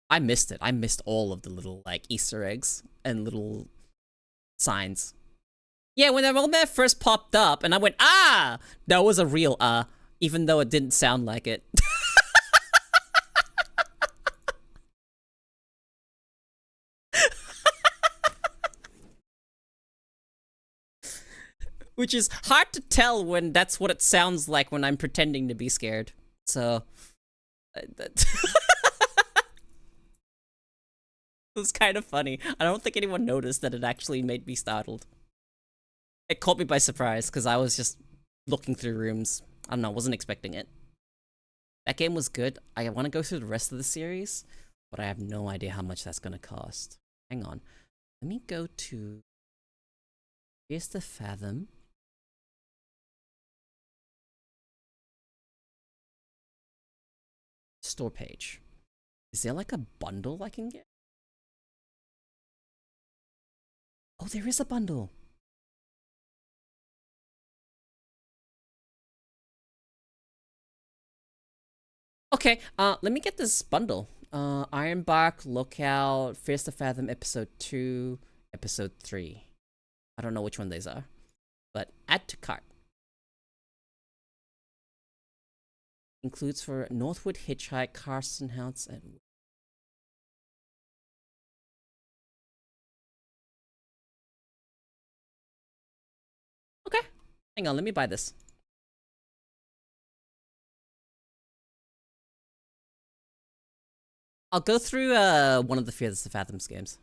I missed it. I missed all of the little, like, Easter eggs and little signs. Yeah, when that moment first popped up, and I went, ah! That was a real even though it didn't sound like it. Which is hard to tell when that's what it sounds like when I'm pretending to be scared. So... it was kind of funny. I don't think anyone noticed that it actually made me startled. It caught me by surprise, because I was just looking through rooms. I don't know, wasn't expecting it. That game was good. I want to go through the rest of the series, but I have no idea how much that's going to cost. Hang on. Let me go to... Here's the Fathom. Store page. Is there like a bundle I can get? Oh, there is a bundle. Okay, let me get this bundle. Ironbark, Lookout, Fears to Fathom, Episode 2, Episode 3. I don't know which one these are, but add to cart. Includes for Northwood Hitchhike, Carson House, and... Okay, hang on, let me buy this. I'll go through one of the Fears to Fathoms games.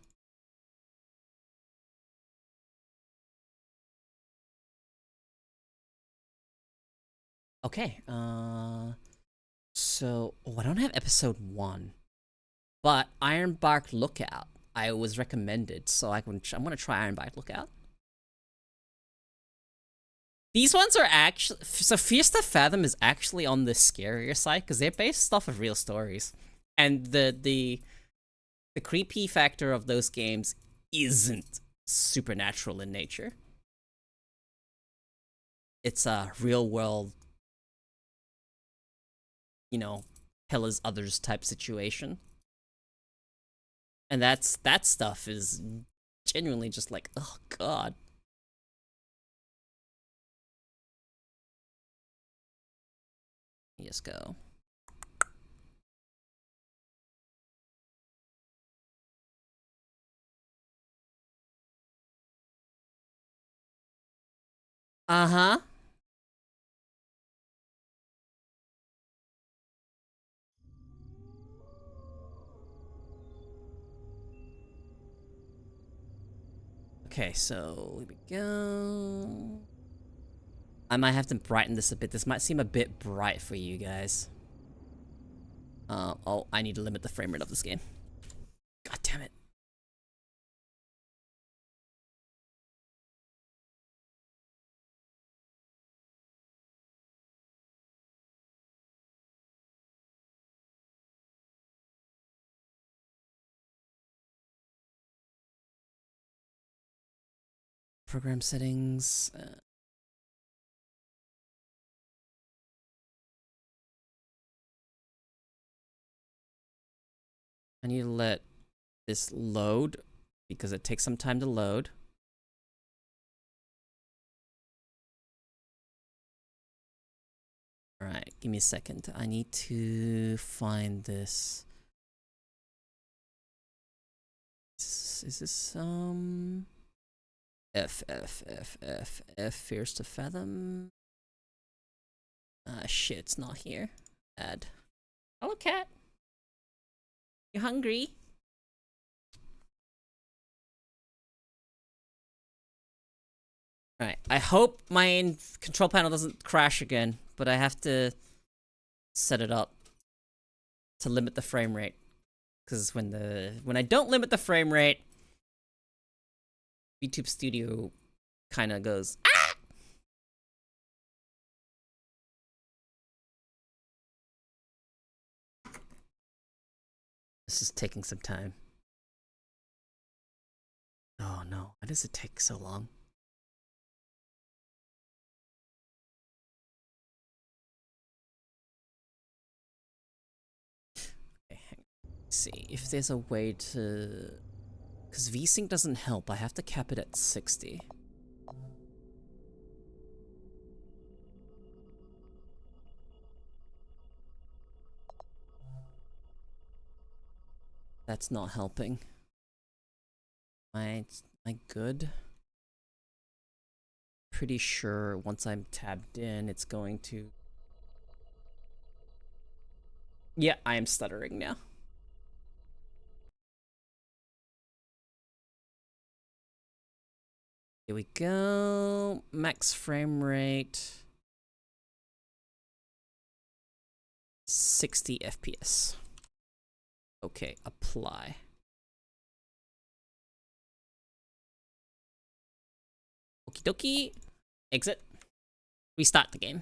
Okay, so... Oh, I don't have episode 1. But Ironbark Lookout, I was recommended, so I'm gonna try Ironbark Lookout. These ones are actually... So Fears to Fathom is actually on the scarier side, because they're based off of real stories. And the creepy factor of those games isn't supernatural in nature. It's a real world, you know, hell is others type situation. And that stuff is genuinely just like, oh god. Let's go. Uh-huh. Okay, so here we go. I might have to brighten this a bit. This might seem a bit bright for you guys. Oh, I need to limit the frame rate of this game. God damn it. Program settings. I need to let this load because it takes some time to load. Alright, give me a second. I need to find this. Is this F Fears to Fathom? Shit, it's not here. Add. Hello, cat. You hungry? Alright, I hope my control panel doesn't crash again, but I have to set it up to limit the frame rate. Because when I don't limit the frame rate, VTube Studio kind of goes, ah! This is taking some time. Oh no, why does it take so long? Okay, hang on. Let's see if there's a way to... Because VSync doesn't help, I have to cap it at 60. That's not helping. Am I good? pretty sure once I'm tabbed in, it's going to... Yeah, I am stuttering now. Here we go. Max frame rate. 60 FPS. Okay, apply. Okie dokie. Exit. Restart the game.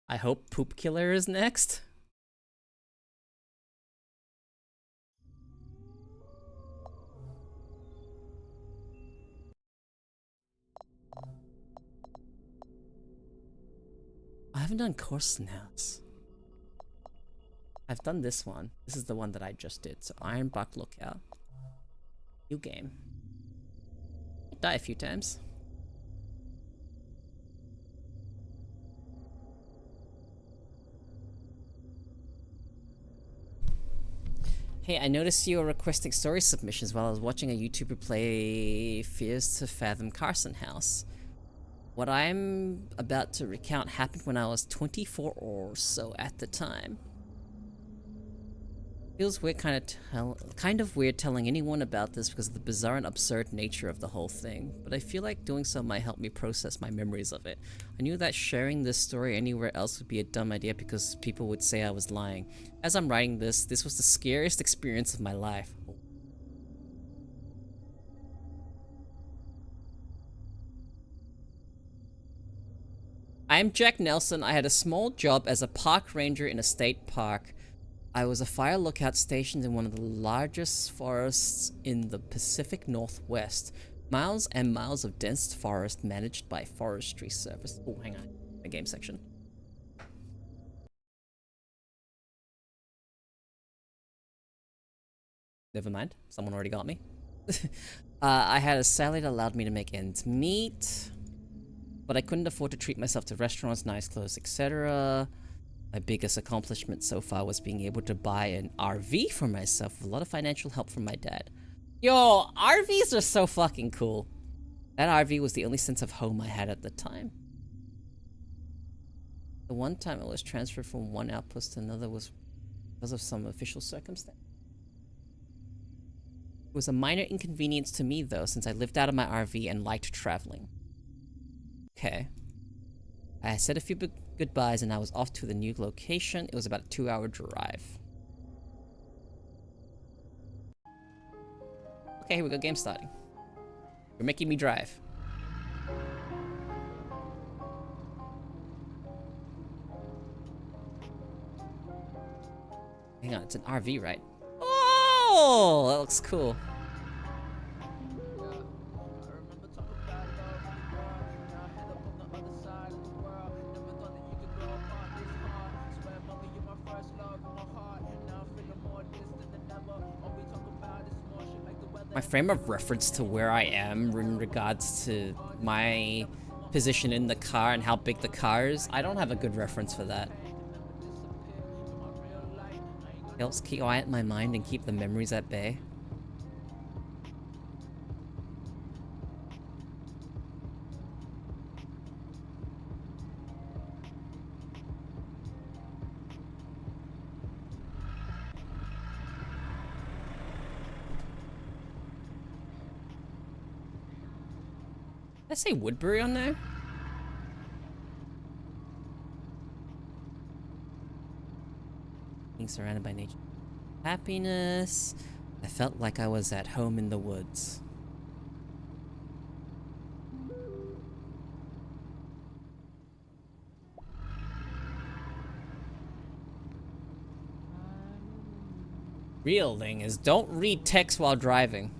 I hope Poop Killer is next. I haven't done Corson House. I've done this one. This is the one that I just did. So Ironbark Lookout. New game. Die a few times. Hey, I noticed you were requesting story submissions while I was watching a YouTuber play Fears to Fathom Carson House. What I'm about to recount happened when I was 24 or so at the time. Feels weird, kind of weird telling anyone about this because of the bizarre and absurd nature of the whole thing, but I feel like doing so might help me process my memories of it. I knew that sharing this story anywhere else would be a dumb idea because people would say I was lying. As I'm writing this was the scariest experience of my life. I'm Jack Nelson. I had a small job as a park ranger in a state park. I was a fire lookout stationed in one of the largest forests in the Pacific Northwest. Miles and miles of dense forest managed by Forestry Service. Oh, hang on. The game section. Never mind. Someone already got me. I had a salary that allowed me to make ends meet, but I couldn't afford to treat myself to restaurants, nice clothes, etc. My biggest accomplishment so far was being able to buy an RV for myself with a lot of financial help from my dad. Yo, RVs are so fucking cool. That RV was the only sense of home I had at the time. The one time I was transferred from one outpost to another was because of some official circumstance. It was a minor inconvenience to me though, since I lived out of my RV and liked traveling. Okay. I said a few goodbyes and I was off to the new location. It was about a 2-hour drive. Okay, here we go, game starting. You're making me drive. Hang on, it's an RV, right? Oh, that looks cool. My frame of reference to where I am in regards to my position in the car and how big the car is, I don't have a good reference for that. It helps keep quiet my mind and keep the memories at bay. Did I say Woodbury on there? Being surrounded by nature. Happiness. I felt like I was at home in the woods. Real thing is, don't read text while driving.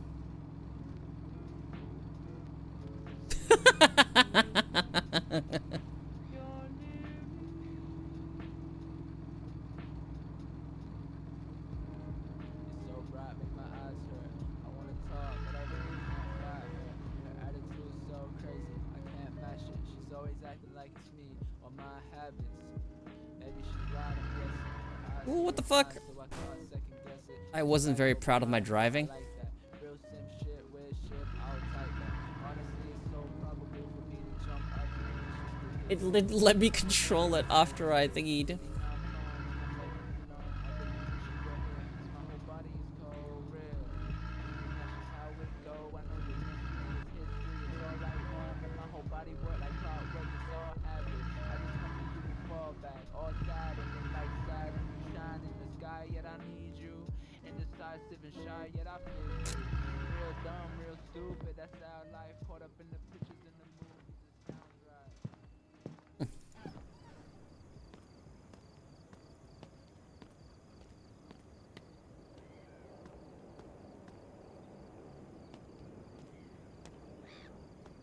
Ooh, what the fuck? I wasn't very proud of my driving. It let me control it after I thingied.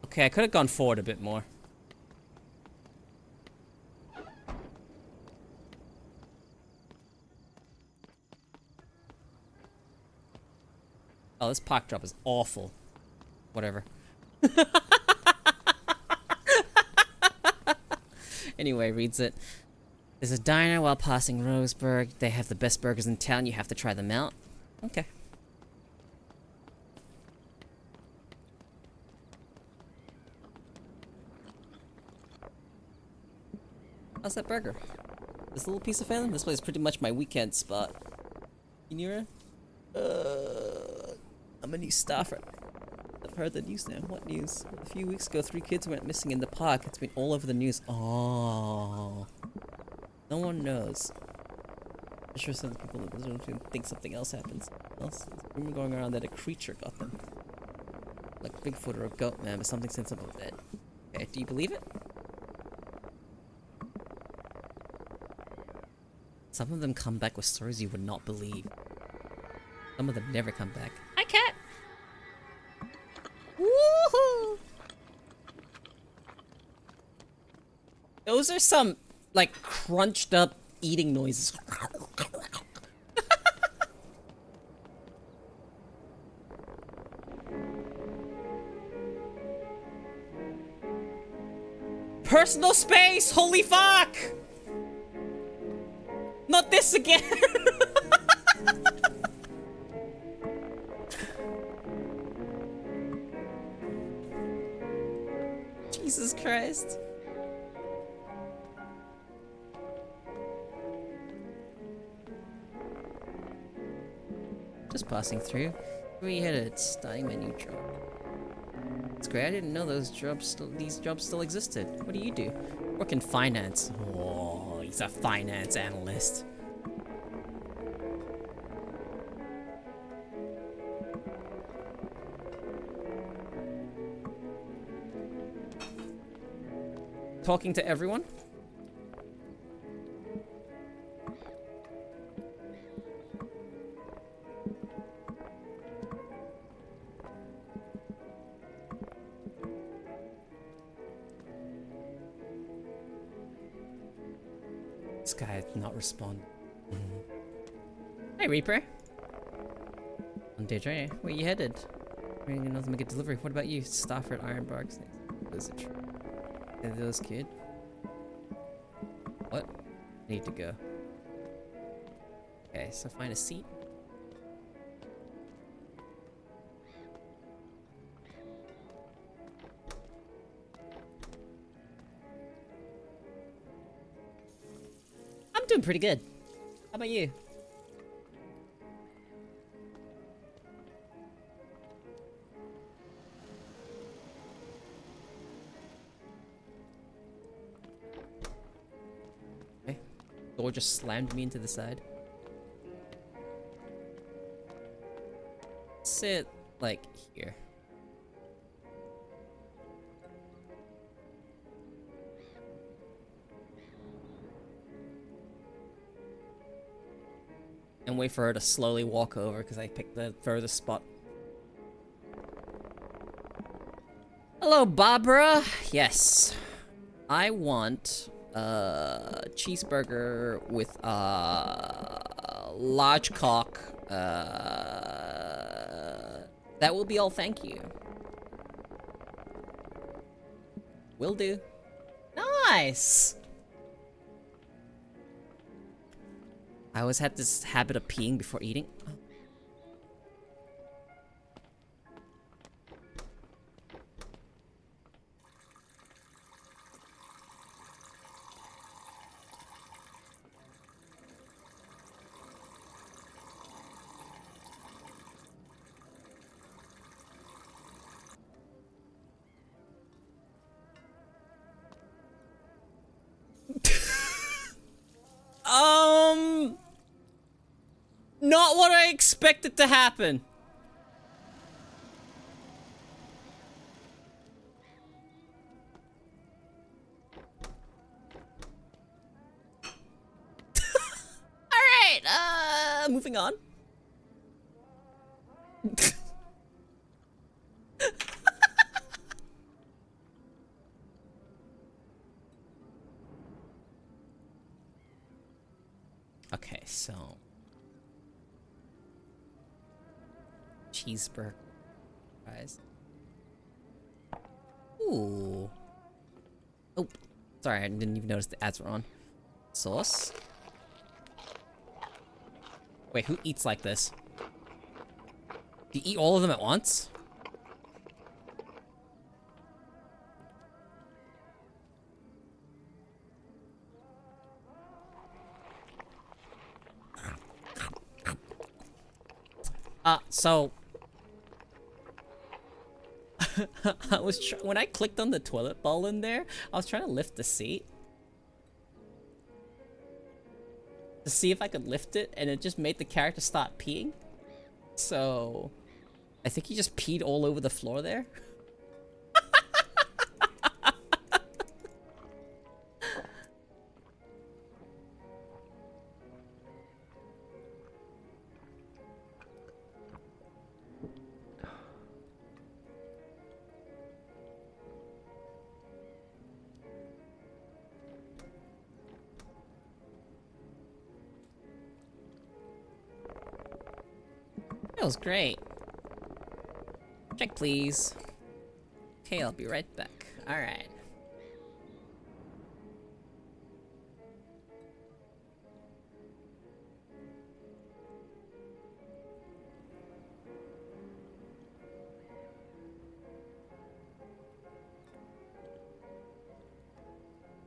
Okay, I could have gone forward a bit more. Oh, this park drop is awful. Whatever. Anyway, reads it. There's a diner while passing Roseburg. They have the best burgers in town. You have to try them out. Okay. How's that burger? This little piece of failing? This place is pretty much my weekend spot. You near? I'm a new staffer. I've heard the news now. What news? A few weeks ago, 3 kids went missing in the park. It's been all over the news. Oh. No one knows. I'm sure some people think something else happens. There's a rumor going around that a creature got them. Like Bigfoot or a goat man, but something said something about that. Okay, do you believe it? Some of them come back with stories you would not believe. Some of them never come back. Hi, cat! Woohoo! Those are some, like, crunched up eating noises. Personal space! Holy fuck! Not this again! Jesus Christ. Just passing through. Where you headed? Study menu job. It's great. I didn't know these jobs still existed. What do you do? Work in finance. Oh, he's a finance analyst. Talking to everyone? This guy did not respond. Hey, Reaper. On day journey. Where you headed? I didn't know to make a delivery. What about you? Stafford Ironbark. Is it true? Are those kid? What? I need to go. Okay, so find a seat. I'm doing pretty good. How about you? Okay. Door just slammed me into the side. Sit like here. And wait for her to slowly walk over because I picked the furthest spot. Hello, Barbara. Yes. I want a cheeseburger with a large cock. That will be all, thank you. Will do. Nice! I always had this habit of peeing before eating. Oh. not what I expected to happen. Alright, moving on. Okay, so cheeseburger fries. Ooh. Oh, sorry, I didn't even notice the ads were on. Sauce. Wait, who eats like this? Do you eat all of them at once? So I was when I clicked on the toilet bowl in there, I was trying to lift the seat to see if I could lift it, and it just made the character start peeing. So I think he just peed all over the floor there. That was great. Check, please. Okay, I'll be right back. Alright.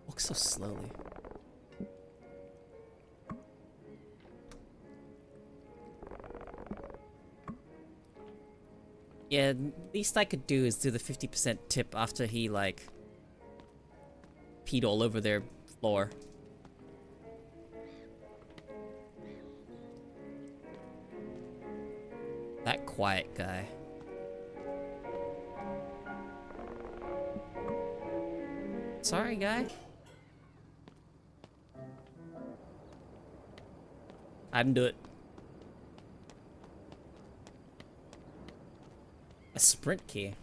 Walk so slowly. Yeah, least I could do is do the 50% tip after he, like, peed all over their floor. That quiet guy. Sorry, guy. I didn't do it. A sprint key.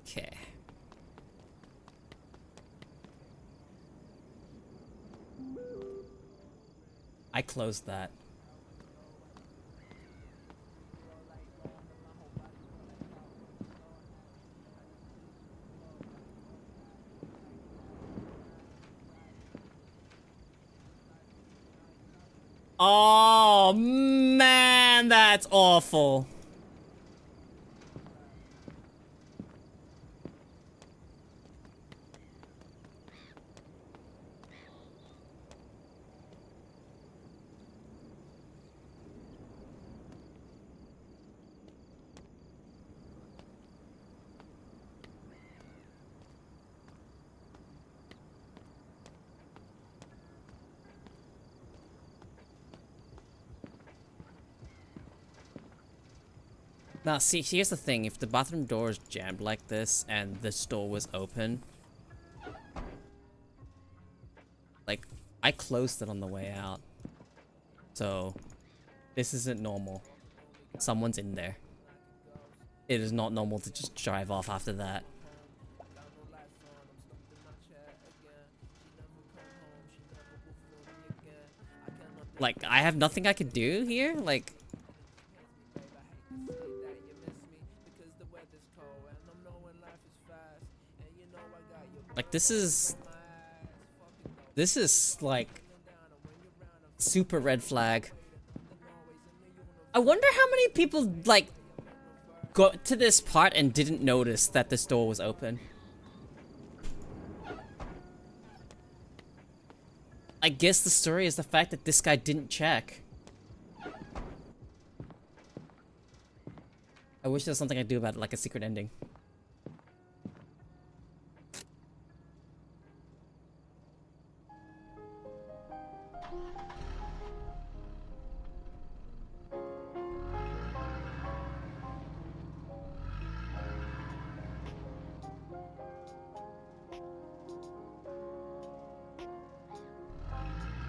Okay. I closed that. Oh man, that's awful. Now, see, here's the thing. If the bathroom door is jammed like this and this door was open, like, I closed it on the way out. So, this isn't normal. Someone's in there. It is not normal to just drive off after that. Like, I have nothing I could do here? Like, this is like super red flag. I wonder how many people like got to this part and didn't notice that this door was open. I guess the story is the fact that this guy didn't check. wish there was something I could do about it, like a secret ending.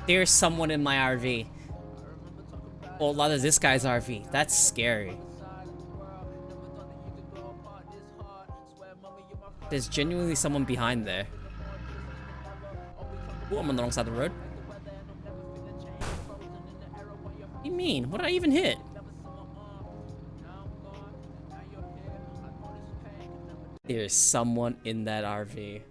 There's someone in my RV. Well, a lot of this guy's RV. That's scary. There's genuinely someone behind there. Oh, I'm on the wrong side of the road. What do you mean? What did I even hit? There's someone in that RV.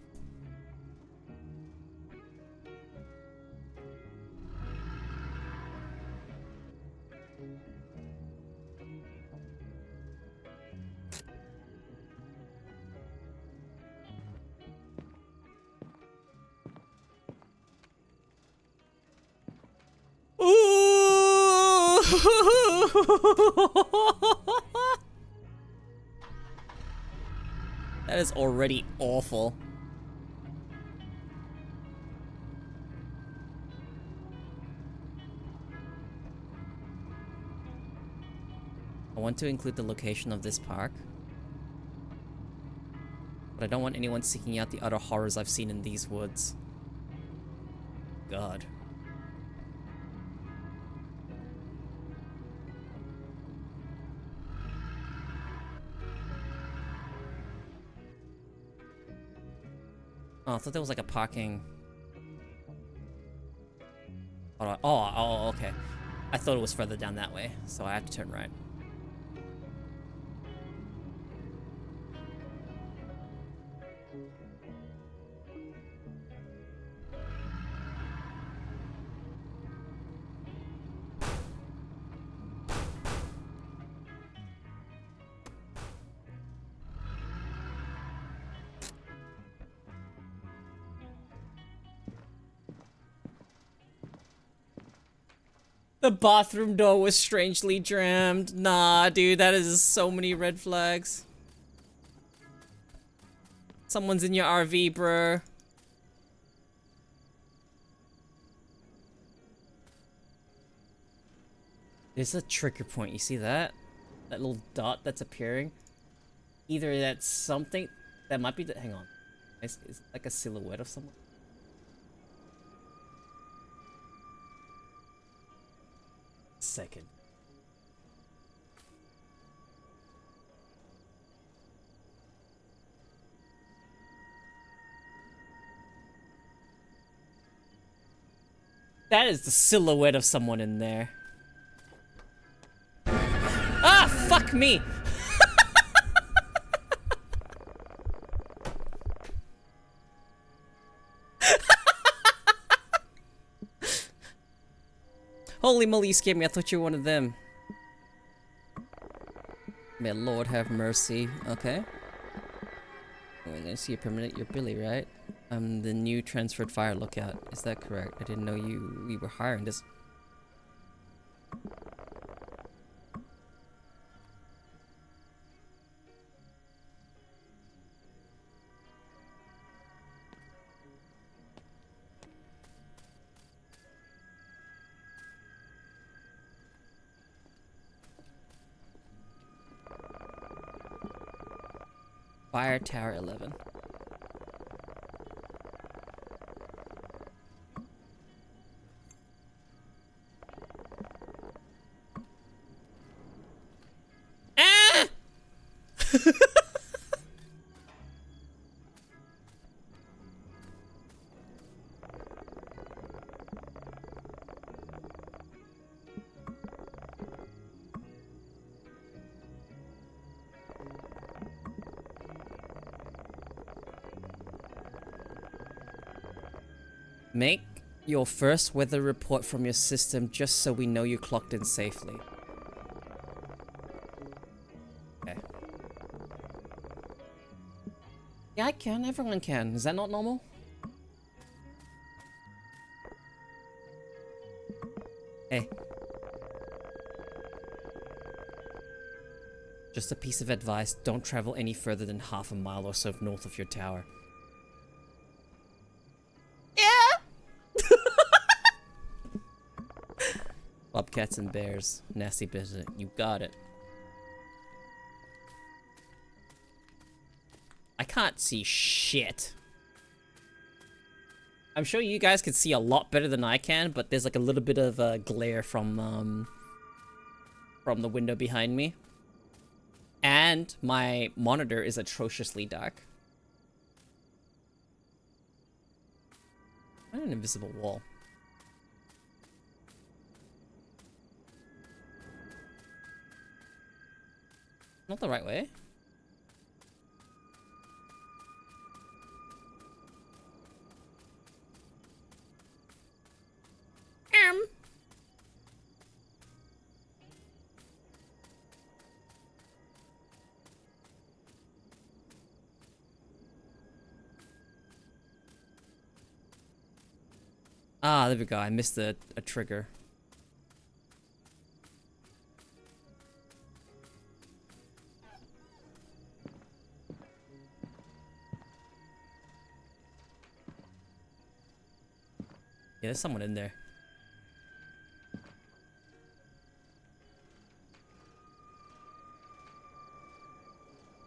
Ooh! That is already awful. I want to include the location of this park, but I don't want anyone seeking out the utter horrors I've seen in these woods. God. Oh, I thought there was like a parking. Oh, okay. I thought it was further down that way, so I have to turn right. The bathroom door was strangely jammed. Nah, dude, that is so many red flags. Someone's in your RV, bruh. There's a trigger point, you see that? That little dot that's appearing? Either that's something that might be the, hang on. It's like a silhouette of someone. Second. That is the silhouette of someone in there. Ah, fuck me! Holy moly, you scared me. I thought you were one of them. May Lord have mercy. Okay. We're gonna see a permanent. You're Billy, right? I'm the new transferred fire lookout. Is that correct? I didn't know we were hiring this. Fire Tower 11. Ah! Make your first weather report from your system just so we know you clocked in safely. Okay. Yeah, I can. Everyone can. Is that not normal? Hey. Just a piece of advice, don't travel any further than half a mile or so north of your tower. Yeah! Bobcats and bears. Nasty business. You got it. I can't see shit. I'm sure you guys can see a lot better than I can, but there's like a little bit of glare from the window behind me. And my monitor is atrociously dark. What an invisible wall. Not the right way. Ah, there we go. I missed a trigger. Yeah, there's someone in there.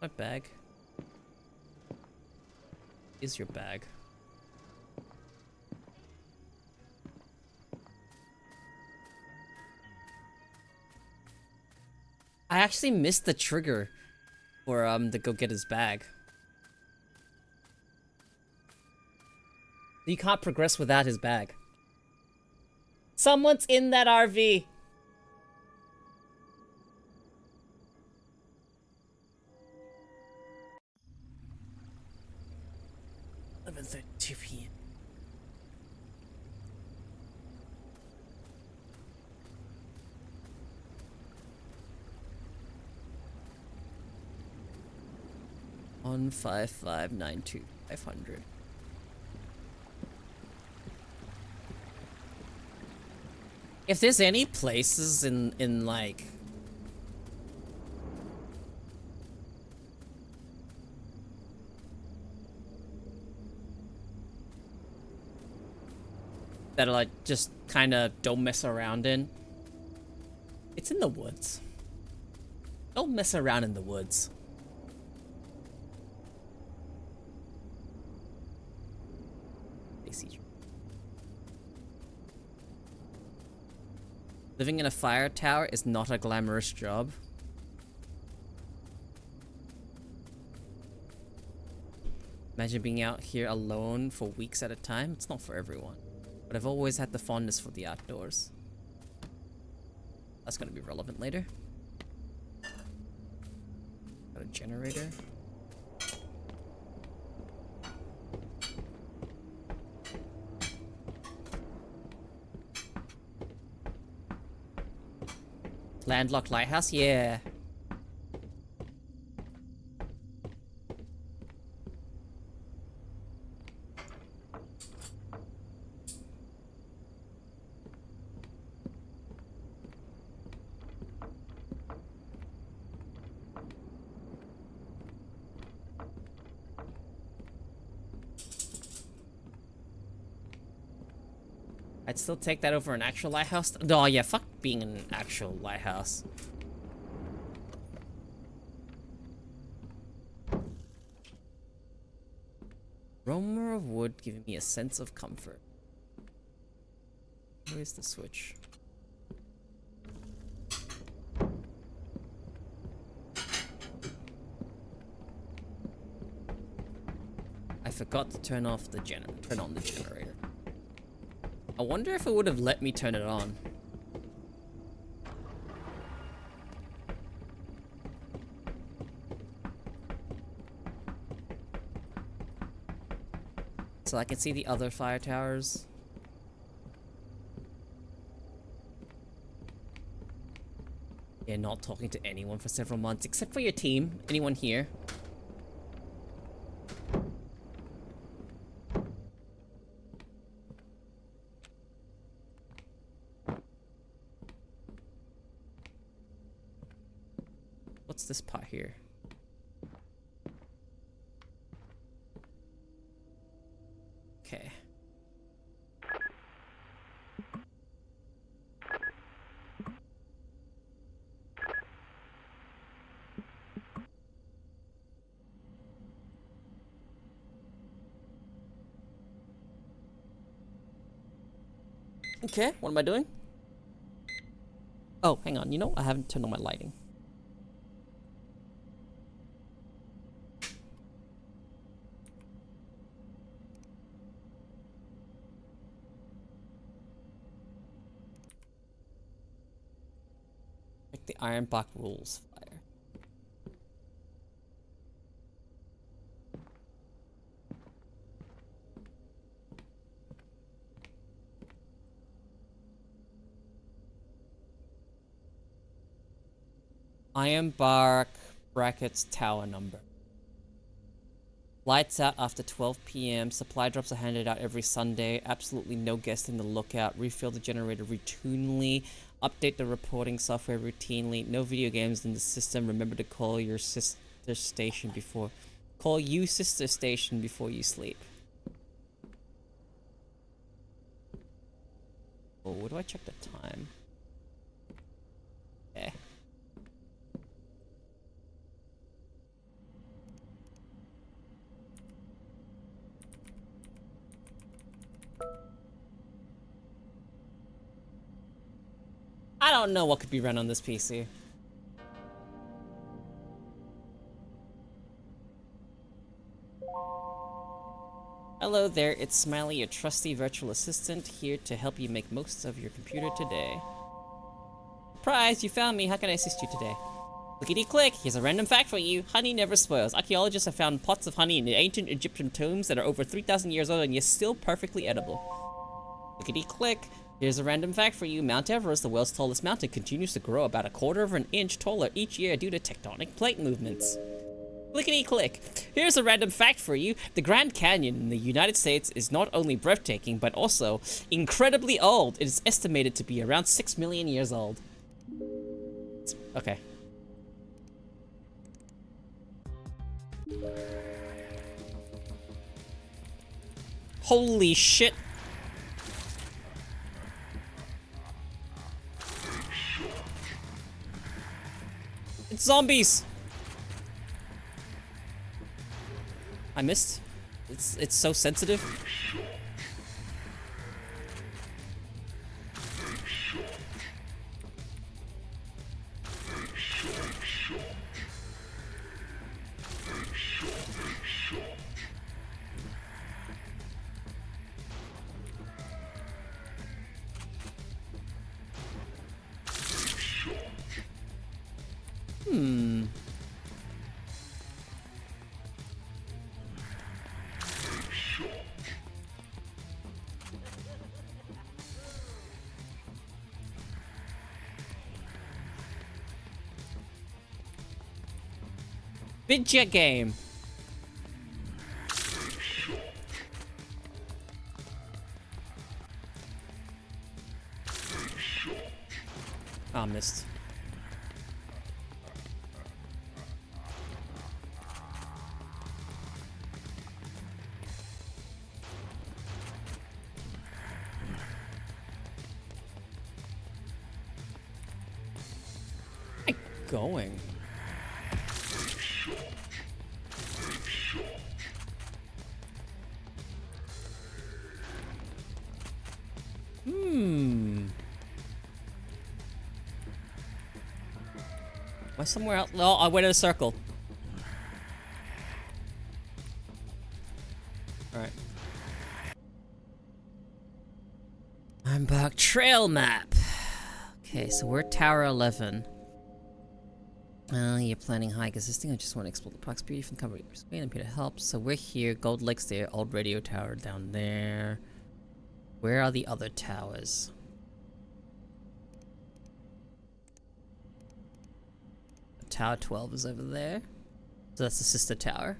My bag. Is your bag? I actually missed the trigger for to go get his bag. You can't progress without his bag. Someone's in that RV. $11:32 p.m. On 5592 If there's any places in like that are like just kind of don't mess around in, it's in the woods. Don't mess around in the woods. Living in a fire tower is not a glamorous job. Imagine being out here alone for weeks at a time. It's not for everyone. But I've always had the fondness for the outdoors. That's gonna be relevant later. Got a generator. Landlocked lighthouse? Yeah. I'd still take that over an actual lighthouse. Oh yeah, fuck being an actual lighthouse. Aroma of wood giving me a sense of comfort. Where's the switch? I forgot to turn off the turn on the generator. I wonder if it would have let me turn it on. So I can see the other fire towers. Yeah, not talking to anyone for several months, except for your team. Anyone here? what's this part here? Okay. Okay, what am I doing? Oh, hang on. You know, I haven't turned on my lighting. Like the Ironbark rules fire. Ironbark brackets tower number. Lights out after 12 p.m. Supply drops are handed out every Sunday. Absolutely no guest in the lookout. Refill the generator routinely. Update the reporting software routinely. No video games in the system. Remember to call your sister station before... Call you sister station before you sleep. Oh, where do I check the time? Okay. I don't know what could be run on this PC. Hello there, it's Smiley, your trusty virtual assistant, here to help you make most of your computer today. Surprise, you found me. How can I assist you today? Clickety-click, here's a random fact for you. Honey never spoils. Archaeologists have found pots of honey in the ancient Egyptian tombs that are over 3,000 years old and yet still perfectly edible. Clickety-click, here's a random fact for you. Mount Everest, the world's tallest mountain, continues to grow about 1/4 of an inch taller each year due to tectonic plate movements. Clickety-click, here's a random fact for you. The Grand Canyon in the United States is not only breathtaking, but also incredibly old. It is estimated to be around 6 million years old. Okay. Holy shit. It's zombies. I missed. It's so sensitive. Vidjet game. Oh, missed. Where am I going? Am I somewhere else? No, I went in a circle. Alright. I'm back. Trail map. Okay, so we're Tower 11. You're planning hike assisting. I just want to explore the park's beauty from cover your screen. I'm here to help. So we're here. Gold Lake's there. Old radio tower down there. Where are the other towers? Tower 12 is over there. So that's the sister tower.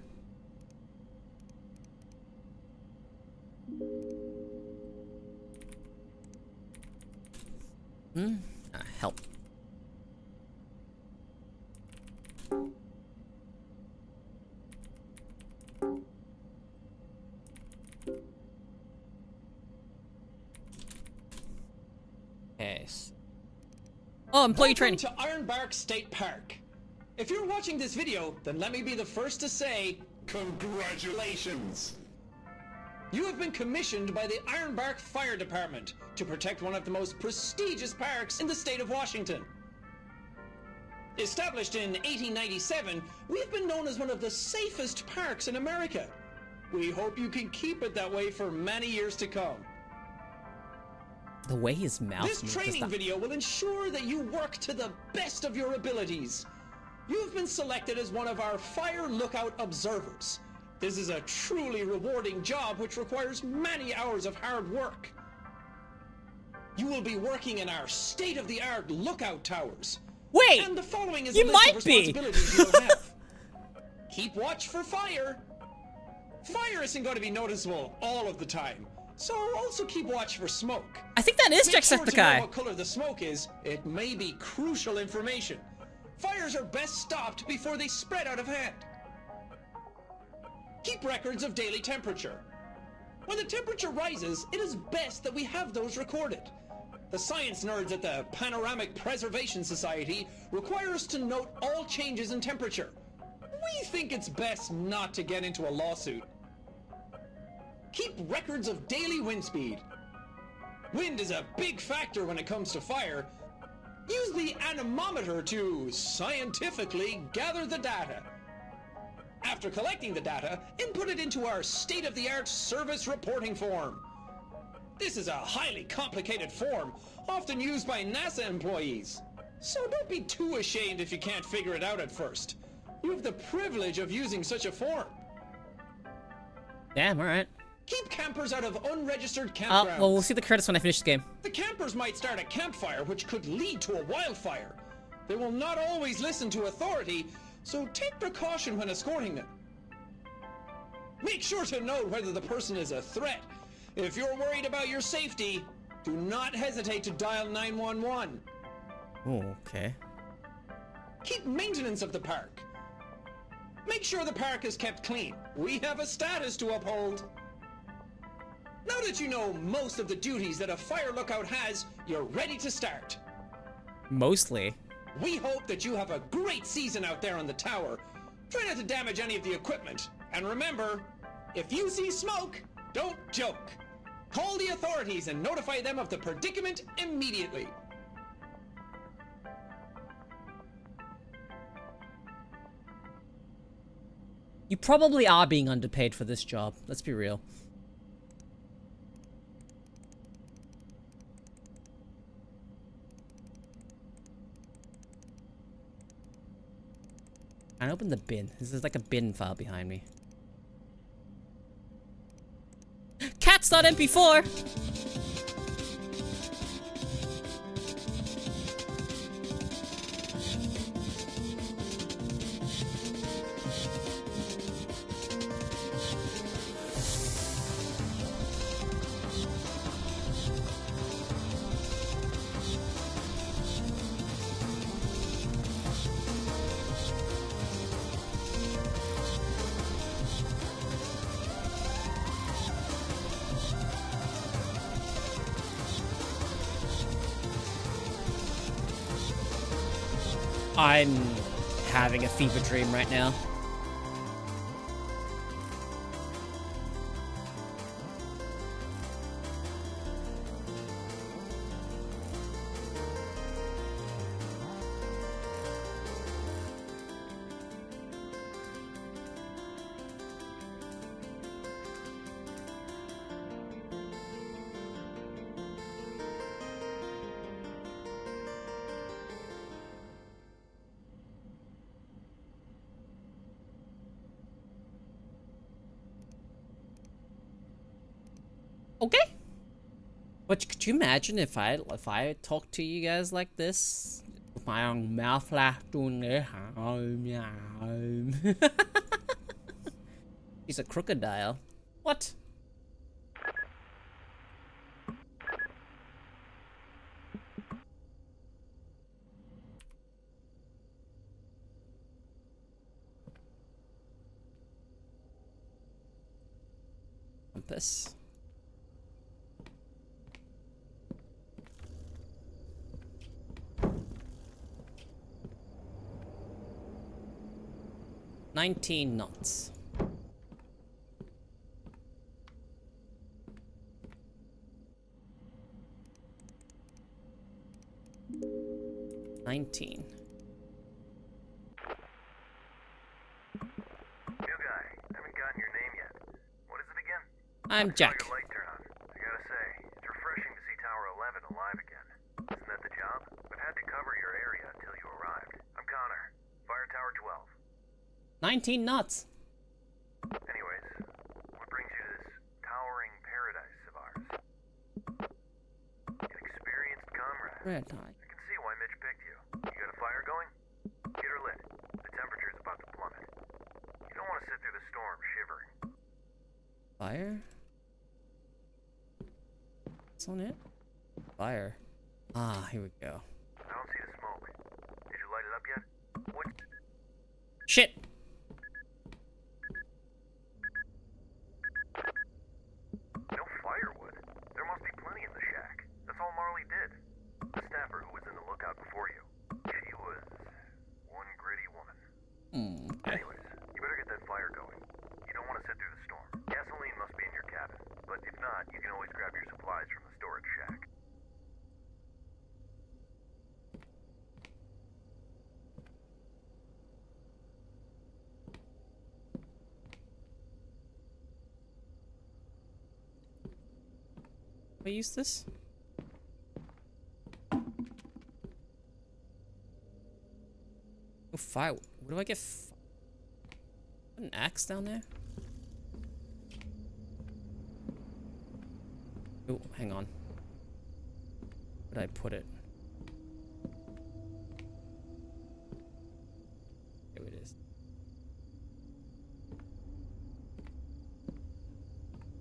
Help. Okay. Oh, employee training. Welcome to Ironbark State Park. If you're watching this video, then let me be the first to say, congratulations! You have been commissioned by the Ironbark Fire Department to protect one of the most prestigious parks in the state of Washington. Established in 1897, we've been known as one of the safest parks in America. We hope you can keep it that way for many years to come. The way his mouth This moves, training video will ensure that you work to the best of your abilities. You've been selected as one of our Fire Lookout Observers. This is a truly rewarding job which requires many hours of hard work. You will be working in our state-of-the-art lookout towers. Wait! And the following is You a list of might be! responsibilities you'll have. Keep watch for fire. Fire isn't going to be noticeable all of the time, so also keep watch for smoke. I think that is Make sure to know Jacksepticeye. what color the smoke is. It may be crucial information. Fires are best stopped before they spread out of hand. Keep records of daily temperature. When the temperature rises, it is best that we have those recorded. The science nerds at the Panoramic Preservation Society require us to note all changes in temperature. We think it's best not to get into a lawsuit. Keep records of daily wind speed. Wind is a big factor when it comes to fire. Use the anemometer to scientifically gather the data. After collecting the data, input it into our state-of-the-art service reporting form. This is a highly complicated form, often used by NASA employees. So don't be too ashamed if you can't figure it out at first. You have the privilege of using such a form. Damn, alright. Keep campers out of unregistered campgrounds. Well, we'll see the credits when I finish the game. The campers might start a campfire which could lead to a wildfire. They will not always listen to authority, so take precaution when escorting them. Make sure to note whether the person is a threat. If you're worried about your safety, do not hesitate to dial 911. Oh, okay. Keep maintenance of the park. Make sure the park is kept clean. We have a status to uphold. Now that you know most of the duties that a fire lookout has, you're ready to start. Mostly. We hope that you have a great season out there on the tower. Try not to damage any of the equipment. And remember, if you see smoke, don't joke. Call the authorities and notify them of the predicament immediately. You probably are being underpaid for this job. Let's be real. I open the bin. This is like a bin file behind me. Cats.mp4! I'm having a fever dream right now. Okay. But could you imagine if I talked to you guys like this? With my own mouth like doing it. He's a crocodile. What? Compass. 19 knots. New guy, haven't gotten your name yet. What is it again? I'm Jack. Your light turn on. I gotta say, it's refreshing to see Tower 11 alive again. Isn't that the job? I've had to cover your area until you arrived. I'm Connor. Fire Tower 12. 19 knots. Anyways, what brings you to this towering paradise of ours? An experienced comrade. Red eye. I can see why Mitch picked you. You got a fire going? Get her lit. The temperature's about to plummet. You don't want to sit through the storm shivering. Fire? What's on it? Fire. Ah, here we go. I don't see the smoke. Did you light it up yet? What? Shit! No firewood? There must be plenty in the shack. That's all Marley did. The staffer who was in the lookout before you. She was one gritty woman. Okay. Anyways, you better get that fire going. You don't want to sit through the storm. Gasoline must be in your cabin, but if not, you can always grab your supplies from the storage shack. I use this? Oh, fire. Where do I get an axe down there? Oh, hang on. Where did I put it? Here it is.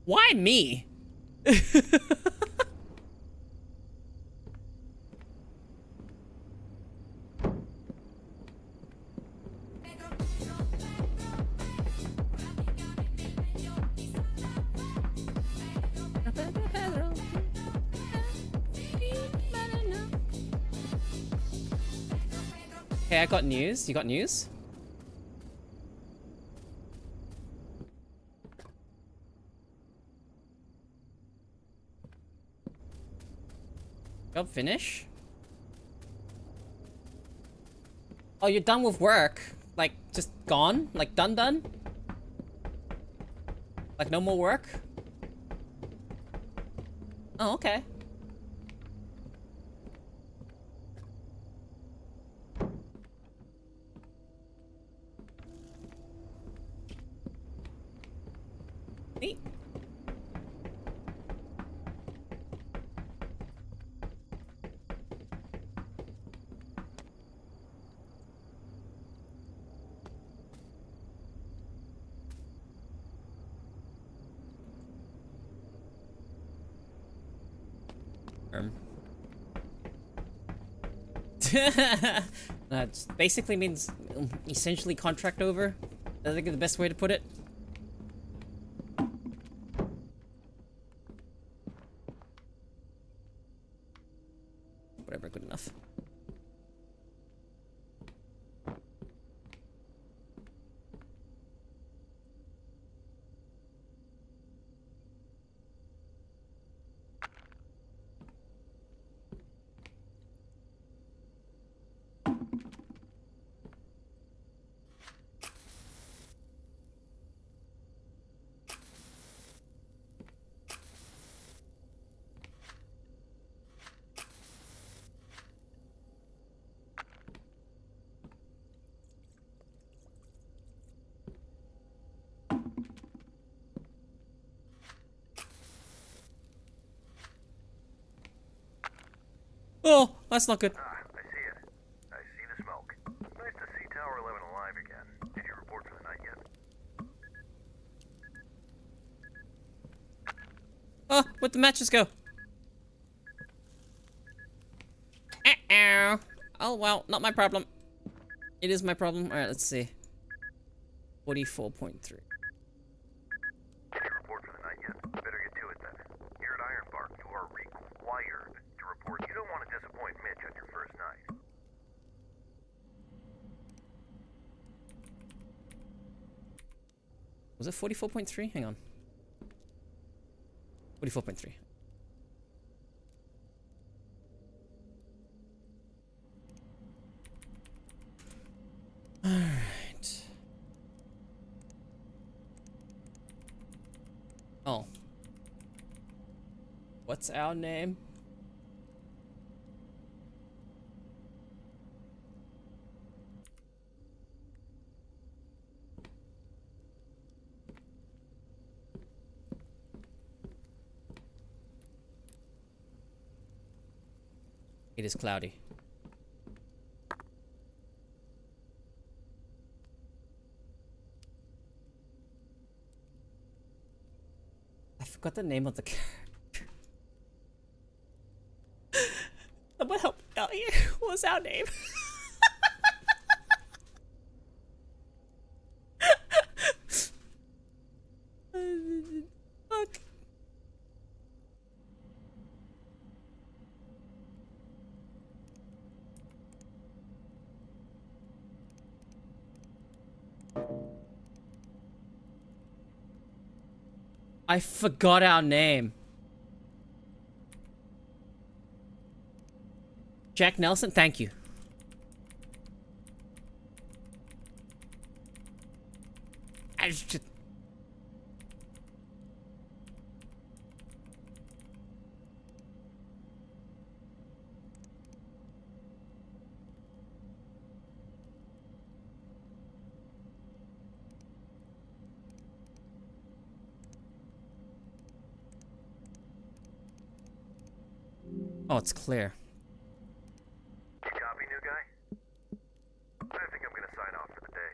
Why me? Hey, I got news. You got news? Job finish? Oh, you're done with work? Like, just gone? Like, done? Like, no more work? Oh, okay. Neat. That basically means essentially contract over. I think is the best way to put it. Whatever, good enough. Oh, that's not good. Ah, I see it. I see the smoke. Nice to see Tower 11 alive again. Did you report for the night yet? Oh, where'd the matches go? Uh-oh. Oh, well, not my problem. It is my problem. Alright, let's see. 44.3. Did you report for the night yet? Better get to it then. Here at Ironbark, you are required to report. You don't want to disappoint Mitch on your first night. Was it 44.3? Hang on. 44.3. Alright. Oh. What's our name? It is cloudy. I forgot the name of the character. Someone help me out here. What's our name? Fuck. I forgot our name. Jack Nelson, thank you. I just... Oh, it's clear. You copy, new guy? I think I'm gonna sign off for the day.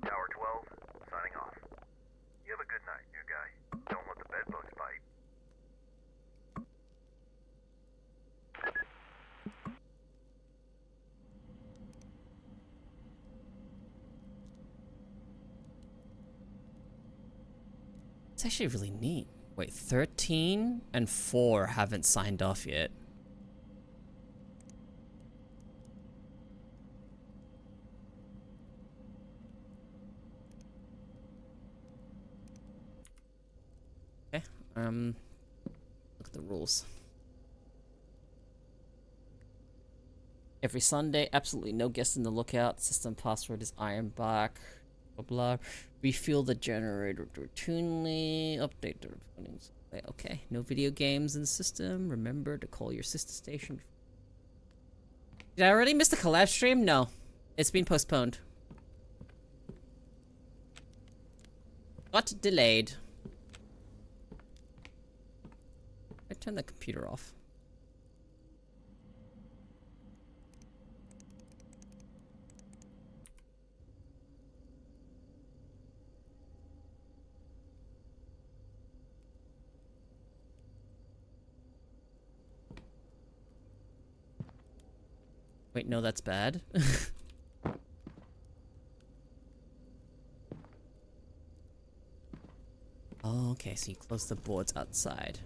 Tower 12, signing off. You have a good night, new guy. Don't let the bedbugs bite. It's actually really neat. Wait, 13 and 4 haven't signed off yet. Okay, look at the rules. Every Sunday, absolutely no guests in the lookout. System password is Ironbark. Blah blah. Refuel the generator routinely. Update the recordings. Okay, no video games in the system. Remember to call your sister station. Did I already miss the collab stream? No, it's been postponed. Got delayed. I turned the computer off. Wait, no, that's bad. Oh, okay, so you close the boards outside.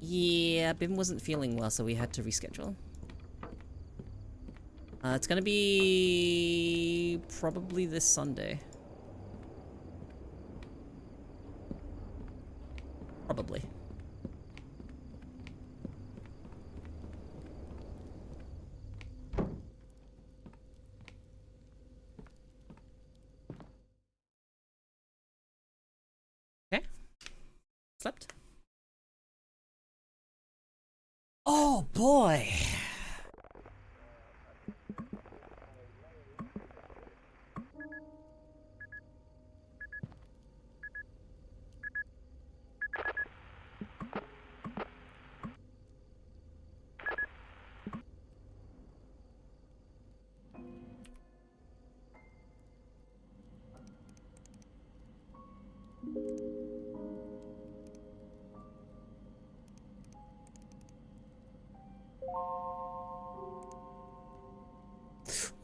Yeah, Bim wasn't feeling well, so we had to reschedule. It's gonna be probably this Sunday. Probably. Okay. Slept. Oh boy.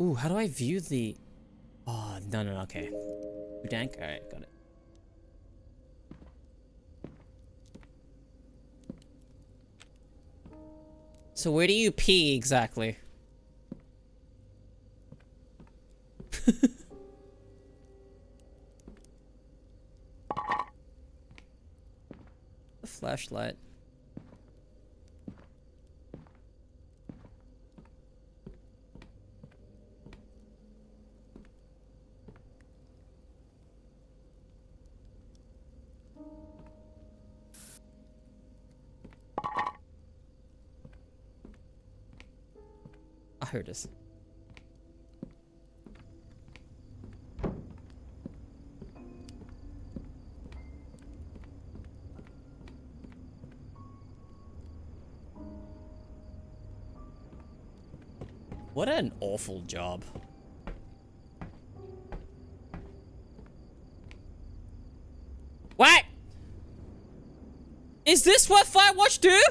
Ooh, how do I view the... Oh, no, okay. Dank? Alright, got it. So where do you pee exactly? The flashlight. I heard this. What an awful job. What? Is this what Firewatch do?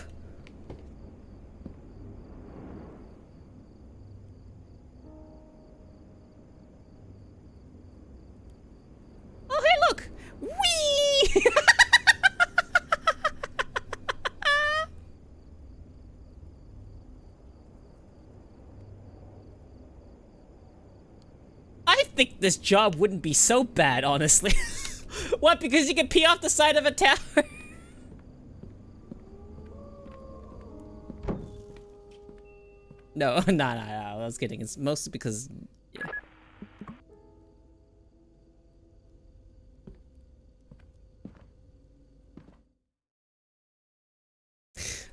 Oh, hey, look! Whee! I think this job wouldn't be so bad, honestly. What, because you can pee off the side of a tower? No, no, I was kidding. It's mostly because... Yeah.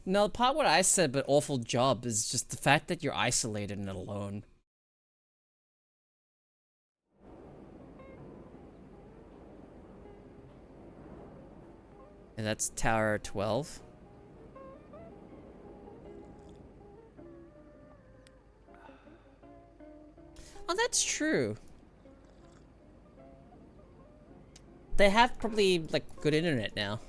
No, the part what I said, but awful job, is just the fact that you're isolated and alone. And that's Tower 12. Oh, that's true. They have probably, like, good internet now.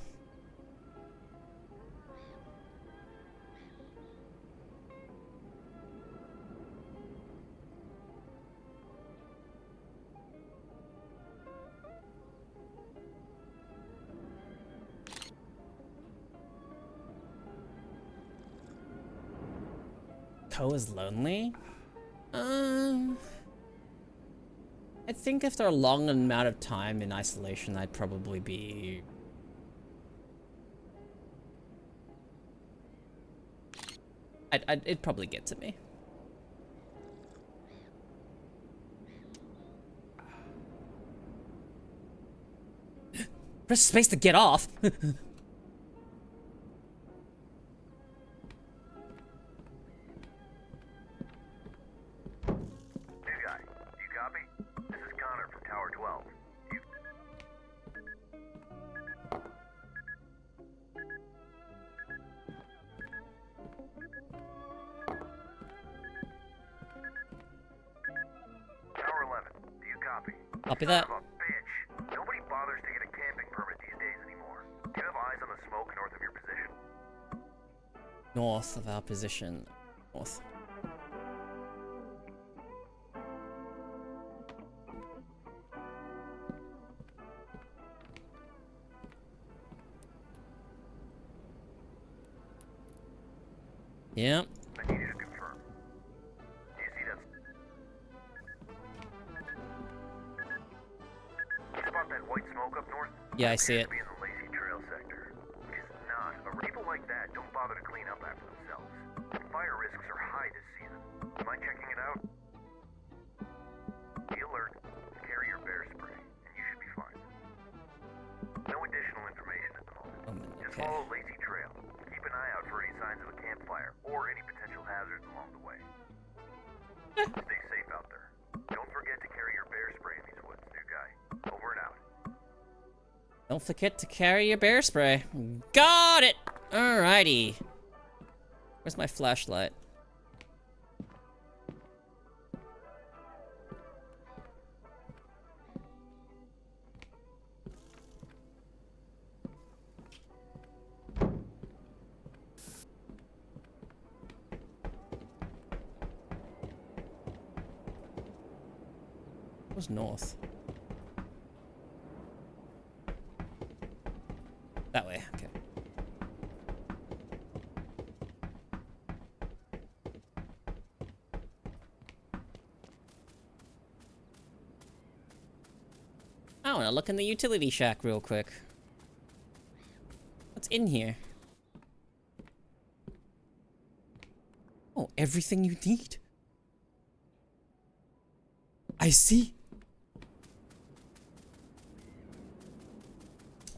Ko is lonely? I think after a long amount of time in isolation, I'd probably be... it'd probably get to me. Press space to get off! Copy that. Son of a bitch. Nobody bothers to get a camping permit these days anymore. Do you have eyes on the smoke north of your position? North of our position. North. Yep. I need you to confirm. Do you see that? You spot that white smoke up north? Yeah, I see it. Be in the Lacey Trail sector. It is not. People like that don't bother to clean up after themselves. And fire risks are high this season. Mind checking it out? Be alert. Carry your bear spray, and you should be fine. No additional information at the moment. Just follow Lacey Trail. Keep an eye out for any signs of a campfire or any potential hazards along the way. Stay safe out there. Don't forget to carry your bear spray in these woods, new guy. Over and out. Don't forget to carry your bear spray. Got it! Alrighty. Where's my flashlight? Where's north? That way, okay. I wanna look in the utility shack real quick. What's in here? Oh, everything you need. I see.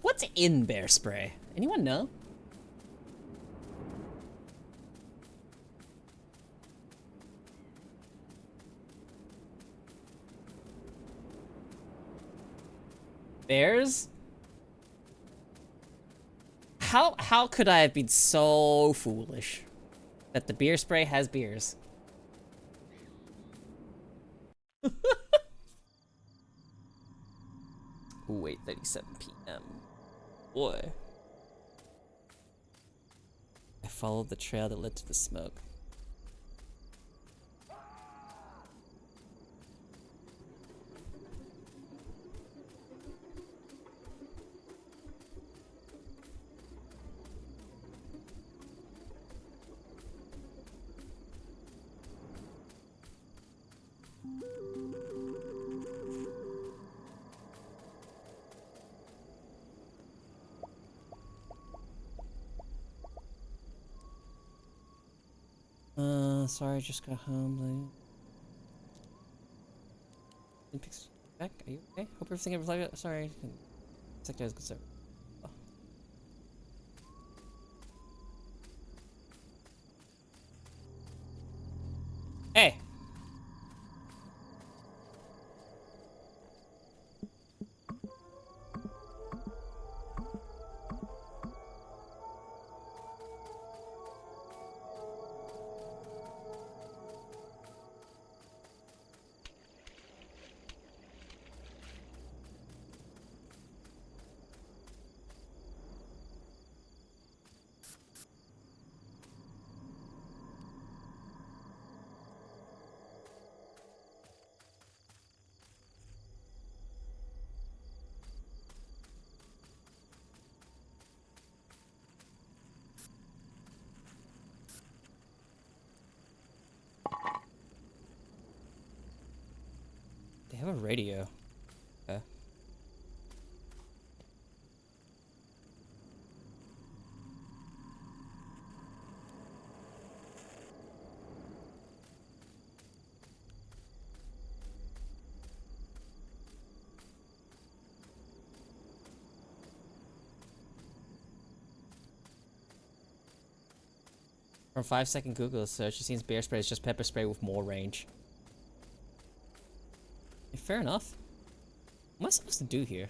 What's in bear spray? Anyone know? Bears? How could I have been so foolish that the beer spray has beers? Ooh, 8:37 p.m. Boy. I followed the trail that led to the smoke. Sorry, just got home late. Back? Are you okay? Hope everything ever like sorry. Sector is concerned. Oh. Hey! They have a radio. Okay. From 5-second Google search, it seems bear spray is just pepper spray with more range. Fair enough. What am I supposed to do here?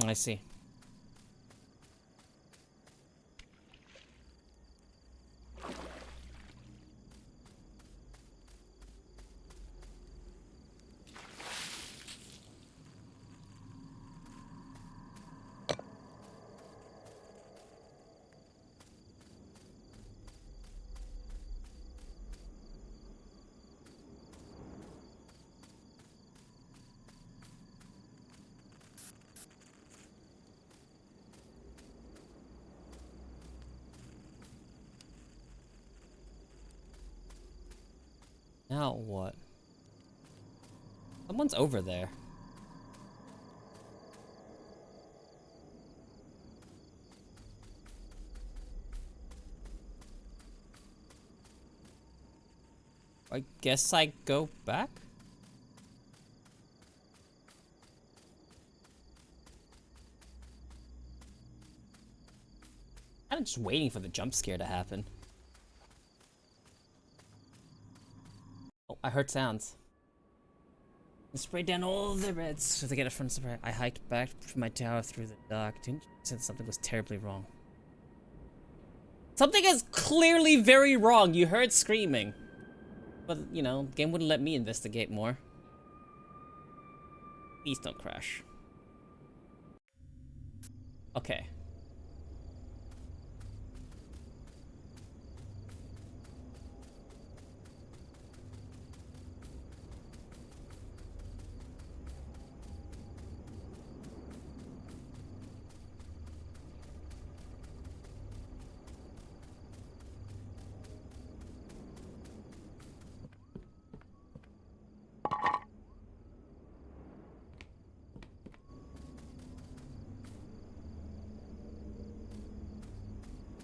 I see. Now what? Someone's over there. I guess I go back? I'm just waiting for the jump scare to happen. Oh, I heard sounds. And sprayed down all the reds so they get a front spray. I hiked back from my tower through the dark. Didn't you say that something was terribly wrong? Something is clearly very wrong. You heard screaming. But, you know, the game wouldn't let me investigate more. Please don't crash. Okay.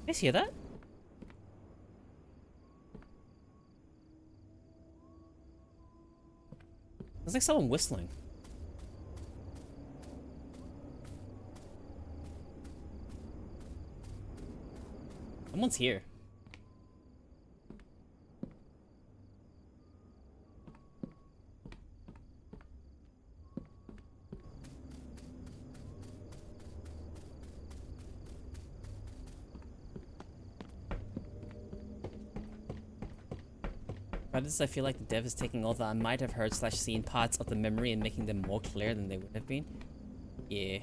You guys hear that? It's like someone whistling. Someone's here. Why does I feel like the dev is taking all that I might have heard / seen parts of the memory and making them more clear than they would have been? Yeah.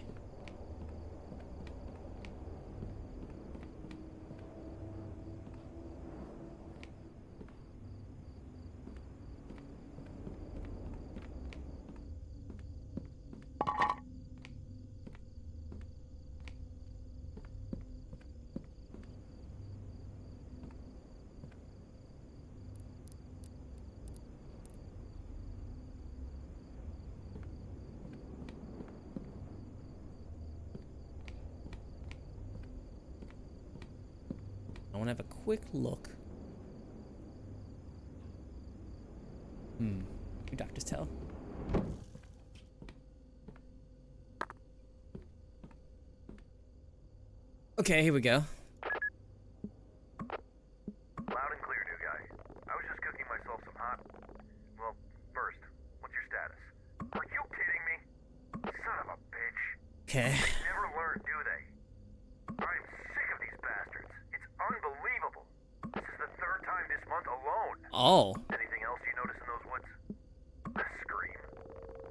I want to have a quick look. Your doctors tell. Okay, here we go. Loud and clear, new guy. I was just cooking myself some hot... Well, first, what's your status? Are you kidding me? Son of a bitch. Okay. They never learn, do they? I'm sick of these bastards. It's unbelievable. This is the 3rd time this month alone. Oh. Anything else you notice in those woods? The scream.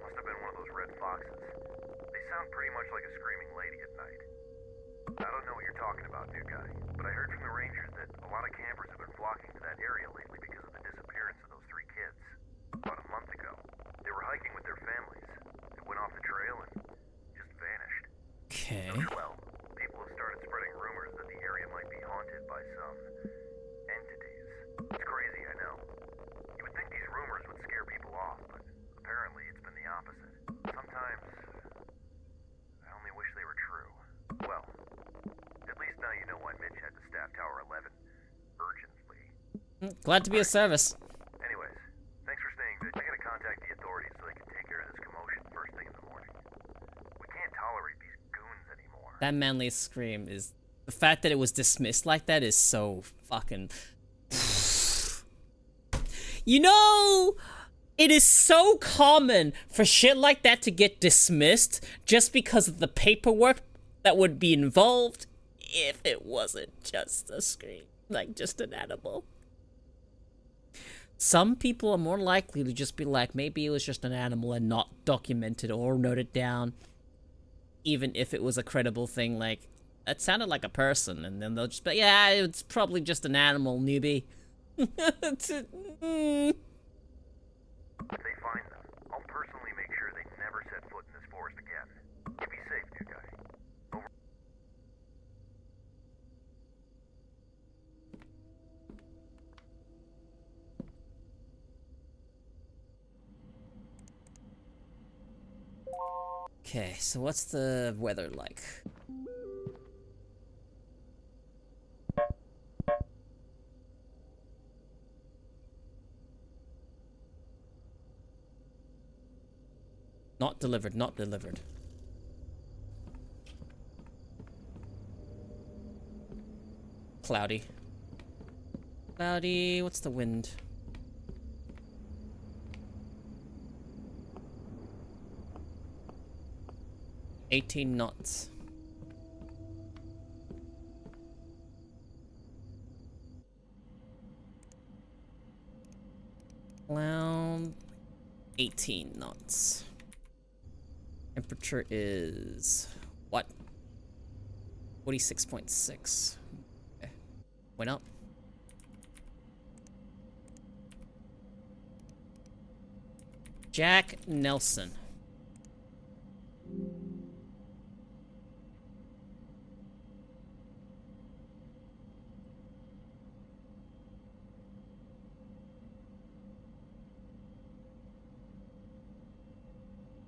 Must have been one of those red foxes. They sound pretty much like a screaming lady at night. I don't know what you're talking about, new guy, but I heard from the rangers that a lot of campers have been flocking to that area lately because of the disappearance of those 3 kids. About a month ago, they were hiking with their families. They went off the trail and just vanished. Okay. Well, people have started spreading rumors that the area might be haunted by some entities. It's crazy, I know. You would think these rumors would scare people off, but apparently it's been the opposite. Sometimes I only wish they were true. Well, at least now you know why Mitch had to staff Tower 11 urgently. Glad to be of service. Anyways, thanks for staying good. I gotta contact the authorities so they can take care of this commotion first thing in the morning. We can't tolerate these goons anymore. That manly scream is... The fact that it was dismissed like that is so fucking... You know... It is so common for shit like that to get dismissed just because of the paperwork that would be involved if it wasn't just a scream, like just an animal. Some people are more likely to just be like, maybe it was just an animal and not documented or noted down, even if it was a credible thing, like, that sounded like a person, and then they'll just be, yeah, it's probably just an animal, newbie. If they find them, I'll personally make sure they never set foot in this forest again. You be safe, new guy. Over. Okay, so what's the weather like? Not delivered, not delivered. Cloudy. Cloudy, what's the wind? 18 knots. Around 18 knots. Temperature is what? 46.6. Okay. Went up. Jack Nelson.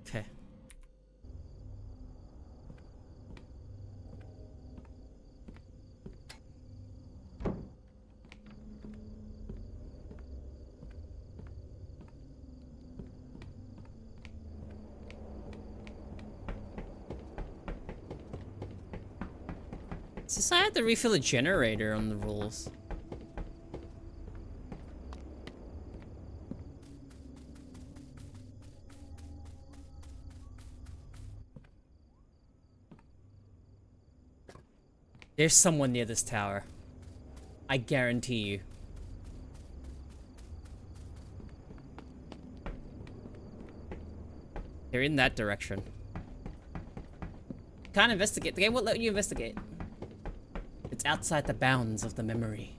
Okay. Since I had to refill a generator on the rules. There's someone near this tower. I guarantee you. They're in that direction. Can't investigate. The game won't let you investigate. It's outside the bounds of the memory.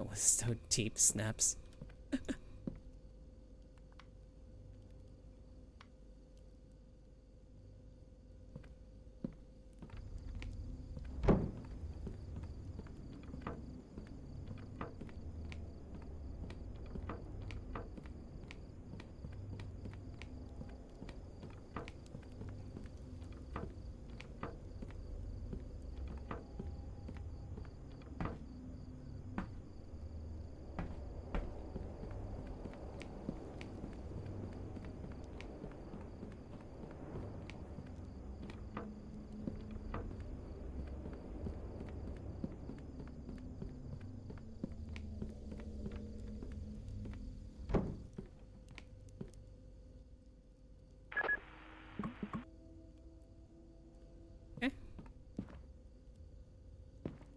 Oh, it's so deep, snaps.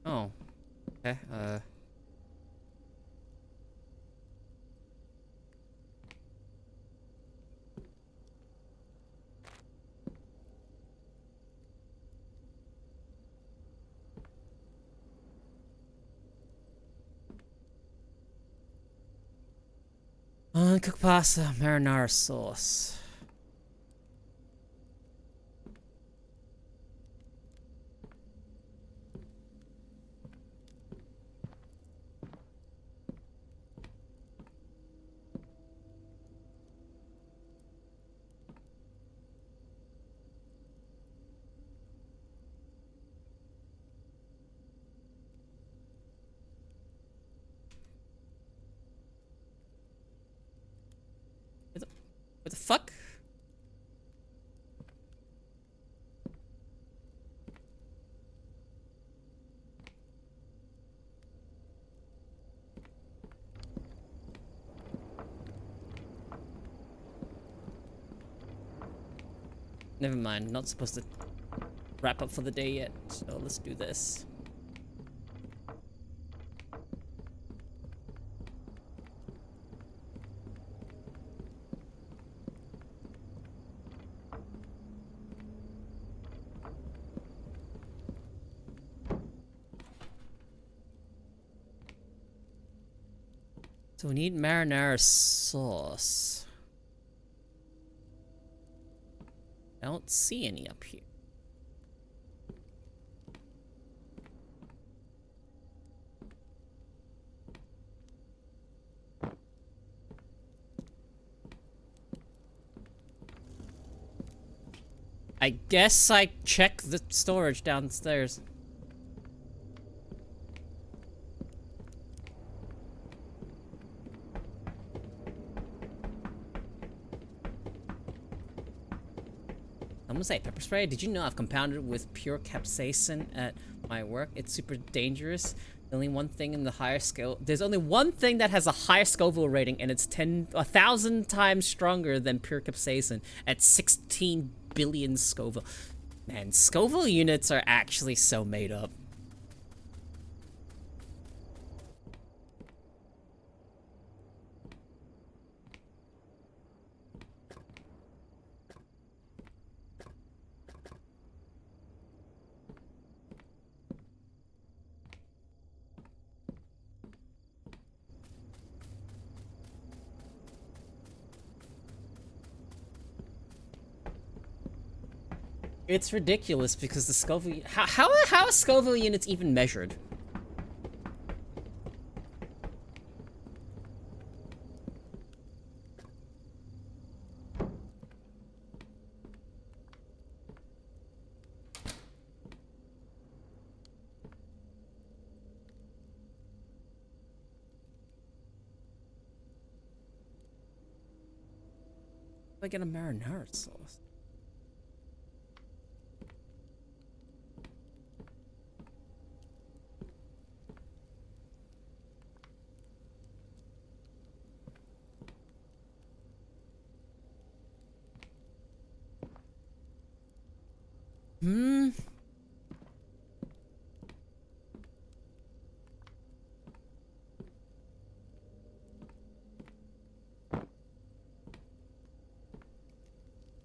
Oh. Okay, cooked pasta, marinara sauce. What the fuck? Never mind, not supposed to wrap up for the day yet, so let's do this. So we need marinara sauce. I don't see any up here. I guess I check the storage downstairs. I'm gonna say pepper spray. Did you know I've compounded it with pure capsaicin at my work? It's super dangerous. The only one thing in the higher scale. There's only one thing that has a higher Scoville rating, and it's 1,000 times stronger than pure capsaicin at 16 billion Scoville. Man, Scoville units are actually so made up. It's ridiculous because the Scoville... How are Scoville units even measured? I get a marinara sauce.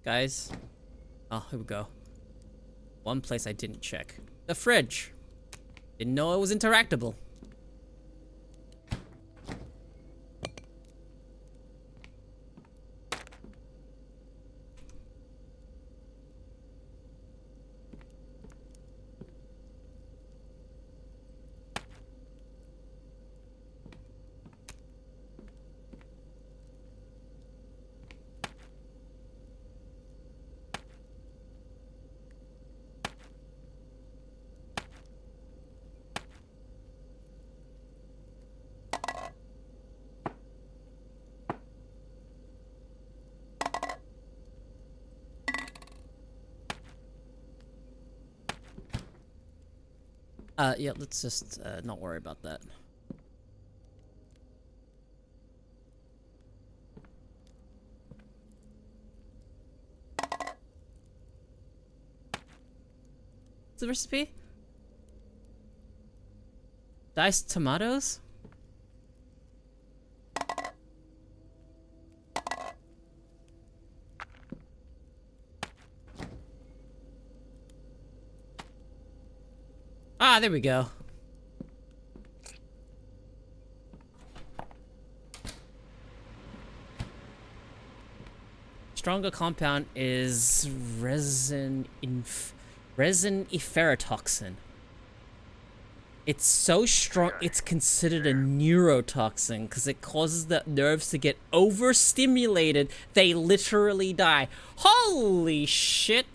Guys. Oh, here we go. One place I didn't check. The fridge. Didn't know it was interactable. Yeah, let's just not worry about that. What's the recipe? Diced tomatoes? Ah, there we go. Stronger compound is resin efferatoxin. It's so strong, it's considered a neurotoxin because it causes the nerves to get overstimulated. They literally die. Holy shit!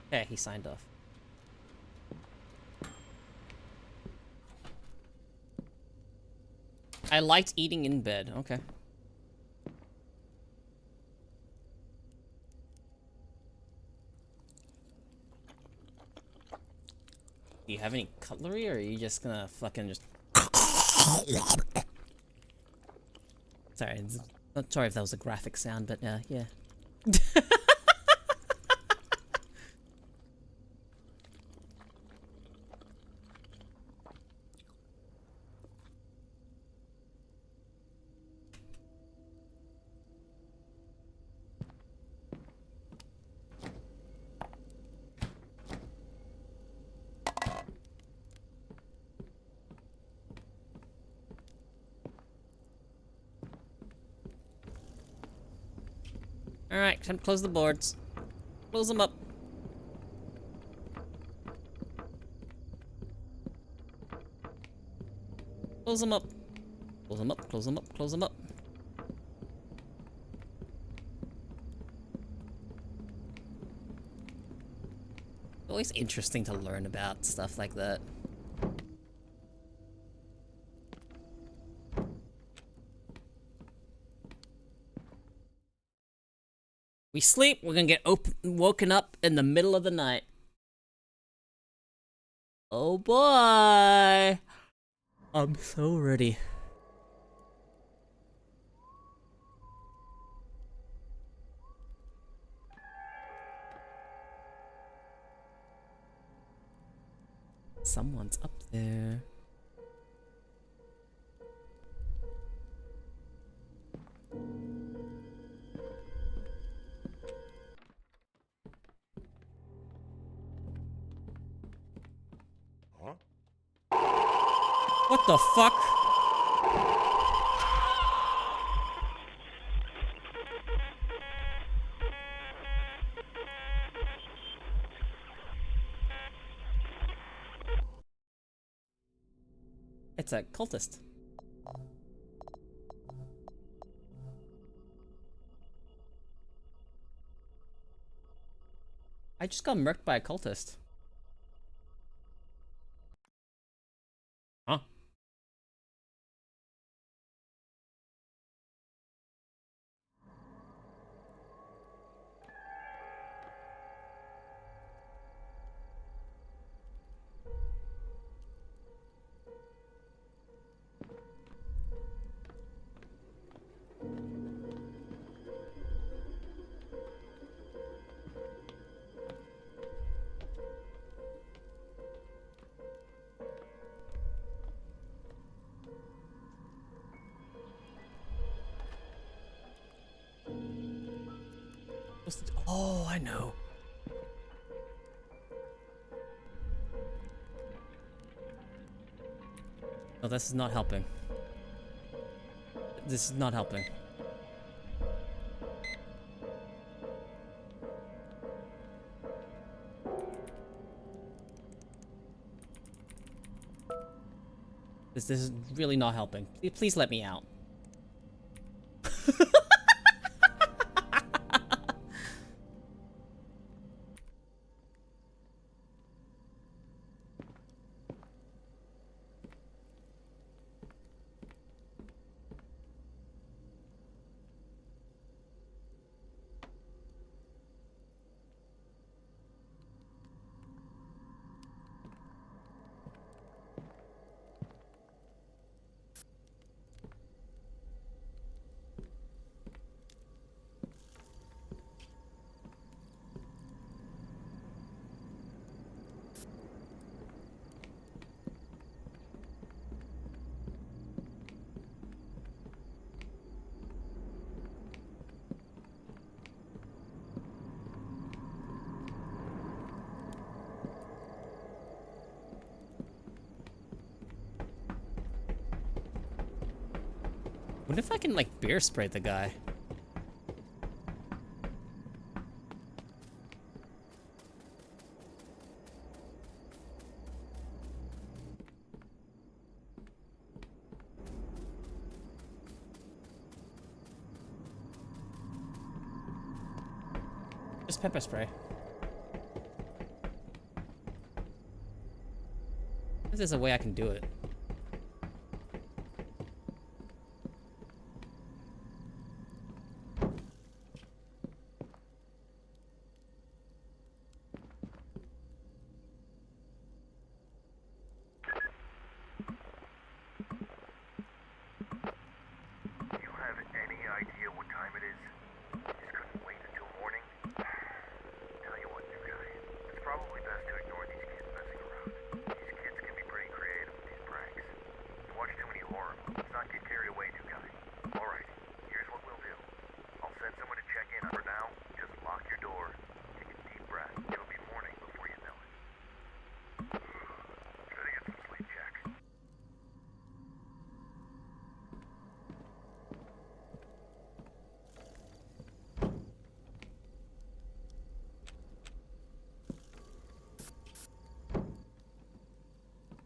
Okay, he signed off. I liked eating in bed. Okay. Do you have any cutlery, or are you just gonna fucking just... Sorry, not sorry if that was a graphic sound, but yeah. Alright, time to close the boards. Close them up. Close them up. Close them up, close them up, close them up. Always interesting to learn about stuff like that. We sleep, we're gonna get woken up in the middle of the night. Oh boy! I'm so ready. Someone's up there. What the fuck? It's a cultist. I just got murked by a cultist. Huh? Oh, I know. Oh, this is not helping. This is not helping. This is really not helping. Please let me out. What if I can, like, bear spray the guy? Just pepper spray. If there's a way I can do it.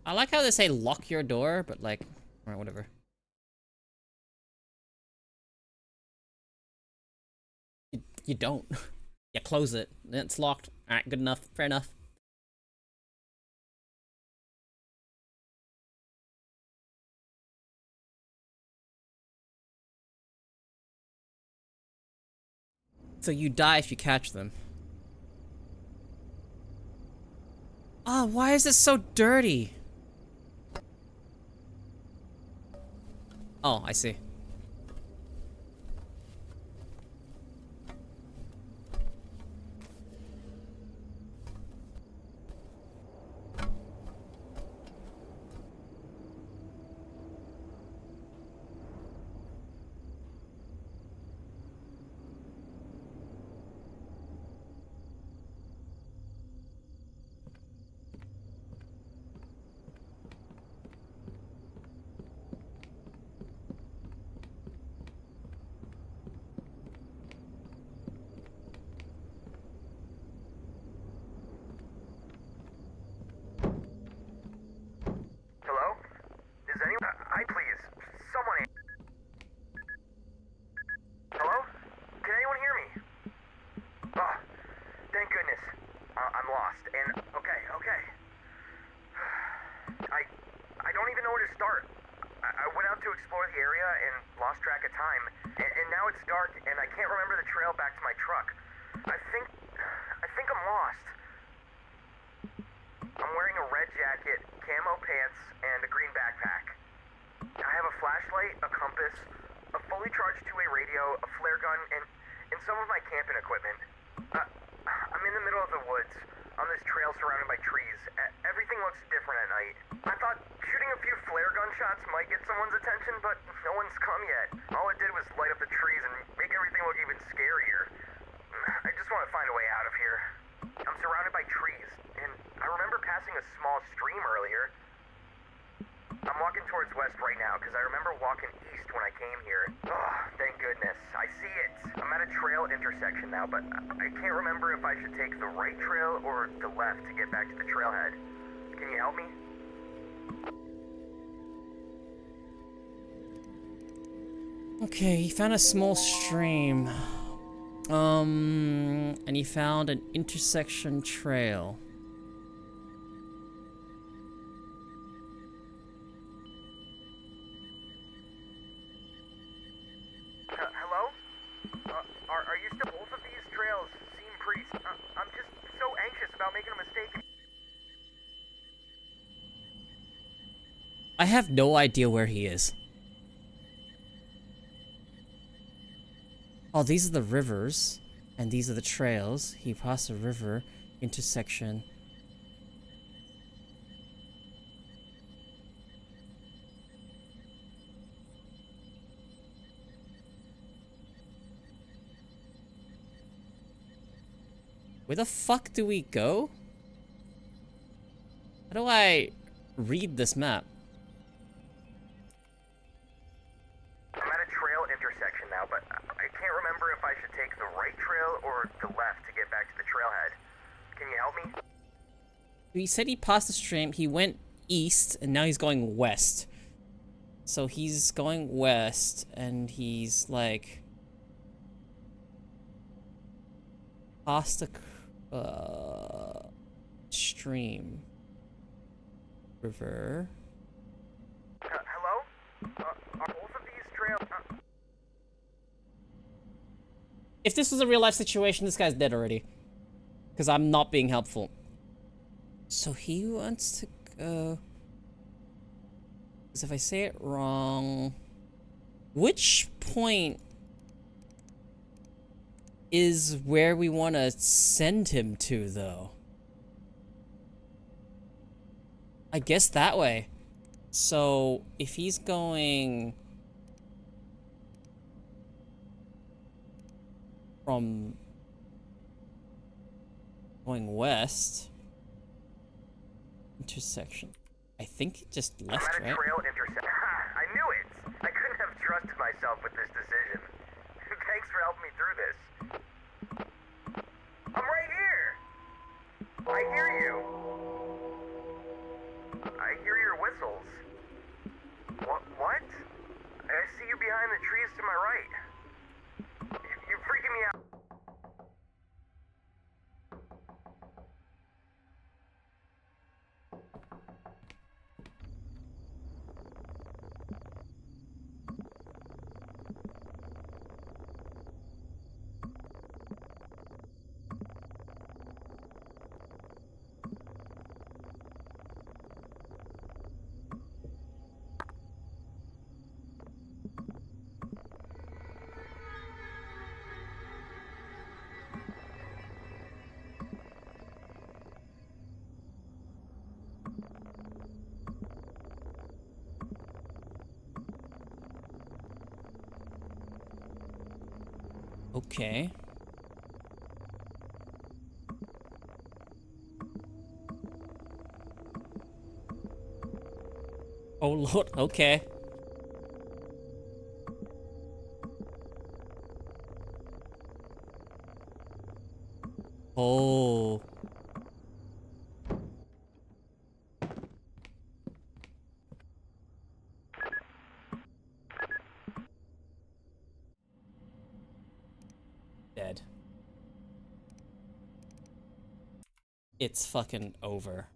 I like how they say lock your door, but like, Alright, whatever. You don't. You close it. It's locked. Alright, good enough. Fair enough. So you die if you catch them. Ah, why is this so dirty? Oh, I see. Hello? Is anyone... Hi, please. Someone... Hello? Can anyone hear me? Oh, thank goodness. I'm lost, and... Okay. I don't even know where to start. I went out to explore the area and lost track of time, and now it's dark, and I can't remember the trail back to my truck. I think I'm lost. I'm wearing a red jacket, camo pants, and a green backpack. I have a flashlight, a compass, a fully charged two-way radio, a flare gun, and some of my camping equipment. I'm in the middle of the woods, on this trail surrounded by trees. Everything looks different at night. I thought shooting a few flare gun shots might get someone's attention, but no one's come yet. All it did was light up the trees and make everything look even scarier. I just want to find a way out of here. I'm surrounded by trees, and I remember passing a small stream earlier. I'm walking towards west right now, because I remember walking east when I came here. Oh, thank goodness. I see it. I'm at a trail intersection now, but I can't remember if I should take the right trail or the left to get back to the trailhead. Can you help me? Okay, he found a small stream. And he found an intersection trail. Hello? Are you still... Both of these trails seem pretty... I'm just so anxious about making a mistake. I have no idea where he is. Oh, these are the rivers, and these are the trails. He passed a river intersection. Where the fuck do we go? How do I read this map? I'm at a trail intersection now, but I can't remember if I should take the right trail or the left to get back to the trailhead. Can you help me? He said he passed the stream, he went east, and now he's going west. So he's going west, and he's like... past the stream. River. Hello? Are both of these trails... If this was a real life situation, this guy's dead already. Because I'm not being helpful. So he wants to go... Because if I say it wrong... Which point is where we want to send him to, though? I guess that way. So, if he's going... from... going west... intersection. I think just left, I'm at a right? trail intersection. I knew it! I couldn't have trusted myself with this decision. Thanks for helping me through this. I'm right here! I hear you. I hear your whistles. What? I see you behind the trees to my right. You're freaking me out. Okay. Oh lord, okay. Oh. Dead. It's fucking over.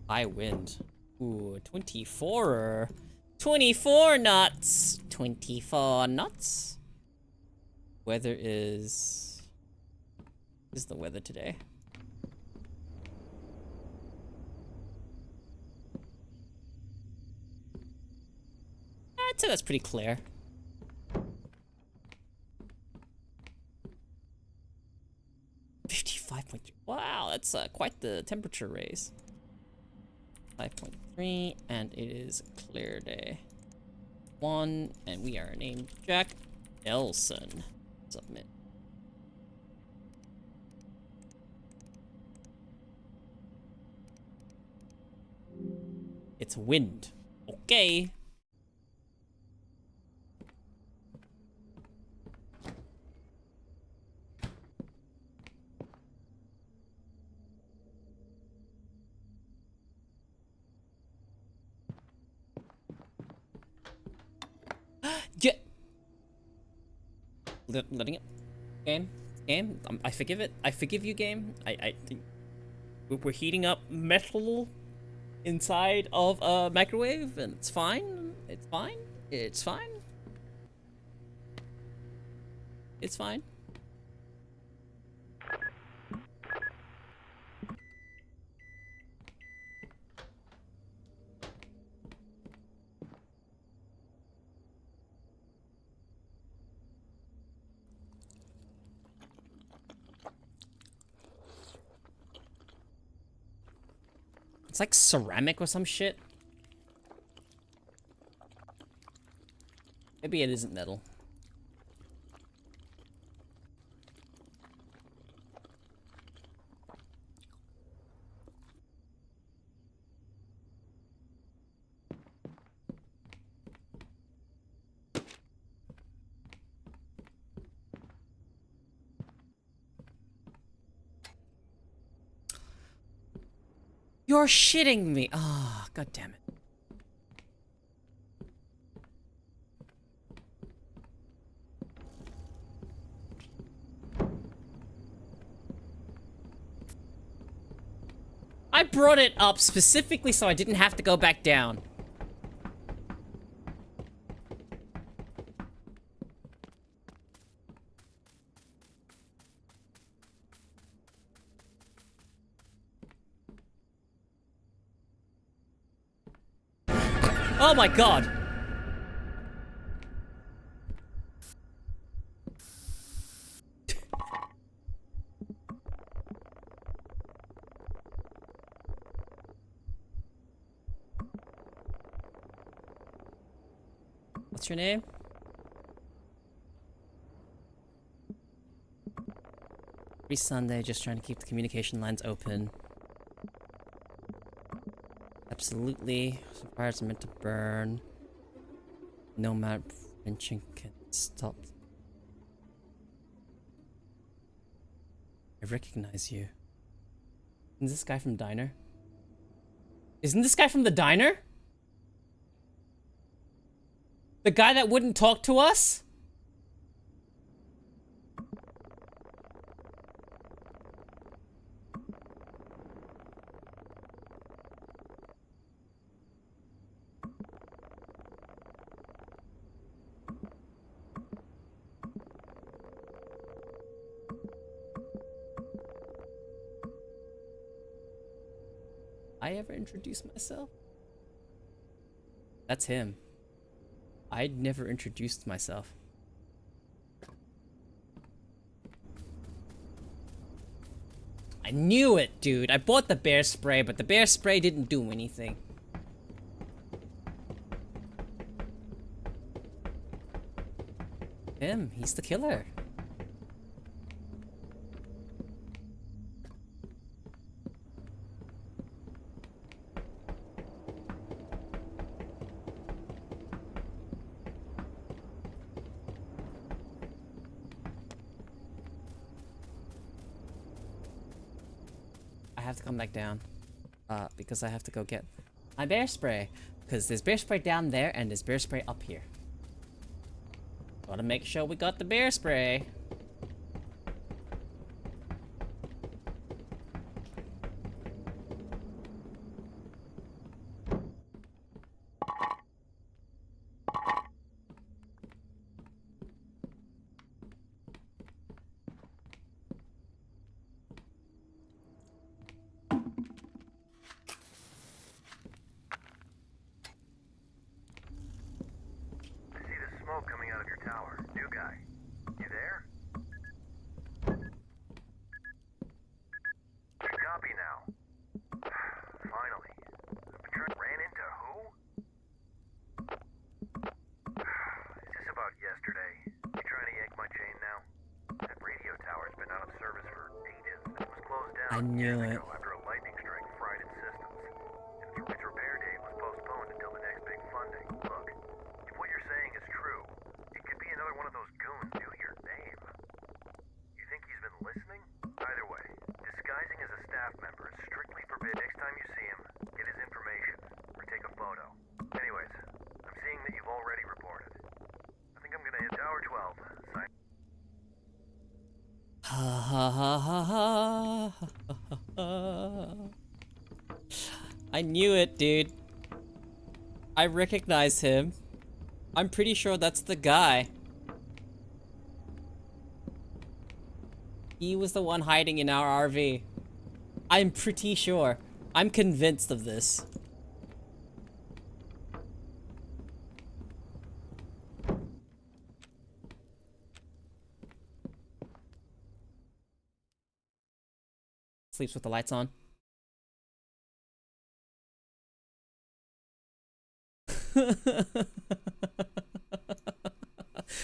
High wind. Ooh, 24. 24 knots. 24 knots. Weather is... What is the weather today? I'd say that's pretty clear. Wow, that's quite the temperature raise. 5.3, and it is clear day. 1, and we are named Jack Nelson. Submit. It's wind. Okay. Yeah. Letting it. Game. I forgive it. I forgive you, game. I think we're heating up metal inside of a microwave, and it's fine. It's fine. It's fine. It's fine. It's like ceramic or some shit. Maybe it isn't metal. You're shitting me. Ah, oh, god damn it. I brought it up specifically so I didn't have to go back down. Oh my god. What's your name? Every Sunday, just trying to keep the communication lines open. Absolutely. Some fires are meant to burn. No matter prevention can stop. recognize you. Isn't this guy from Diner? Isn't this guy from the diner? The guy that wouldn't talk to us? I ever introduced myself? That's him. I'd never introduced myself. I knew it, dude. I bought the bear spray, but the bear spray didn't do anything. Him, he's the killer. I have to come back down, because I have to go get my bear spray. Because there's bear spray down there and there's bear spray up here. Gotta make sure we got the bear spray. I knew it. After a lightning strike fried its systems. Its repair date was postponed until the next big funding. Look, if what you're saying is true, it could be another one of those goons knew your name. You think he's been listening? Either way, disguising as a staff member is strictly forbidden. Next time you see him, get his information, or take a photo. Anyways, I'm seeing that you've already reported. I think I'm gonna hit Tower 12. Sign. Ha ha ha ha ha. I knew it, dude. I recognize him. I'm pretty sure that's the guy. He was the one hiding in our RV. I'm pretty sure. I'm convinced of this. Sleeps with the lights on.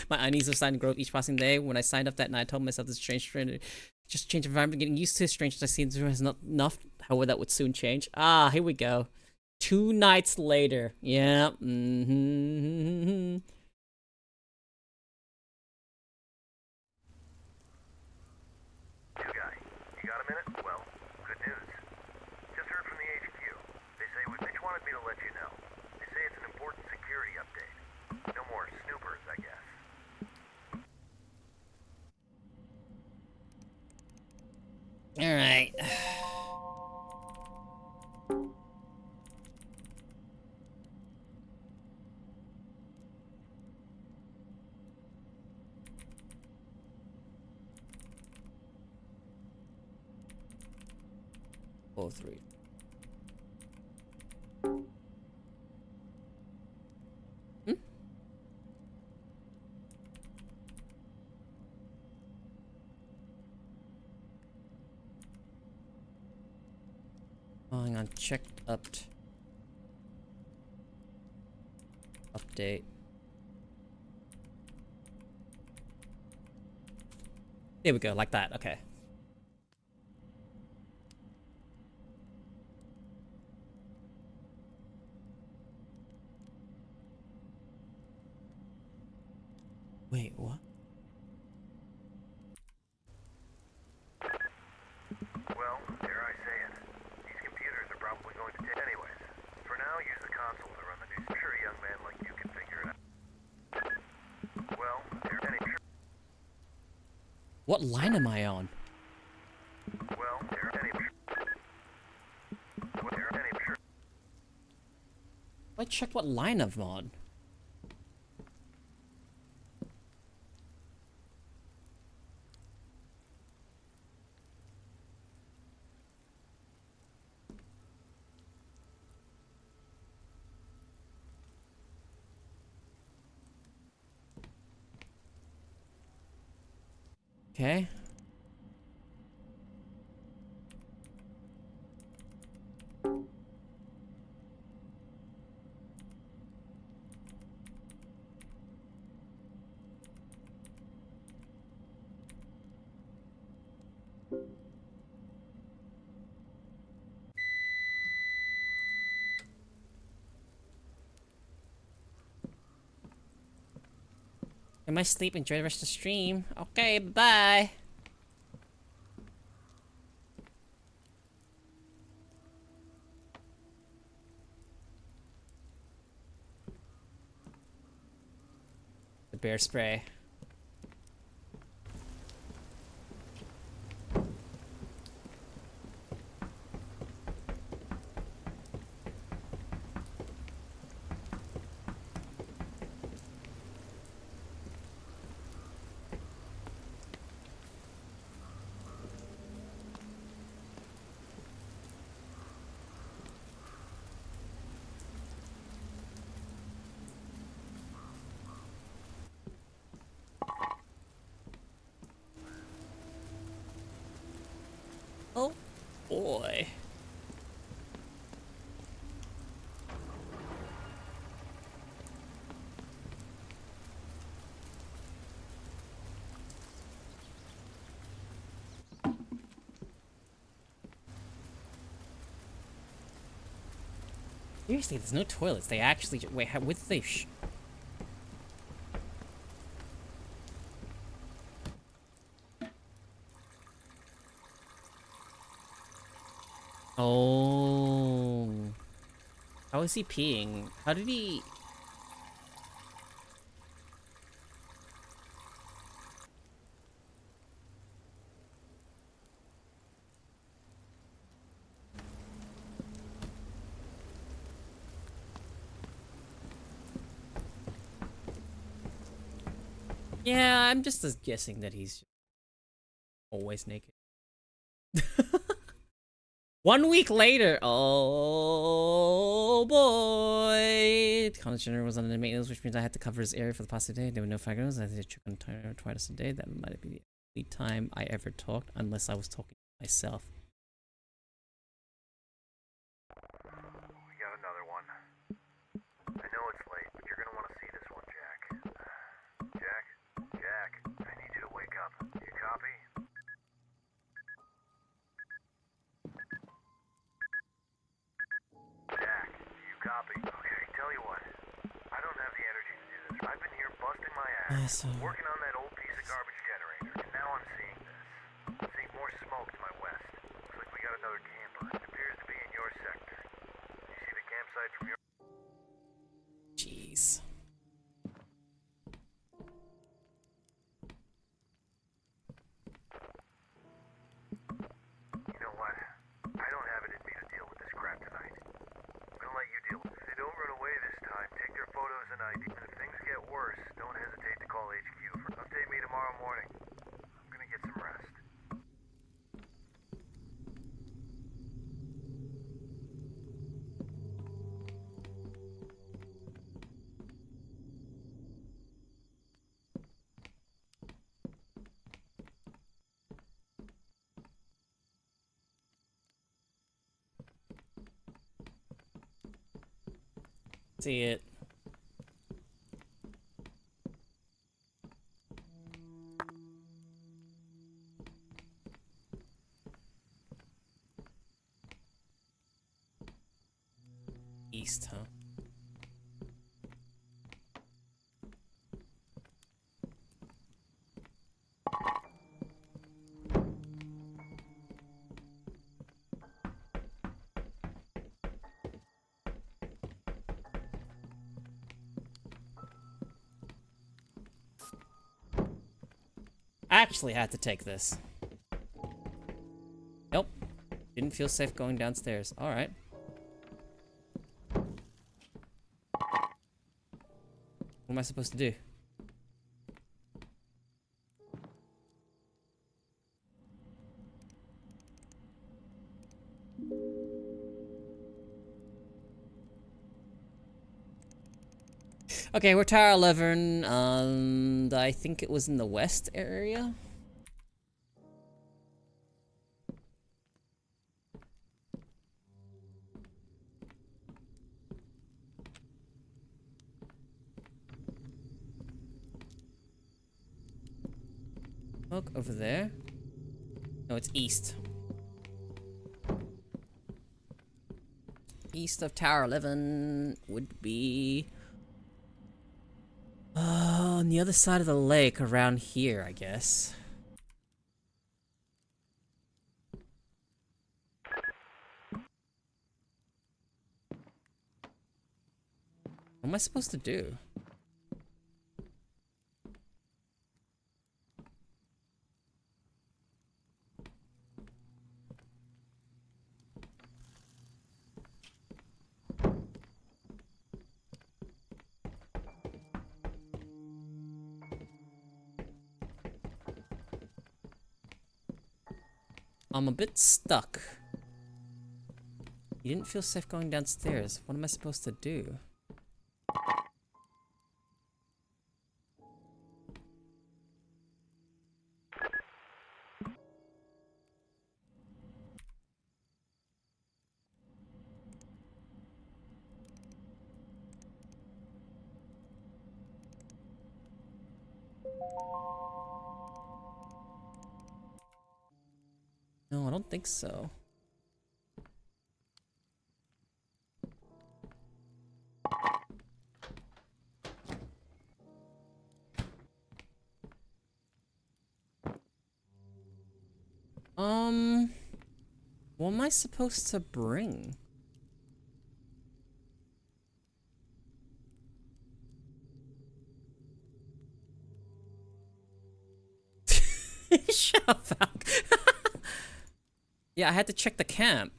My unease are starting to grow with each passing day. When I signed up that night, I told myself this strange trend, just change environment, getting used to strange I see is not enough. However, that would soon change. Ah, here we go. 2 nights later. Yeah. Mm-hmm. All right. Oh, 3. Oh, hang on, checked up. Update. There we go, like that, okay. Wait, what? What line am I on? Well, there are any sure. I checked what line I'm on. Okay. Get my sleep, enjoy the rest of the stream. Okay, bye. The bear spray. Oh boy. Seriously, there's no toilets. They actually wait. How would they? Oh. How is he peeing? How did he... Yeah, I'm just guessing that he's always naked. 1 week later, oh boy! The college general was under maintenance, which means I had to cover his area for the past day. There were no faggots. I had to check on time twice a day. That might be the only time I ever talked, unless I was talking to myself. We got another one. I know it's late, but you're gonna want to see this one, Jack. Jack, I need you to wake up. You copy? Jack, you copy? Okay, tell you what. I don't have the energy to do this. I've been here busting my ass, working on that old piece of garbage generator, and now I'm seeing this. I'm seeing more smoke to my west. Looks like we got another camper. It appears to be in your sector. You see the campsite from your... Jeez. You know what? I don't have it in me to deal with this crap tonight. I'm gonna let you deal with it. If they don't run away this time, take their photos and ID. And if things get worse, don't hesitate to call HQ. Update me tomorrow morning. I'm gonna get some rest. See it. East, huh? actually had to take this. Nope. Didn't feel safe going downstairs. Alright. What am I supposed to do? Okay, we're Tower 11, and I think it was in the west area. Look over there. No, it's east. East of Tower 11 would be on the other side of the lake, around here, I guess. What am I supposed to do? I'm a bit stuck. You didn't feel safe going downstairs. What am I supposed to do? No, I don't think so. What am I supposed to bring? Shut up, Falk. Yeah, I had to check the camp.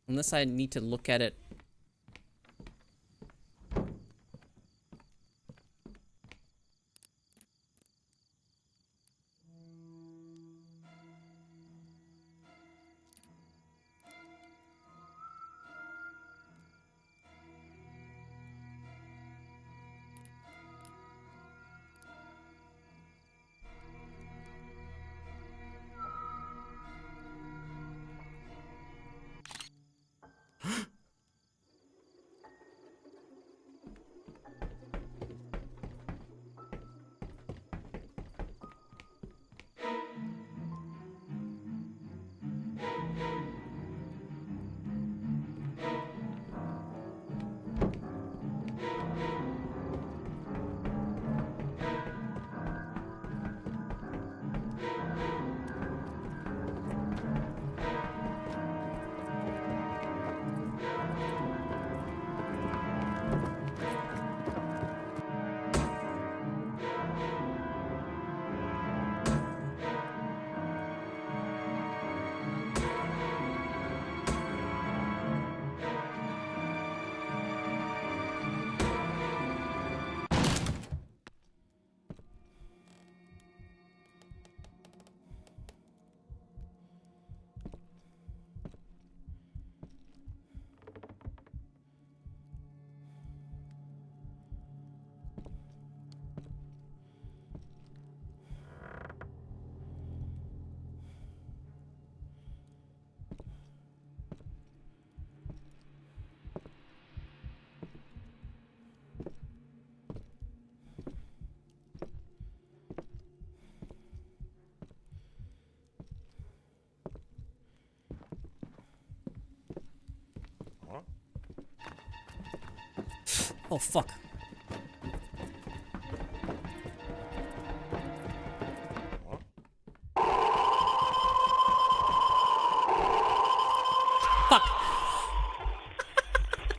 Unless I need to look at it. Oh, fuck. Fuck.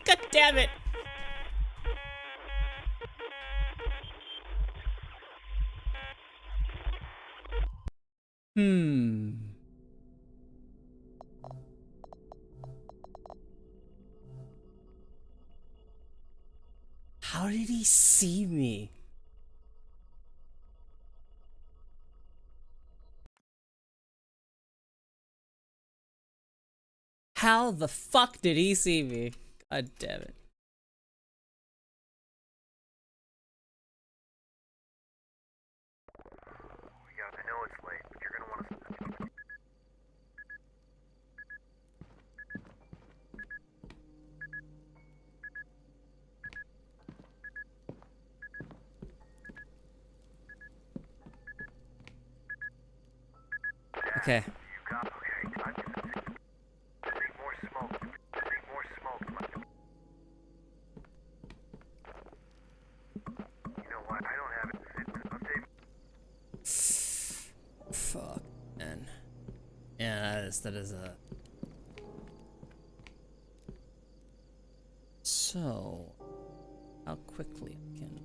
God damn it. Hmm. How did he see me? How the fuck did he see me? God damn it. Yeah, I know it's late, but you're gonna want to. Okay. You got okay. Time to make more smoke. Make more smoke. You know what? I don't have it. Update. Fuck, man. Yeah, that is a... So... How quickly I can...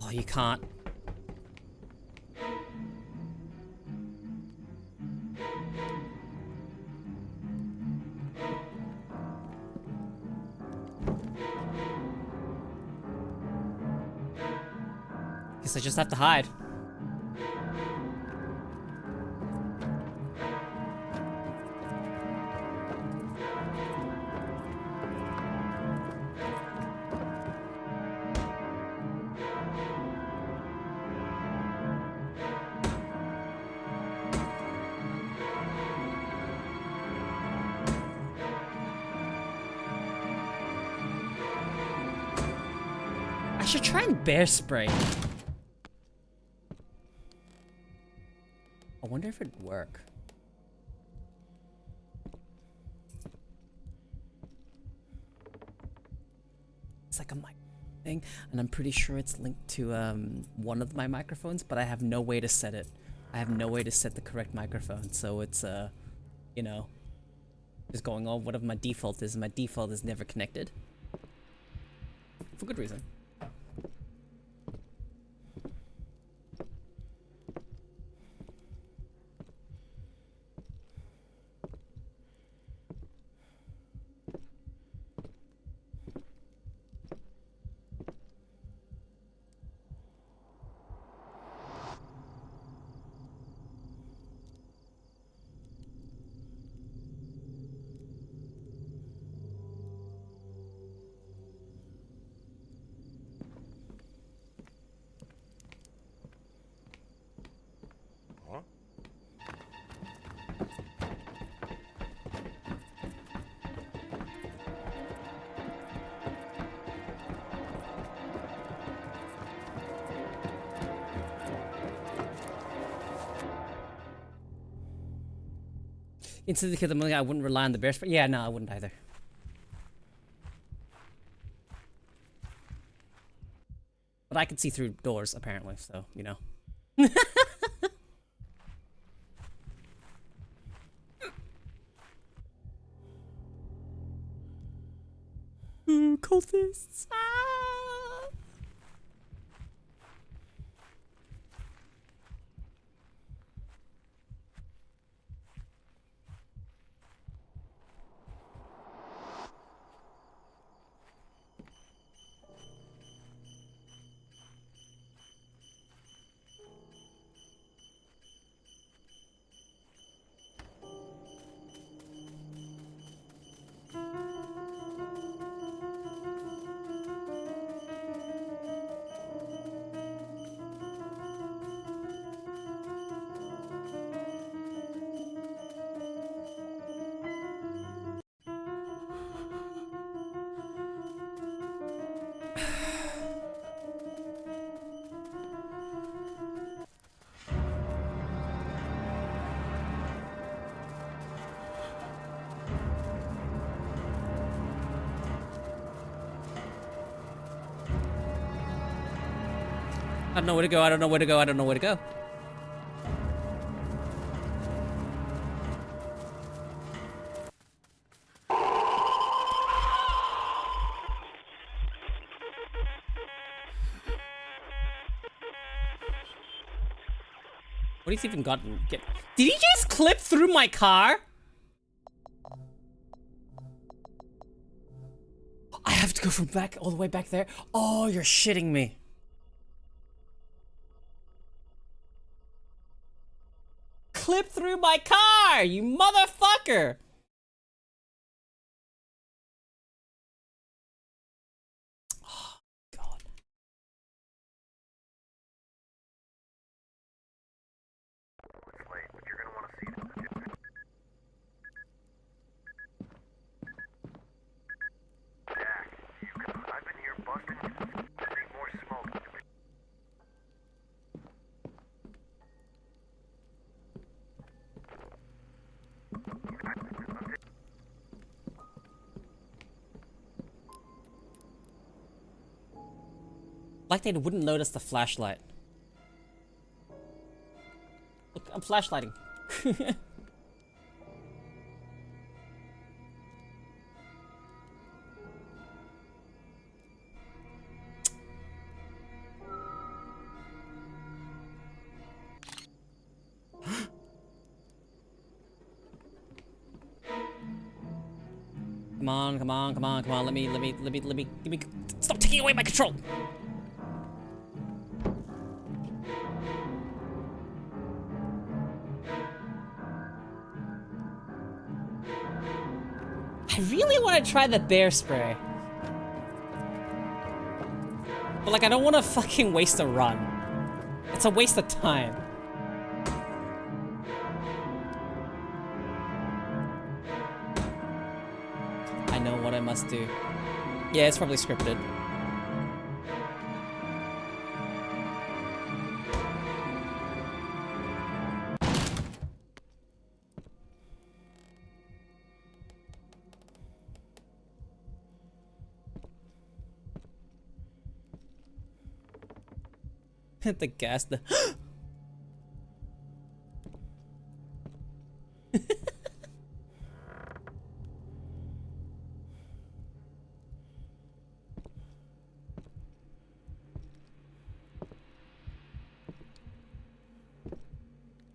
Oh, you can't. Guess I just have to hide. I should try and bear spray. I wonder if it'd work. It's like a mic thing, and I'm pretty sure it's linked to one of my microphones, but I have no way to set it. I have no way to set the correct microphone, so it's you know, just going on whatever my default is, and my default is never connected. For good reason. Instantly kill the money, I wouldn't rely on the bear spray. Yeah, no, I wouldn't either. But I can see through doors, apparently, so, you know. Ooh, cultists! Ah! I don't know where to go, I don't know where to go, I don't know where to go. What he's even gotten? Did he just clip through my car? I have to go from back all the way back there. Oh, you're shitting me. Clip through my car, you motherfucker! Oh, God. It's late, but you're gonna want to see this. Jack, I've been here busting. Need more smoke. Like they wouldn't notice the flashlight. Look, I'm flashlighting. Come on, come on, come on, come on. Let me, give me, stop taking away my control! I really want to try the bear spray. But like, I don't want to fucking waste a run. It's a waste of time. I know what I must do. Yeah, it's probably scripted. The gas, the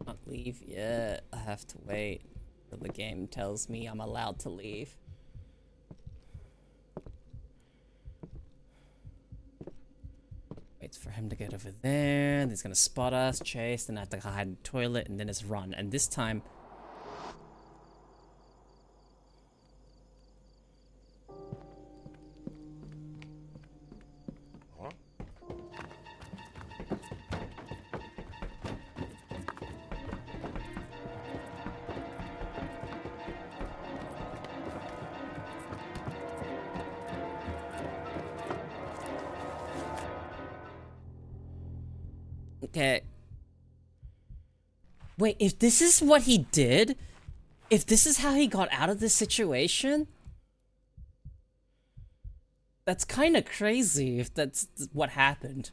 Not leave yet. I have to wait till the game tells me I'm allowed to leave. Waits for him to get over there, and he's gonna spot us, chase, then I have to hide in the toilet, and then it's run. And this time... Huh? Okay. Wait, if this is what he did, if this is how he got out of this situation, that's kind of crazy if that's what happened.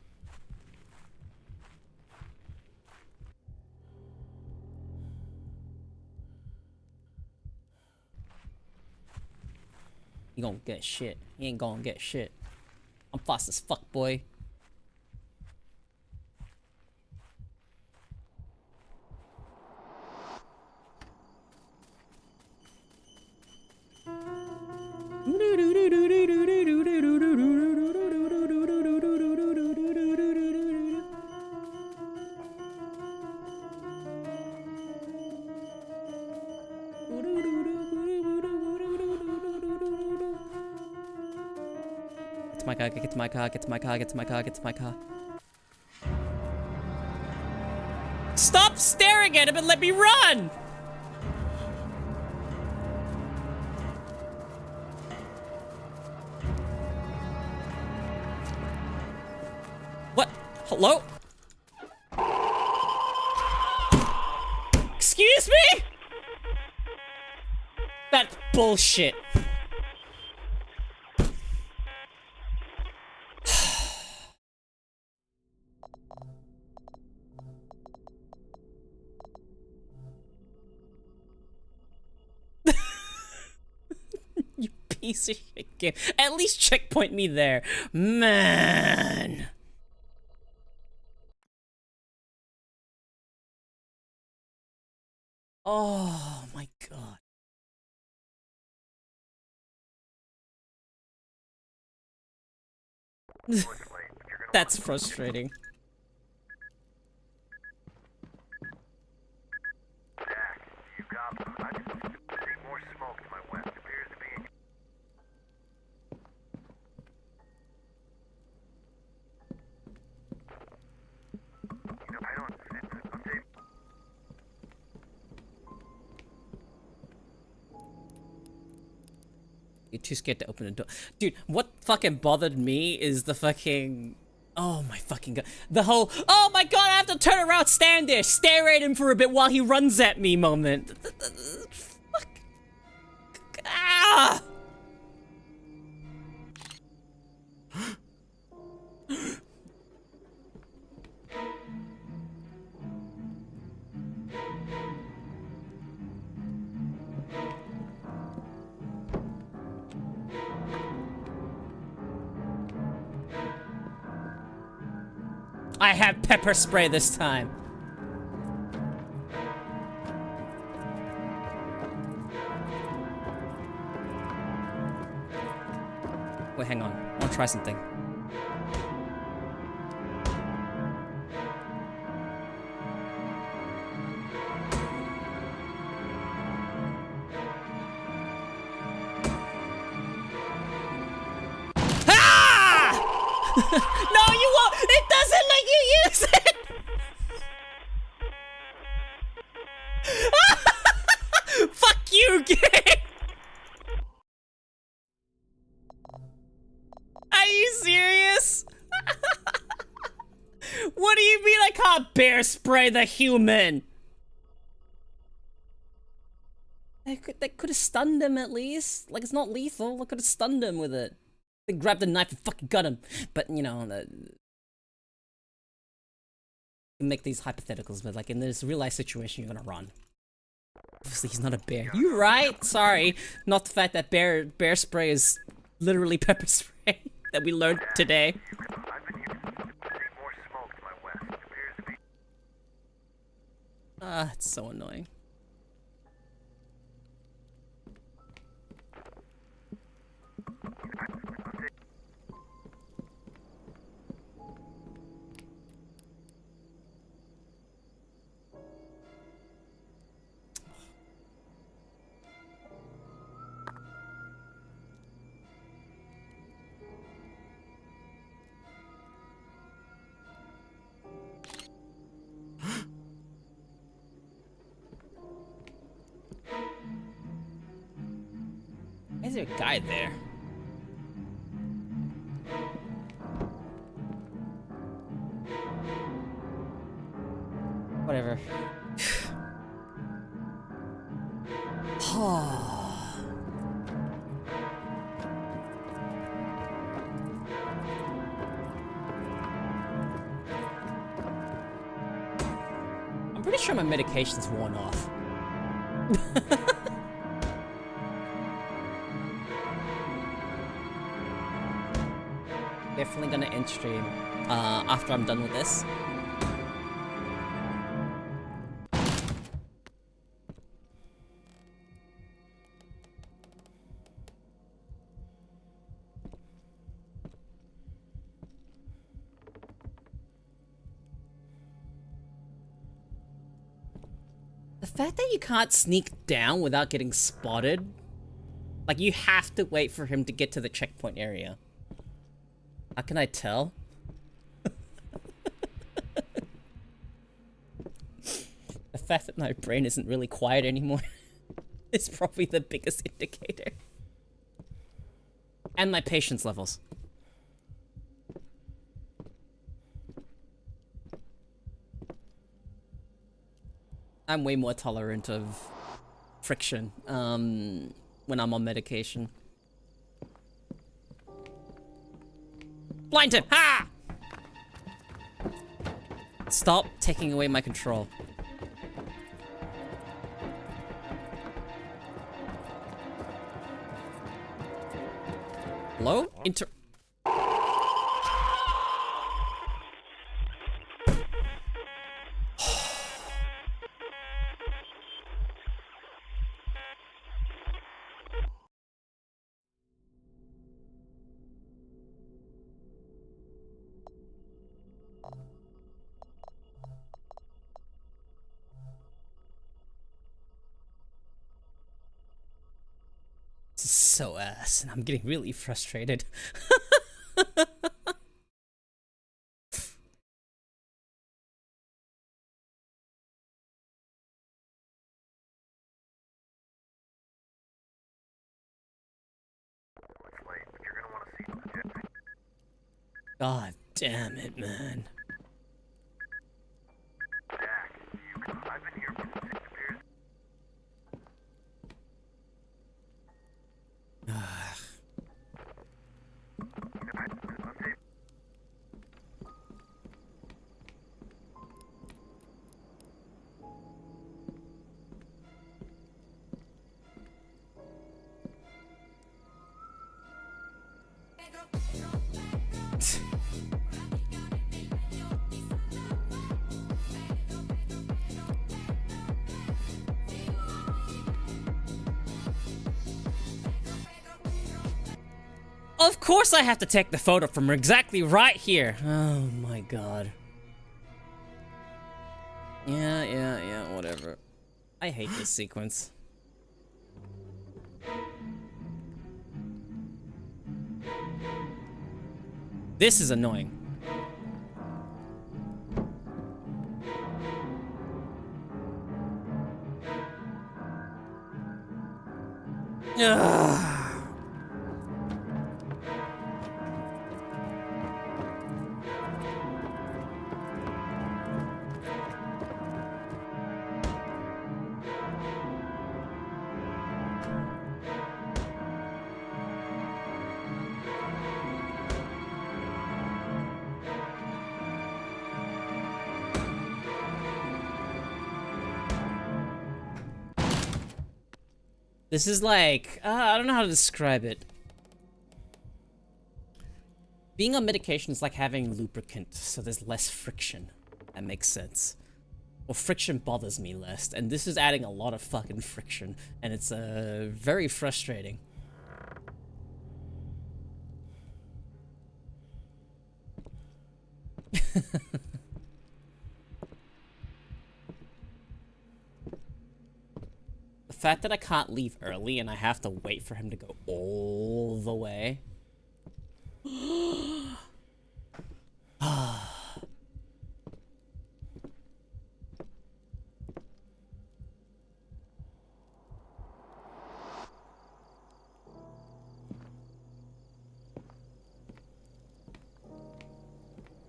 He gonna get shit. He ain't gonna get shit. I'm fast as fuck, boy. Get to my car, get to my car, get to my car, get to my car. Stop staring at him and let me run! What? Hello? Excuse me? That's bullshit. You piece of shit game. At least checkpoint me there. Man. Oh my god. That's frustrating. Jack, you got them. I just see more smoke to my west. Appears to be in... You know, I don't... Update... You're too scared to open the door. Dude, what fucking bothered me is the fucking... Oh my fucking god. The whole, oh my god, I have to turn around, stand there, stare at him for a bit while he runs at me moment. Fuck. Ah! I have pepper spray this time. Wait, hang on. I want to try something. No, you won't! It doesn't let you use it! Fuck you, game! Are you serious? What do you mean I can't bear spray the human? That could have stunned him at least. Like, it's not lethal. I could have stunned him with it. They grabbed the knife and fucking got him. But, you know, make these hypotheticals, but like in this real life situation, you're gonna run. Obviously, he's not a bear. You're right. Sorry. Not the fact that bear spray is literally pepper spray that we learned today. I've been using more smoke to my west. Appears to be... Ah, it's so annoying. Why is there a guy there? Whatever. I'm pretty sure my medication's worn off. Definitely gonna end stream after I'm done with this. The fact that you can't sneak down without getting spotted, like you have to wait for him to get to the checkpoint area. How can I tell? The fact that my brain isn't really quiet anymore is probably the biggest indicator. And my patience levels. I'm way more tolerant of friction when I'm on medication. Blind him! Ha! Stop taking away my control. Hello? This is so ass, and I'm getting really frustrated. It's late, but you're gonna want to see the jet. God damn it, man. Jack, I've been here for 6 years. Of course I have to take the photo from exactly right here. Oh my god. Yeah, whatever. I hate this sequence. This is annoying. Ugh. This is like, I don't know how to describe it. Being on medication is like having lubricant, so there's less friction. That makes sense. Well, friction bothers me less, and this is adding a lot of fucking friction, and it's very frustrating. The fact that I can't leave early and I have to wait for him to go all the way.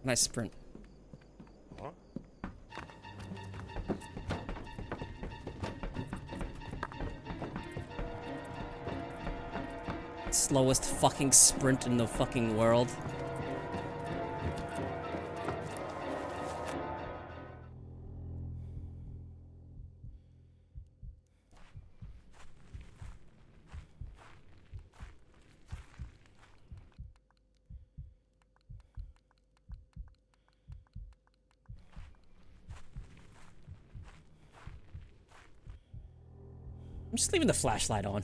Nice sprint. Slowest fucking sprint in the fucking world. I'm just leaving the flashlight on.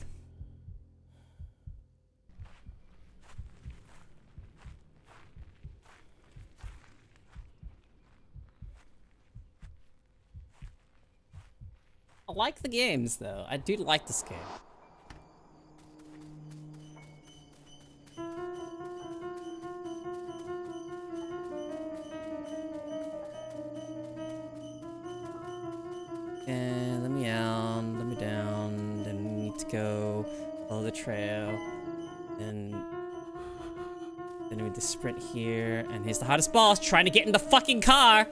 I like the games, though. I do like this game. And let me out, let me down, then we need to go follow the trail, and then we need to sprint here, and here's the hottest boss trying to get in the fucking car!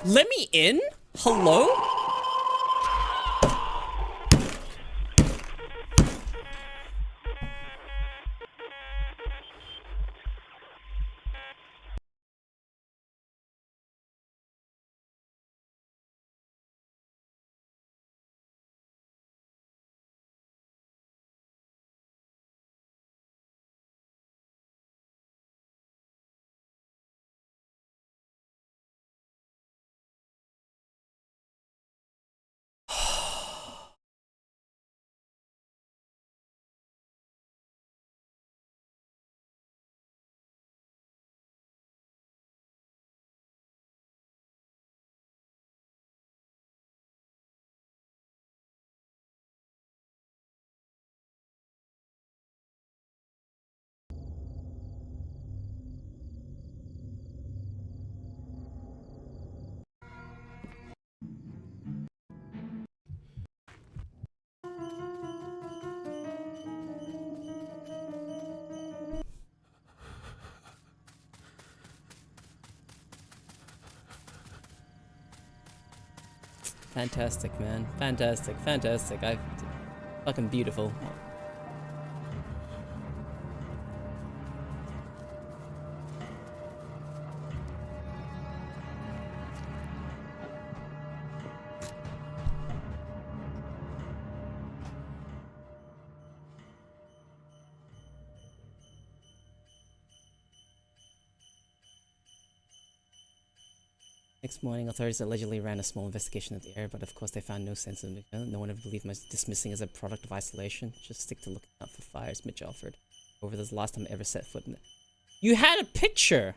Let me in? Hello? Fantastic, man. Fantastic, fantastic. Fucking beautiful. Next morning, authorities allegedly ran a small investigation of the area, but of course they found no sense of it. No one ever believed my dismissing as a product of isolation. Just stick to looking out for fires, Mitch offered. Over this last time I ever set foot in it. You had a picture!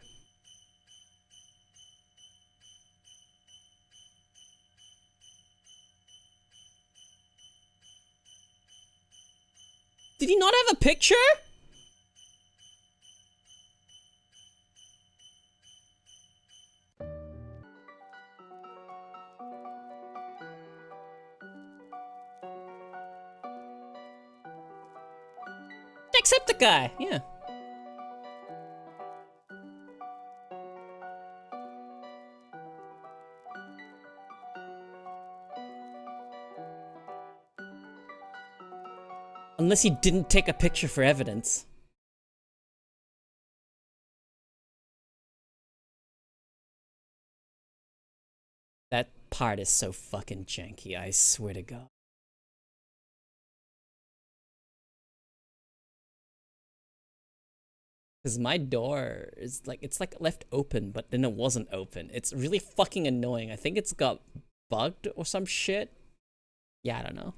Did he not have a picture? Accept the guy, yeah. Unless he didn't take a picture for evidence. That part is so fucking janky, I swear to God. Because my door is like, it's like left open, but then it wasn't open. It's really fucking annoying. I think it's got bugged or some shit. Yeah, I don't know.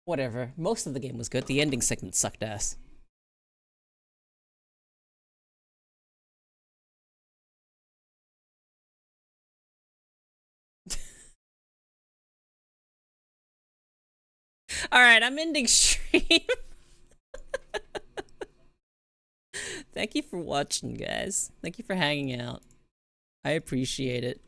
Whatever. Most of the game was good. The ending segment sucked ass. Alright, I'm ending stream. Thank you for watching, guys. Thank you for hanging out. I appreciate it.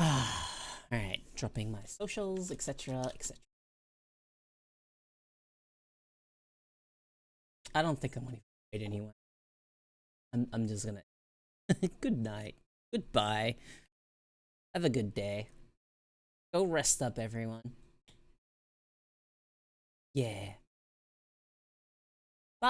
Alright, dropping my socials, etc., etc. I don't think I'm gonna wait anyway. I'm just gonna. Good night. Goodbye. Have a good day. Go rest up, everyone. Yeah.